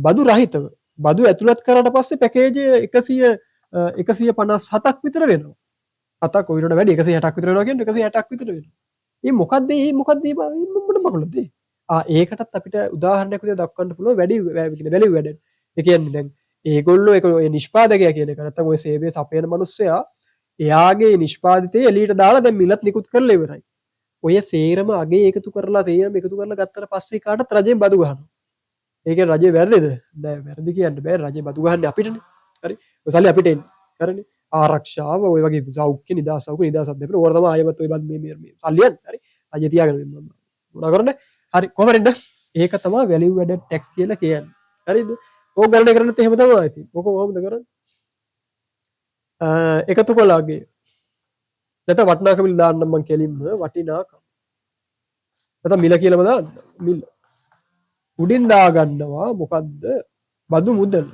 S1: බදු රහිතව. බදු ඇතුළත් කරාට පස්සේ පැකේජේ 157ක් විතර වෙනවා. 7ක් ඔයිරට වැඩි 160ක් විතර වෙනවා කියන්නේ 160ක් විතර වෙනවා. මේ මොකද්ද මොන මගුලද? ඒකටත් අපිට උදාහරණයක් විදිහට දක්වන්න පුළුවන් වැඩි වැලියු වැඩ. ඒ කියන්නේ දැන් ඒගොල්ලෝ ඒක ඔය නිෂ්පාදකයා කියන එක නැත්නම් ඔය සේවය සපයන මිනිස්සයා එයාගේ නිෂ්පාදිතේ එළියට දාලා දැන් මිලත් නිකුත් කරලා ඉවරයි. ඔය සේරම අගේ එකතු කරලා තේරම එකතු කරලා ගත්තට පස්සේ කාටත් රජයෙන් බදු ගහනවා. ඒ කියන්නේ රජේ වැරදිද? නෑ වැරදි කියන්න බෑ. රජේ බදු ගහන්නේ අපිටනේ. හරි. ඔය සල්ලි අපිට එන්නේ. හරිනේ. ආරක්ෂාව ඔය වගේ සෞඛ්‍ය නිදහස් සෞඛ්‍ය නිදහසක් දෙන්න. ඕක තමයි ආයෙත් ඔය බත් මේ සල්ලි යන්නේ. හරි. රජේ තියාගෙන මොනවා කරන්නේ? හරි. කොහමද ඒක තමයි වැලියු ඇඩඩ් ටැක්ස් කියලා කියන්නේ. හරිද? ඕක ගණනය කරන්නත් එහෙම තමයි ඉතින්. ඕක කොහොමද කරන්නේ? එකතු කළාගේ නැත්නම් වටිනාකම දාන්නම් මං කෙලින්ම වටිනාකම. නැත්නම් මිල කියලාම දාන්න. මිල. උඩින් දාගන්නවා මොකද්ද? බදු මුදල්.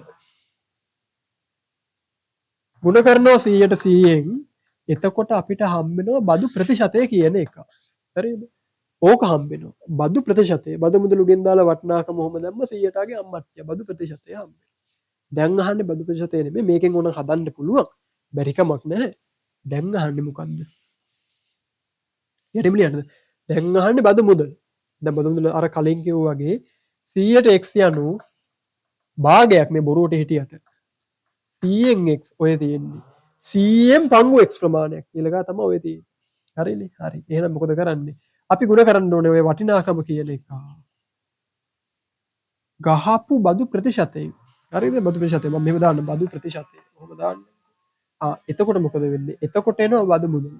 S1: ගුණ කරනවා 100ට 100න් එතකොට අපිට හම්බ වෙනවා බදු ප්‍රතිශතය කියන එක. හරිද? ඕක හම්බ වෙනවා. බදු ප්‍රතිශතය. බදු මුදල උඩින් දාලා වටිනාකම ඔහොම දැම්ම 100ටගේ අම්මච්චිය. බදු ප්‍රතිශතය හම්බ වෙනවා. දැන් අහන්නේ බදු ප්‍රතිශතය නෙමෙයි මේකෙන් ඕන හදන්න පුළුවන්. බැරි කමක් නැහැ. දැන් අහන්නේ මොකද්ද? යටිමිලියන්ද? දැන් අහන්නේ බදු මුදල්. දැන් බදු මුදල අර කලින් කිව්වා වගේ 100ට x යනු භාගයක් මේ බොරුවට හිටියට 100න් x ඔය තියෙන්නේ 100න් පංගු x ප්‍රමාණයක් කියලා තමයි ඔය තියෙන්නේ. හරිනේ? හරි. එහෙනම් මොකද කරන්නේ? අපි ගුණ කරන්න ඕනේ ඔය වටිනාකම කියන එක. ගහපු බදු ප්‍රතිශතය. හරිද? බදු ප්‍රතිශතය. මම මෙහෙම දාන්න බදු ප්‍රතිශතය. කොහොම දාන්නේ? එතකොට මොකද වෙන්නේ? එතකොට එනවා බදු මුදල.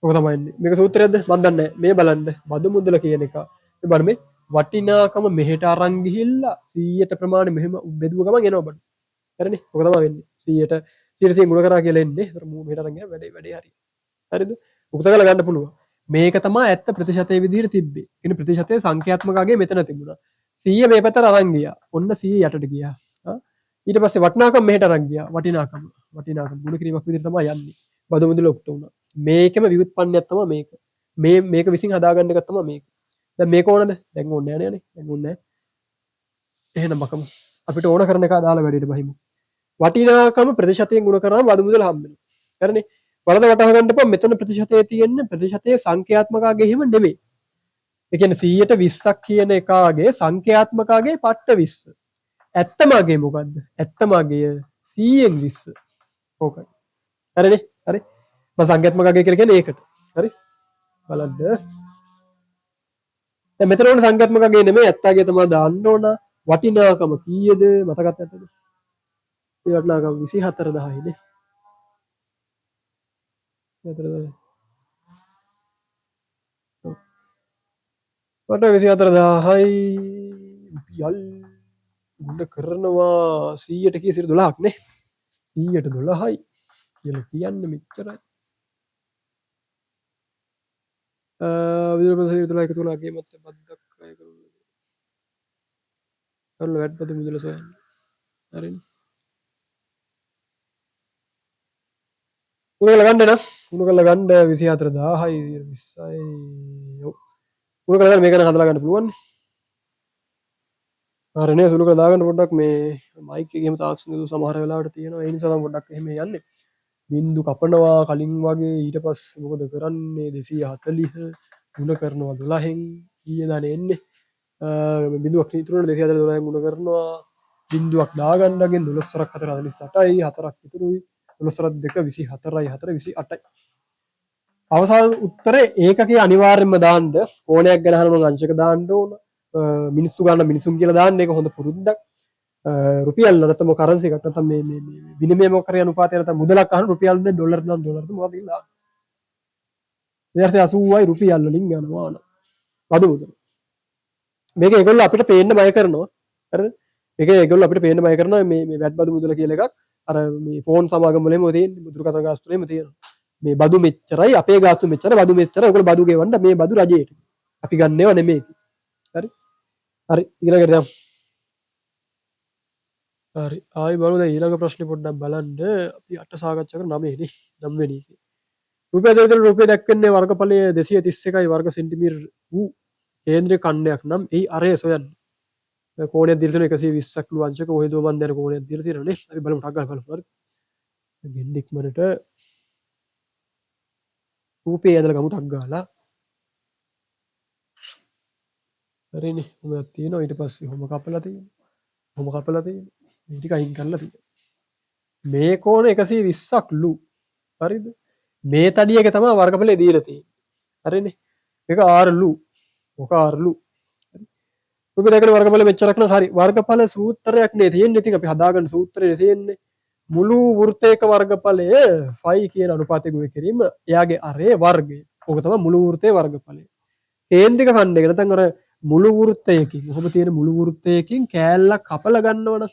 S1: ඔක තමයි එන්නේ. මේක සූත්‍රයක්ද? මන් දන්නේ නැහැ. මේ බලන්න. බදු මුදල කියන එක. මේ බලන්න මේ වටිනාකම මෙහෙට අරන් ගිහිල්ලා 100ට ප්‍රමාණය මෙහෙම බෙදුව ගමන් එනවා බඩු. හරිනේ? ඔක තමයි වෙන්නේ. 100ට 100 ගුණ කරා කියලා එන්නේ. ඒතර මූ මෙහෙට අරන් ගියා වැඩේ හරි. හරිද? උක්ත කරලා ගන්න පුළුවන්. මේක තමයි ඇත්ත ප්‍රතිශතයේ විදිහට තිබ්බේ. කියන්නේ ප්‍රතිශතයේ සංඛ්‍යාත්මක අගය මෙතන තිබුණා. 100 මේ පැත්තට අරන් ගියා. ඔන්න 100 යටට ගියා. ඊට පස්සේ වටිනාකම මෙහෙට අරන් ගියා. වටිනාකම ගුණ කිරීමක් විදිහට තමයි යන්නේ. බදු මුදල උක්ත වුණා. මේකෙම විවුත්පන්නයක් තමයි මේක. මේක විසින් හදාගන්න එකක් තමයි මේක. දැන් මේක ඕනද? දැන් ඕනේ නෑනේ. දැන් ඕනේ නෑ. එහෙනම් බකමු. අපිට ඕන කරන එක දාලා වැඩේට බහිමු. වටිනාකම ප්‍රතිශතයෙන් ගුණ කරාම බදු මුදල හම්බ වෙනවා. හරිනේ? වරද වටහා ගන්න එපා මෙතන ප්‍රතිශතයේ තියෙන ප්‍රතිශතයේ සංඛ්‍යාත්මක අගය එහෙම නෙමෙයි. ඒ කියන්නේ 100ට 20ක් කියන එකාගේ සංඛ්‍යාත්මක අගය පට්ට 20. ඇත්තම අගය මොකද්ද? ඇත්තම අගය 100න් 20. ඕකයි. හරිනේ? හරි. මම සංඛ්‍යාත්මක අගය කියලා කියන්නේ ඒකට. හරි? බලන්න. දැන් මෙතන ඕන සංඛ්‍යාත්මක අගය නෙමෙයි ඇත්ත අගය තමයි දාන්න ඕන. වටිනාකම කීයද මතකත් නැද්ද? ඒ වටිනාකම 24000 නේ. මෙතන මට 24000යි රුපියල් ගුණ කරනවා 100ට කී 12ක් නේ 100ට 12යි කියලා කියන්නේ මෙච්චරයි විදුලි පොළ 12 එකතු වුණා කියමත් බද්දක් අය කරලා වැඩ පොත මුදල සොයන්න හරිනේ උණ කරලා ගන්න න උණ කරලා ගන්න 24000යි 20යි ඔව් උණ කරලා මේක නම් හදලා ගන්න පුළුවන් හරිනේ සුළු කරලා දාගන්න පොඩ්ඩක් මේ මයික් එකේ එහෙම තාක්ෂණ දු සමහර වෙලාවට තියෙනවා ඒ නිසා තමයි පොඩ්ඩක් එහෙම යන්නේ බින්දු කපනවා කලින් වගේ ඊට පස්සේ මොකද කරන්නේ 240 ගුණ කරනවා 12න් ඊයේ දානේ එන්නේ බිඳුවක් ඉතුරු වෙන 212න් ගුණ කරනවා බිඳුවක් දාගන්නගෙන් 12ක් 4 48යි 4ක් ඉතුරුයි 12ක් 2 24යි 4 28යි අවසාන උත්තරේ ඒකකේ අනිවාර්යෙන්ම දාන්න කෝණයක් ගැන අහනවා නම් අංශක දාන්න ඕන මිනිස්සු ගන්න මිනිසුන් කියලා දාන්න ඒක හොඳ පුරුද්දක් රුපියල් නැත්නම් කරන්සි එකක් නැත්නම් මේ විනිමය මොකක් හරි අනුපාතය නැත්නම් මුදලක් අහන රුපියල්ද ඩොලර්ද නම් ඩොලර්ද මොකක්ද කියලා දාන්න 280යි රුපියල් වලින් යනවා න 'බදු මුදල මේක ඒගොල්ලෝ අපිට පේන්න බය කරනවා හරිද මේක ඒගොල්ලෝ අපිට පේන්න බය කරනවා මේ වැට් බදු මුදල කියලා එකක් අර මේ ෆෝන් සමාගම් වලම තියෙන්නේ මුද්‍රකතර ගාස්තු වලම තියෙනවා මේ බදු මෙච්චරයි අපේ ගාස්තු මෙච්චරයි බදු මෙච්චරයි ඔයගොල්ලෝ බදු ගෙවන්න මේ බදු රජයට අපි ගන්නේව නෙමෙයි හරි හරි ඊළඟට යමු හරි ආයි බලමු දැන් ඊළඟ ප්‍රශ්නේ පොඩ්ඩක් බලන්න අපි අට සාකච්ඡා කර 9 නේ 9 වෙනි එකේ රුපියල් 200 රුපියල් දක්වන්නේ වර්ගඵලය 231යි වර්ග සෙන්ටිමීටර් වූ කේන්ද්‍රීය ඛණ්ඩයක් නම් එහි අරය සොයන්න කෝණයක් දීලා තියෙනවා 120ක් ලු අංශක කොහෙද මන් දැන කෝණයක් දීලා තියෙනවා නේ අපි බලමු ටක් ගාලා බලමු හරි ගෙන්න ඉක්මනට රූපේ ඇදලා ගමු ටක් ගාලා හරිනේ මොකක්ද තියෙනවා ඊට පස්සේ කොහොම කපලා තියෙනවා මේ ටික අයින් කරලා තියෙනවා මේ කෝණ 120ක් ලු හරිද මේ තඩියක තමයි වර්ගඵලය දීලා තියෙන්නේ. හරිනේ. මේක ආර්ලු. ඔක ආර්ලු. ඔබ දැකන වර්ගඵල මෙච්චරක් නම් හරි. වර්ගඵල සූත්‍රයක් නේ තියෙන්නේ. ඉතින් අපි හදාගන්න සූත්‍රය තියෙන්නේ. මුළු වෘත්තයක වර්ගඵලය ෆයි කියන අනුපාතය ගුණ කිරීම එයාගේ අරේ වර්ගය. ඕක තමයි මුළු වෘත්තයේ වර්ගඵලය. කේන්ද්‍රික ඛණ්ඩයක නැත්නම් අර මුළු වෘත්තයකින් කොහොම තියෙන මුළු වෘත්තයකින් කෑල්ලක් කපලා ගන්නවනම්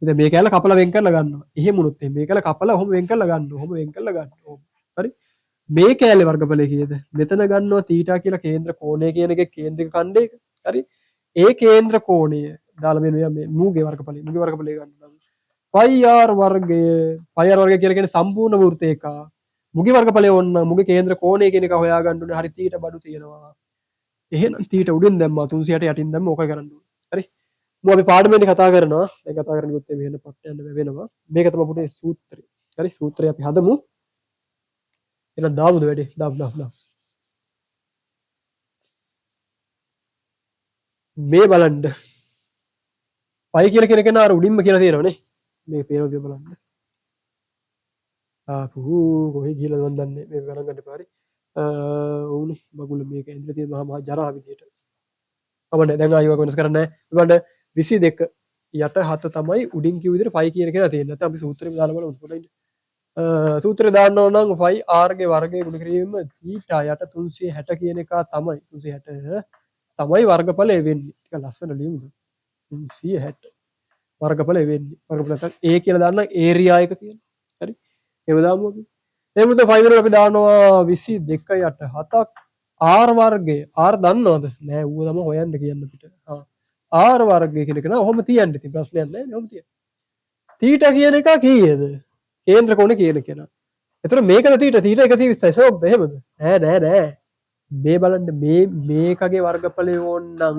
S1: දැන් මේ කෑල්ල කපලා වෙන් කරලා ගන්නවා. එහෙම උනොත් මේ කෑල්ල කපලා ඔහොම වෙන් කරලා ගන්නවා. ඔහොම වෙන් කරලා ගන්නවා. හරි. මේ කෑල්ලේ වර්ගඵලය කීයද? මෙතන ගන්නවා තීටා කියලා කේන්ද්‍ර කෝණය කියන එකේ කේන්ද්‍රික ඛණ්ඩයක. හරි. ඒ කේන්ද්‍ර කෝණය දාලා මේ මූගේ වර්ගඵලය. මූගේ වර්ගඵලය ගන්නවා. πr වර්ගය πr වර්ගය කියලා කියන්නේ සම්පූර්ණ වෘත්තයක. මුගේ වර්ගඵලය ඕන මුගේ කේන්ද්‍ර කෝණය කියන එක හොයා ගන්න ඕනේ. හරි තීටා බඩු තියෙනවා. එහෙනම් තීට උඩින් දැම්මා 360 යටින් දැම්ම ඕක කරන්න ඕනේ. හරි. මම අපි පාඩමේදී කතා කරනවා. දැන් කතා කරන ගොත් මෙහෙම පට්ට යන්න වෙනවා. මේක තමයි පුතේ සූත්‍රය. හරි. සූත්‍රය අපි හදමු. එහෙනම් දාමුද වැඩේ? දාමු. මේ බලන්න. පයි කියලා කියන කෙනා අර උඩින්ම කියලා තියෙනවනේ. මේ පේනවද බලන්න. කොහේ ගිහලාද මන් දන්නේ. මේක ගණන් ගන්න එපා. හරි. ඕනේ මගුල මේක ඇඳලා තියෙන මහා ජරා විදියට. කමන්නේ දැන් ආයෙ වෙනස් කරන්නේ නැහැ. බලන්න 22 යට 7 තමයි උඩින් කිව් විදිහට 5 කියන කෙනා තියෙන්නේ. නැත්නම් අපි සූත්‍රෙම දාලා බලමු පොඩ්ඩක්. සූත්‍රය දාන්න ඕන නම් 5r ගේ වර්ගය ගුණ කිරීම θ යට 360 කියන එක තමයි 360 තමයි වර්ගඵලය වෙන්නේ. ටික ලස්සන ලියමුද? 360 වර්ගඵලය වෙන්නේ. වර්ගඵල නැත්නම් a කියලා දාන්න ඒරියා එක කියන. හරි. ඒව දාමු අපි. එහෙනම් 5 වෙනකොට අපි දානවා 22 යට 7ක් r වර්ගය r දන්නවද? නෑ ඌව තමයි හොයන්න කියන්න අපිට. r වර්ගය කියන එක නෝ ඔහොම තියන්න ඉතින් ප්‍රශ්නයක් නෑ නේ ඔහොම තියන්න. θ කියන එක කීයද? කේන්ද්‍ර කෝණය කියන කෙනා. එතකොට මේකද θ 120යි ෂෝක්ද එහෙමද? නෑ. මේ බලන්න මේකගේ වර්ගඵලය ඕනනම්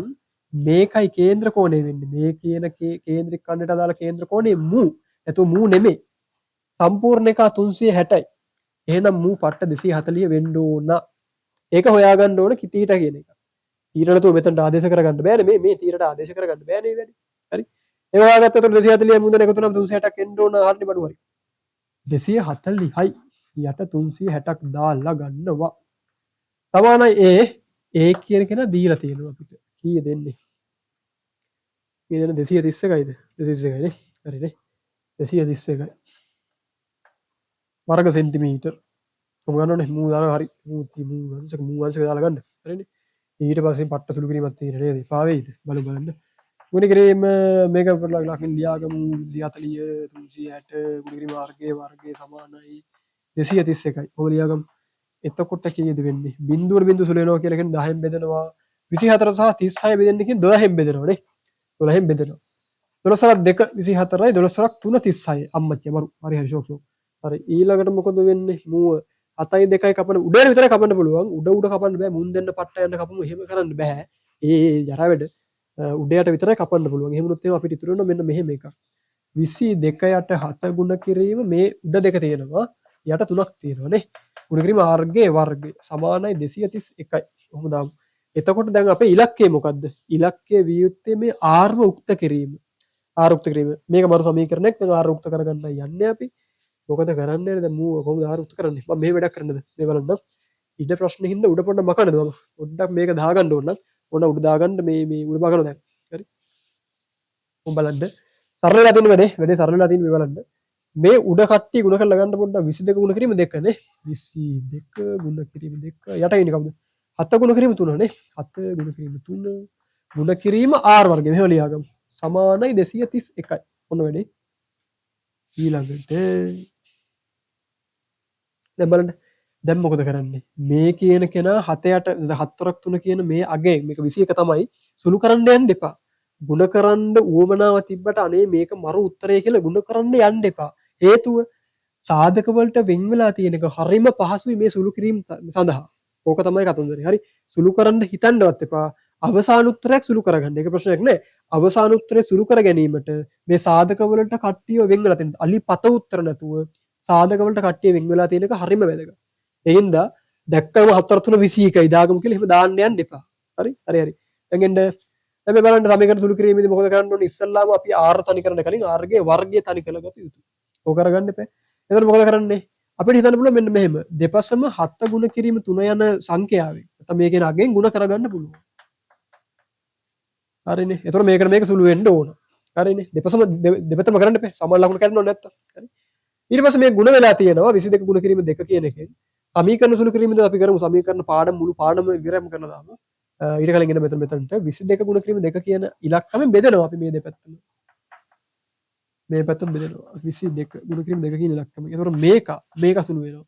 S1: මේකයි කේන්ද්‍ර කෝණය වෙන්නේ. මේ කියන කේන්ද්‍රික ඛණ්ඩයට අදාළ කේන්ද්‍ර කෝණය මූ. එතකොට මූ නෙමෙයි. සම්පූර්ණ එක 360යි. එහෙනම් මූ පට්ට 240 වෙන්න ඕන. ඒක හොයාගන්න ඕන කිතීට කියන එක. තීරණ නැතුව මෙතනට ආදේශ කරගන්න බෑනේ මේ තීරණට ආදේශ කරගන්න බෑනේ මේ වැඩි. හරි. ඒ හොයාගත්තට 240 මුන්දන එකතු නම් 360ක් එන්න ඕන හරිනේ බඩු හරි. 240යි යට 360ක් දාලා ගන්නවා. සමානයි ඒ කියන කෙනා දීලා තියෙනවා අපිට. කීය දෙන්නේ? කීය දෙන 231යිද? 231යි නේ. හරිනේ. 231යි. වර්ග සෙන්ටිමීටර්. කොහොම ගන්නවනේ මූ දානවා හරි. මූ අංශක දාලා ගන්න. හරිනේ. ඊට පස්සේ පට්ට සුළු කිරීමක් තියෙන නේද? එපා වෙයිද? බලන්න. ගුණ කිරීම මේක ලකින් ලියාගමු 240 360 ගුණ කිරීම වර්ගයේ සමානයි 231යි. ඔහොම ලියාගමු. එතකොට කීයද වෙන්නේ? බිඳුවට බිඳු සුළු වෙනවා කියලා කියන්නේ 10න් බෙදෙනවා. 24 සහ 36 බෙදෙන්නේ කියන්නේ 12න් බෙදෙනවා නේ. 12න් බෙදෙනවා. 12ක් 2 24යි 12ක් 3 36යි. අම්මච්චි මරු. හරි ෂෝක්. හරි ඊළඟට මොකද වෙන්නේ? මූව 7යි 2යි කපන උඩට විතරයි කපන්න පුළුවන්. උඩ කපන්න බෑ. මුන් දෙන්න පට්ට යන්න කපමු. එහෙම කරන්න බෑ. ඒ ජරා වැඩ උඩයට විතරයි කපන්න පුළුවන්. එහෙම වුණොත් එහෙම අපිට ඉතුරු වෙනවා මෙන්න මෙහෙම එකක්. 22 යට 7 ගුණ කිරීම මේ උඩ දෙක තියෙනවා. යට 3ක් තියෙනවා නේ. ගුණ කිරීම r ගේ වර්ගය සමානයි 231යි. කොහොමද දාමු. එතකොට දැන් අපේ ඉලක්කය මොකද්ද? ඉලක්කය විය යුත්තේ මේ r ව උක්ත කිරීම. r උක්ත කිරීම. මේක මරු සමීකරණයක්. දැන් r උක්ත කරගන්න යන්නේ අපි. මොකද කරන්නේ දැන් මූ කොහොමද r උක්ත කරන්නේ? මම මේ වැඩක් කරන්නද? මේ බලන්න. ඉඩ ප්‍රශ්නේ හින්දා උඩ පොඩ්ඩක් මකන්නද මම. පොඩ්ඩක් මේක දාගන්න ඕන නම් ඕන උඩ දාගන්න මේ උඩ මකන දැන්. හරි. උඹ බලන්න. සරල වෙලා තියෙන වැඩේ සරල වෙලා තියෙන මේ බලන්න. මේ උඩ කට්ටිය ගුණ කරලා ගන්න පොඩ්ඩක් 22 ගුණ කිරීම 2 නේ 22 ගුණ කිරීම 2 යට ඉන්නේ කවුද 7 ගුණ කිරීම 3 නේ 7 ගුණ කිරීම 3 ගුණ කිරීම r වර්ගය මෙහෙම ලියාගමු සමානයි 231යි ඔන්න වැඩේ ඊළඟට දැන් බලන්න දැන් මොකද කරන්නේ මේ කියන කෙනා 7ට 4ක් 3 කියන මේ අගේ මේක 21 තමයි සුළු කරන්න යන්න එපා ගුණ කරන්න උවමනාව තිබ්බට අනේ මේක මරු උත්තරය කියලා ගුණ කරන්න යන්න එපා හේතුව සාධක වලට වෙන් වෙලා තියෙන එක හරිම පහසුයි මේ සුළු කිරීම සඳහා. ඕක තමයි කතන්දරේ. හරි. සුළු කරන්න හිතන්නවත් එපා. අවසාන උත්තරයක් සුළු කරගන්න. ඒක ප්‍රශ්නයක් නෑ. අවසාන උත්තරේ සුළු කර ගැනීමට මේ සාධක වලට කට්ටිය වෙන් වෙලා තියෙන. අලි පත උත්තර නැතුව සාධක වලට කට්ටිය වෙන් වෙලා තියෙන එක හරිම වැදගත්. ඒ හින්දා දැක්කම 4 3 21යි දාගමු කියලා එහෙම දාන්න යන්න එපා. හරි. හරි. දැන් එන්න දැන් මේ බලන්න සමීකරණ සුළු කිරීමේදී මොකද කරන්න ඕනේ? ඉස්සල්ලාම අපි r තනි කරන්න කලින් r ගේ වර්ගය තනි කරලා ගත යුතුයි. ඕක කරගන්න එපා. එතකොට මොකද කරන්නේ? අපිට හිතන්න පුළුවන් මෙන්න මෙහෙම දෙපසම 7 ගුණ කිරීම 3 යන සංඛ්‍යාවෙන් නැත්නම් මේකේ අගෙන් ගුණ කරගන්න පුළුවන්. හරිනේ. එතකොට මේකට මේක සුළු වෙන්න ඕන. හරිනේ. දෙපසම දෙපැත්තම කරන්න එපා. සමාන ලකුණු කැඩෙන්න ඕනේ නැත්තම්. හරි. ඊට පස්සේ මේ ගුණ වෙලා තියෙනවා 22 ගුණ කිරීම 2 කියන එකෙන්. සමීකරණ සුළු කිරීමෙන් අපි කරමු සමීකරණ පාඩම මුළු පාඩම ඉවරම කරලා දාමු. ඊට කලින් එන්න මෙතනට 22 ගුණ කිරීම 2 කියන ඉලක්කමෙන් බෙදනවා අපි මේ දෙපැත්තම. මේ පැත්තම බෙදනවා 22 ගුණ කිරීම 2 කියන ඉලක්කම. ඒතකොට මේක සුළු වෙනවා.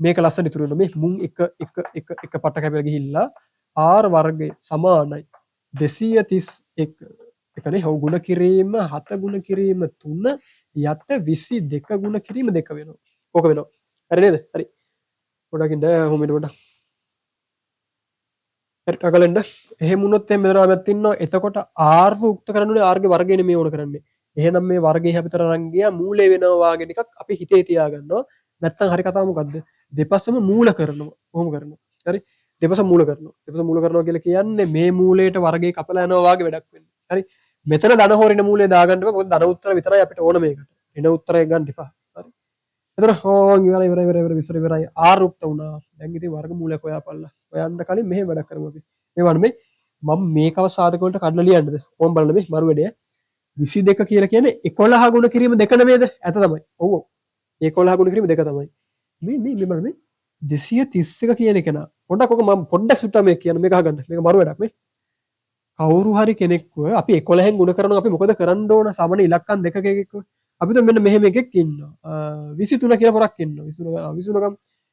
S1: මේක ලස්සන ඉතුරු වෙනවා. මේ මුන් එක පට කැපිලා ගිහිල්ලා r වර්ගය සමානයි 231. ඒ කියන්නේ හො ගුණ කිරීම 7 ගුණ කිරීම 3 යට 22 ගුණ කිරීම 2 වෙනවා. ඕක වෙනවා. හරි නේද? හරි. පොඩක් ඉන්න හොමෙන්න පොඩක්. හරි අකලෙන්න. එහෙම වුණොත් එහෙම මෙතන ආමයක් තියෙනවා. එතකොට r උක්ත කරන්නේ r ගේ වර්ගයනේ මේ ඕන කරන්නේ. එහෙනම් මේ වර්ගය හැපතර අරන් ගියා මූලය වෙනවා වාගෙන එකක් අපි හිතේ තියාගන්නවා. නැත්තම් හරි කතාව මොකද්ද? දෙපසම මූල කරනවා. කොහොම කරනවා? හරි. දෙපස මූල කරනවා. දෙපස මූල කරනවා කියලා කියන්නේ මේ මූලයට වර්ගය කපලා යනවා වාගේ වැඩක් වෙන්නේ. හරි. මෙතන ධන හොරින මූලය දාගන්න බෑ. මොකද ධන උත්තර විතරයි අපිට ඕන මේකට. එන උත්තරය ගන්න එපා. හරි. එතන ඉවරයි විස්තර ඉවරයි. r උක්ත වුණා. දැන් ඉතින් වර්ග මූලයක් හොයාපල්ලා. හොයන්න කලින් මෙහෙම වැඩක් කරමු අපි. මේ වань මේ මම මේකව සාධක වලට කඩලා ලියන්නද? ඕම් බලන්න මේ මරු වැඩේ. 22 කියලා කියන්නේ 11 ගුණ කිරීම 2 නෙමෙයිද? ඇත තමයි. ඔව් ඔව්. 11 ගුණ කිරීම 2 තමයි. මේ බලන්න මේ 231 කියන එක නා. පොඩ්ඩක් ඔක මම පොඩ්ඩක් සුට්ටා මේක කියන්න මේක අහගන්න. මේක මරු වැඩක් මේ. කවුරු හරි කෙනෙක්ව අපි 11න් ගුණ කරනවා අපි මොකද කරන්න ඕන? සාමාන්‍ය ඉලක්කම් දෙකක එකෙක්ව. අපි දැන් මෙන්න මෙහෙම එකෙක් ඉන්නවා. 23 කියලා පොරක් ඉන්නවා.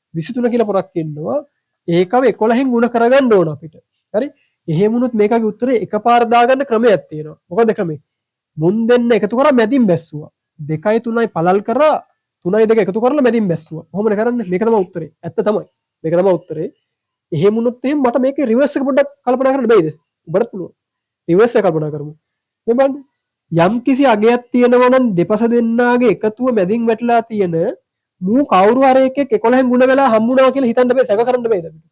S1: 23 කියලා පොරක් ඉන්නවා. ඒකව 11න් ගුණ කරගන්න ඕන අපිට. හරි? එහෙම වුණොත් මේකගේ උත්තරේ එකපාර දාගන්න ක්‍රමයක් තියෙනවා. මොකද ක්‍රමේ? මුන් දෙන්න එකතු කරා මැදින් බැස්සුවා. 2යි 3යි පළල් කරා 3යි 2 එකතු කරලා මැදින් බැස්සුවා. කොහොමද කරන්නේ? මේක තමයි උත්තරේ. ඇත්ත තමයි. මේක තමයි උත්තරේ. එහෙම වුණොත් එහෙම මට මේකේ රිවර්ස් එක පොඩ්ඩක් කල්පනා කරන්න බැයිද? ඔබට පුළුවන්. රිවර්ස් එක කල්පනා කරමු. මේ බලන්න. යම් කිසි අගයක් තියෙනවා නම් දෙපස දෙන්නාගේ එකතුව මැදින් වැටලා තියෙන මූ කවුරු හරි එකෙක් 11න් ගුණ වෙලා හම්බුණා කියලා හිතන්න බෑ සැක කරන්න බෑද අපිට.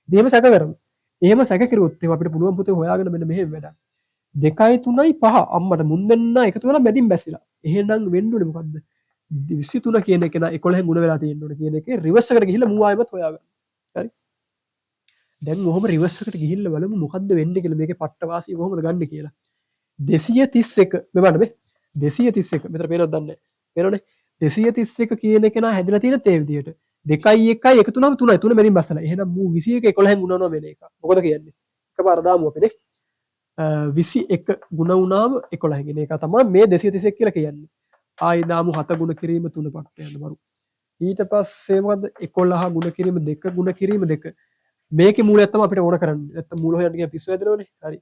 S1: එහෙම සැක කරමු. එහෙම සැක කරුවොත් එහෙම අපිට පුළුවන් පුතේ හොයාගෙන මෙන්න මෙහෙම වැඩක්. 2යි 3යි 5 අම්මට මුන් දෙන්න එකතු වෙලා මැදින් බැසිලා. එහෙනම් වෙන්න ඕනේ මොකද්ද? 23 කියන එක නා 11න් ගුණ වෙලා තියෙන්න ඕනේ කියන එකේ රිවර්ස් එකට ගිහිල්ලා මූ ආයෙමත් හොයාගන්න. හරි. දැන් ඔහොම රිවර්ස් එකට ගිහිල්ලා බලමු මොකද්ද වෙන්නේ කියලා මේකේ පට්ට වාසිය කොහොමද ගන්න කියලා. 231 මේ බලන්න මේ 231 මෙතන පේනවද දන්නේ නැහැ. පේනවනේ 231 කියන එක නා හැදලා තියෙන තේ විදියට 2යි 1යි එකතු වුණාම 3යි 3 මැදින් බස්සලා. එහෙනම් මූ 21 11න් ගුණ වෙනවා වෙන එක. මොකද කියන්නේ? එකපාර දාමු අපි නේ. 21 ගුණ වුණාම 11 එන එක තමයි මේ 231 කියලා කියන්නේ. ආයි දාමු 7 ගුණ කිරීම 3 පට්ට යන්න බරු. ඊට පස්සේ මොකද්ද 11 ගුණ කිරීම 2 ගුණ කිරීම 2. මේකේ මූලයක් තමයි අපිට ඕන කරන්නේ. නැත්තම් මූල හොයන්න ගියා පිස්සු හැදෙනවනේ. හරි.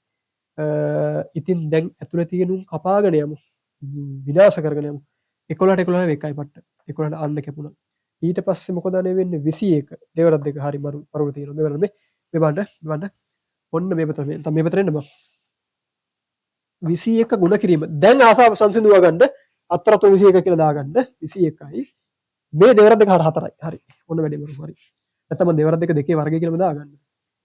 S1: ඉතින් දැන් ඇතුලේ තියෙන උන් කපාගෙන යමු. විනාශ කරගෙන යමු. 11ට 11 එකයි පට්ට. 11ට අන්න කැපුණා. ඊට පස්සේ මොකද වෙන්නේ 21 දෙවරක් දෙක හරි මරු තියෙනවා. මේ බලන්න මේ බලන්න ඔන්න මේ පැත්තට මේ පැත්තට එන්න බා. 21 ගුණ කිරීම. දැන් ආසාව සංසිඳුවා ගන්න අතරත 21 කියලා දාගන්න 21යි. මේ දෙවරක් දෙක 4යි. හරි. ඔන්න වැඩේ මරු හරි. නැත්නම් දෙවරක් දෙක දෙකේ වර්ගය කියලාම දාගන්න.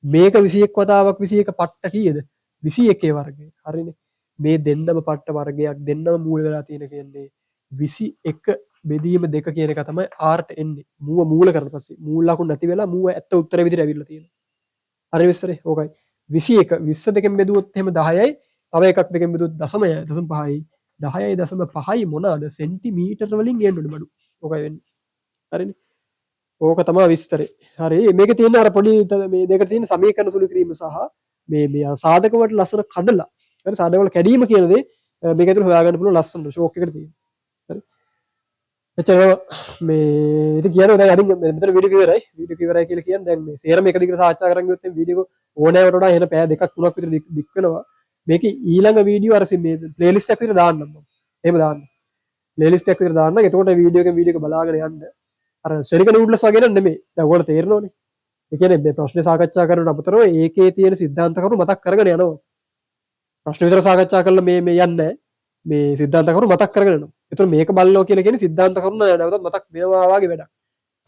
S1: මේක 21 වතාවක් 21 පට්ට කීයද? 21 වර්ගය. හරිනේ. මේ දෙන්නම පට්ට වර්ගයක් දෙන්නම මූල වෙලා තියෙන කියන්නේ 21 බෙදීම 2 කියන එක තමයි r ට එන්නේ. මූව මූල කරලා පස්සේ මූල ලකුණු නැති වෙලා මූව ඇත්ත උත්තරේ විදිහට ඇවිල්ලා තියෙනවා. හරි විස්තරේ. ඕකයි. 21 20 දෙකෙන් බෙදුවොත් එහෙම 10යි. තව එකක් දෙකෙන් බෙදුවොත් 0.5යි. 10.5යි මොනවාද? සෙන්ටිමීටර වලින් ගේන්න ඕනේ බඩු. ඕකයි වෙන්නේ. හරිනේ. ඕක තමයි විස්තරේ. හරි. මේකේ තියෙන අර පොඩි මේ දෙකට තියෙන සමීකරණ සුළු කිරීම සහ මේ සාධක වලට ලස්සන කඩලා. හරි. සාධක වල කැඩීම කියන දේ මේක ඇතුළේ හොයාගන්න පුළුවන් ලස්සන ෂෝක් එකකට තියෙනවා. හරි. එච්චර මේ ඉතින් කියනවා දැන් අරින් මෙතන වීඩියෝ ඉවරයි. වීඩියෝ ඉවරයි කියලා කියන්නේ දැන් මේ සේරම එක දිගට සාකච්ඡා කරන් ගියොත් මේ වීඩියෝ ඕනෑවට වඩා එන පැය දෙකක් තුනක් විතර දික් වෙනවා. මේකේ ඊළඟ වීඩියෝ අර මේ ප්ලේලිස්ට් එකක් විතර දාන්නම් මම. එහෙම දාන්න. ප්ලේලිස්ට් එකක් විතර දාන්න. එතකොට වීඩියෝ එක බලාගෙන යන්න. අර ශනික නූඩ්ලස් වගේ නෙමෙයි. දැන් ඔයාලට තේරෙනවනේ. ඒ කියන්නේ මේ ප්‍රශ්නේ සාකච්ඡා කරන අතරම ඒකේ තියෙන સિદ્ધාන්ත කරුණු මතක් කරගෙන යනවා. ප්‍රශ්න විතර සාකච්ඡා කරලා මේ යන්නේ මේ સિદ્ધාන්ත කරුණු මතක් කරගෙන යනවා. ඒතර මේක බලනවා කියලා කියන්නේ સિદ્ધාන්ත කරුණු නැවතත් මතක් වෙනවා වගේ වැඩක්.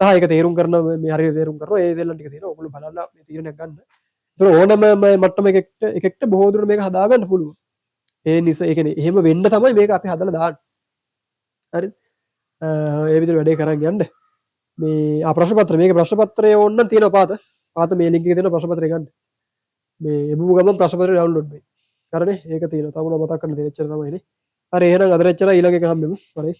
S1: සහ ඒක තේරුම් කරන මේ හරියට තේරුම් කරනවා ඒ දෙල්ලන් ටික තියෙනවා. ඔයගොල්ලෝ බලලා මේ තීරණයක් ගන්න. ඒතර ඕනම මට්ටම එකෙක්ට බොහෝ දුරට මේක හදා ගන්න පුළුවන්. ඒ නිසා ඒ කියන්නේ එහෙම වෙන්න තමයි මේක අපි හදලා දාන්නේ. හරිද? ඒ විදිහට වැඩේ කරන් යන්න. මේ ප්‍රශ්න පත්‍රය මේක ප්‍රශ්න පත්‍රය ඕන්න තියෙනවා පාත මේ ලින්ක් එකේ තියෙන ප්‍රශ්න පත්‍රය ගන්න. මේ එබුව ගමන් ප්‍රශ්න පත්‍රය ඩවුන්ලෝඩ් වෙයි. හරිනේ ඒක තියෙනවා. තව මොනවද මතක් කරන්න තියෙන්නේ එච්චර තමයිනේ. හරි එහෙනම් අද එච්චරයි ඊළඟ එක හම්බෙමු. හරි.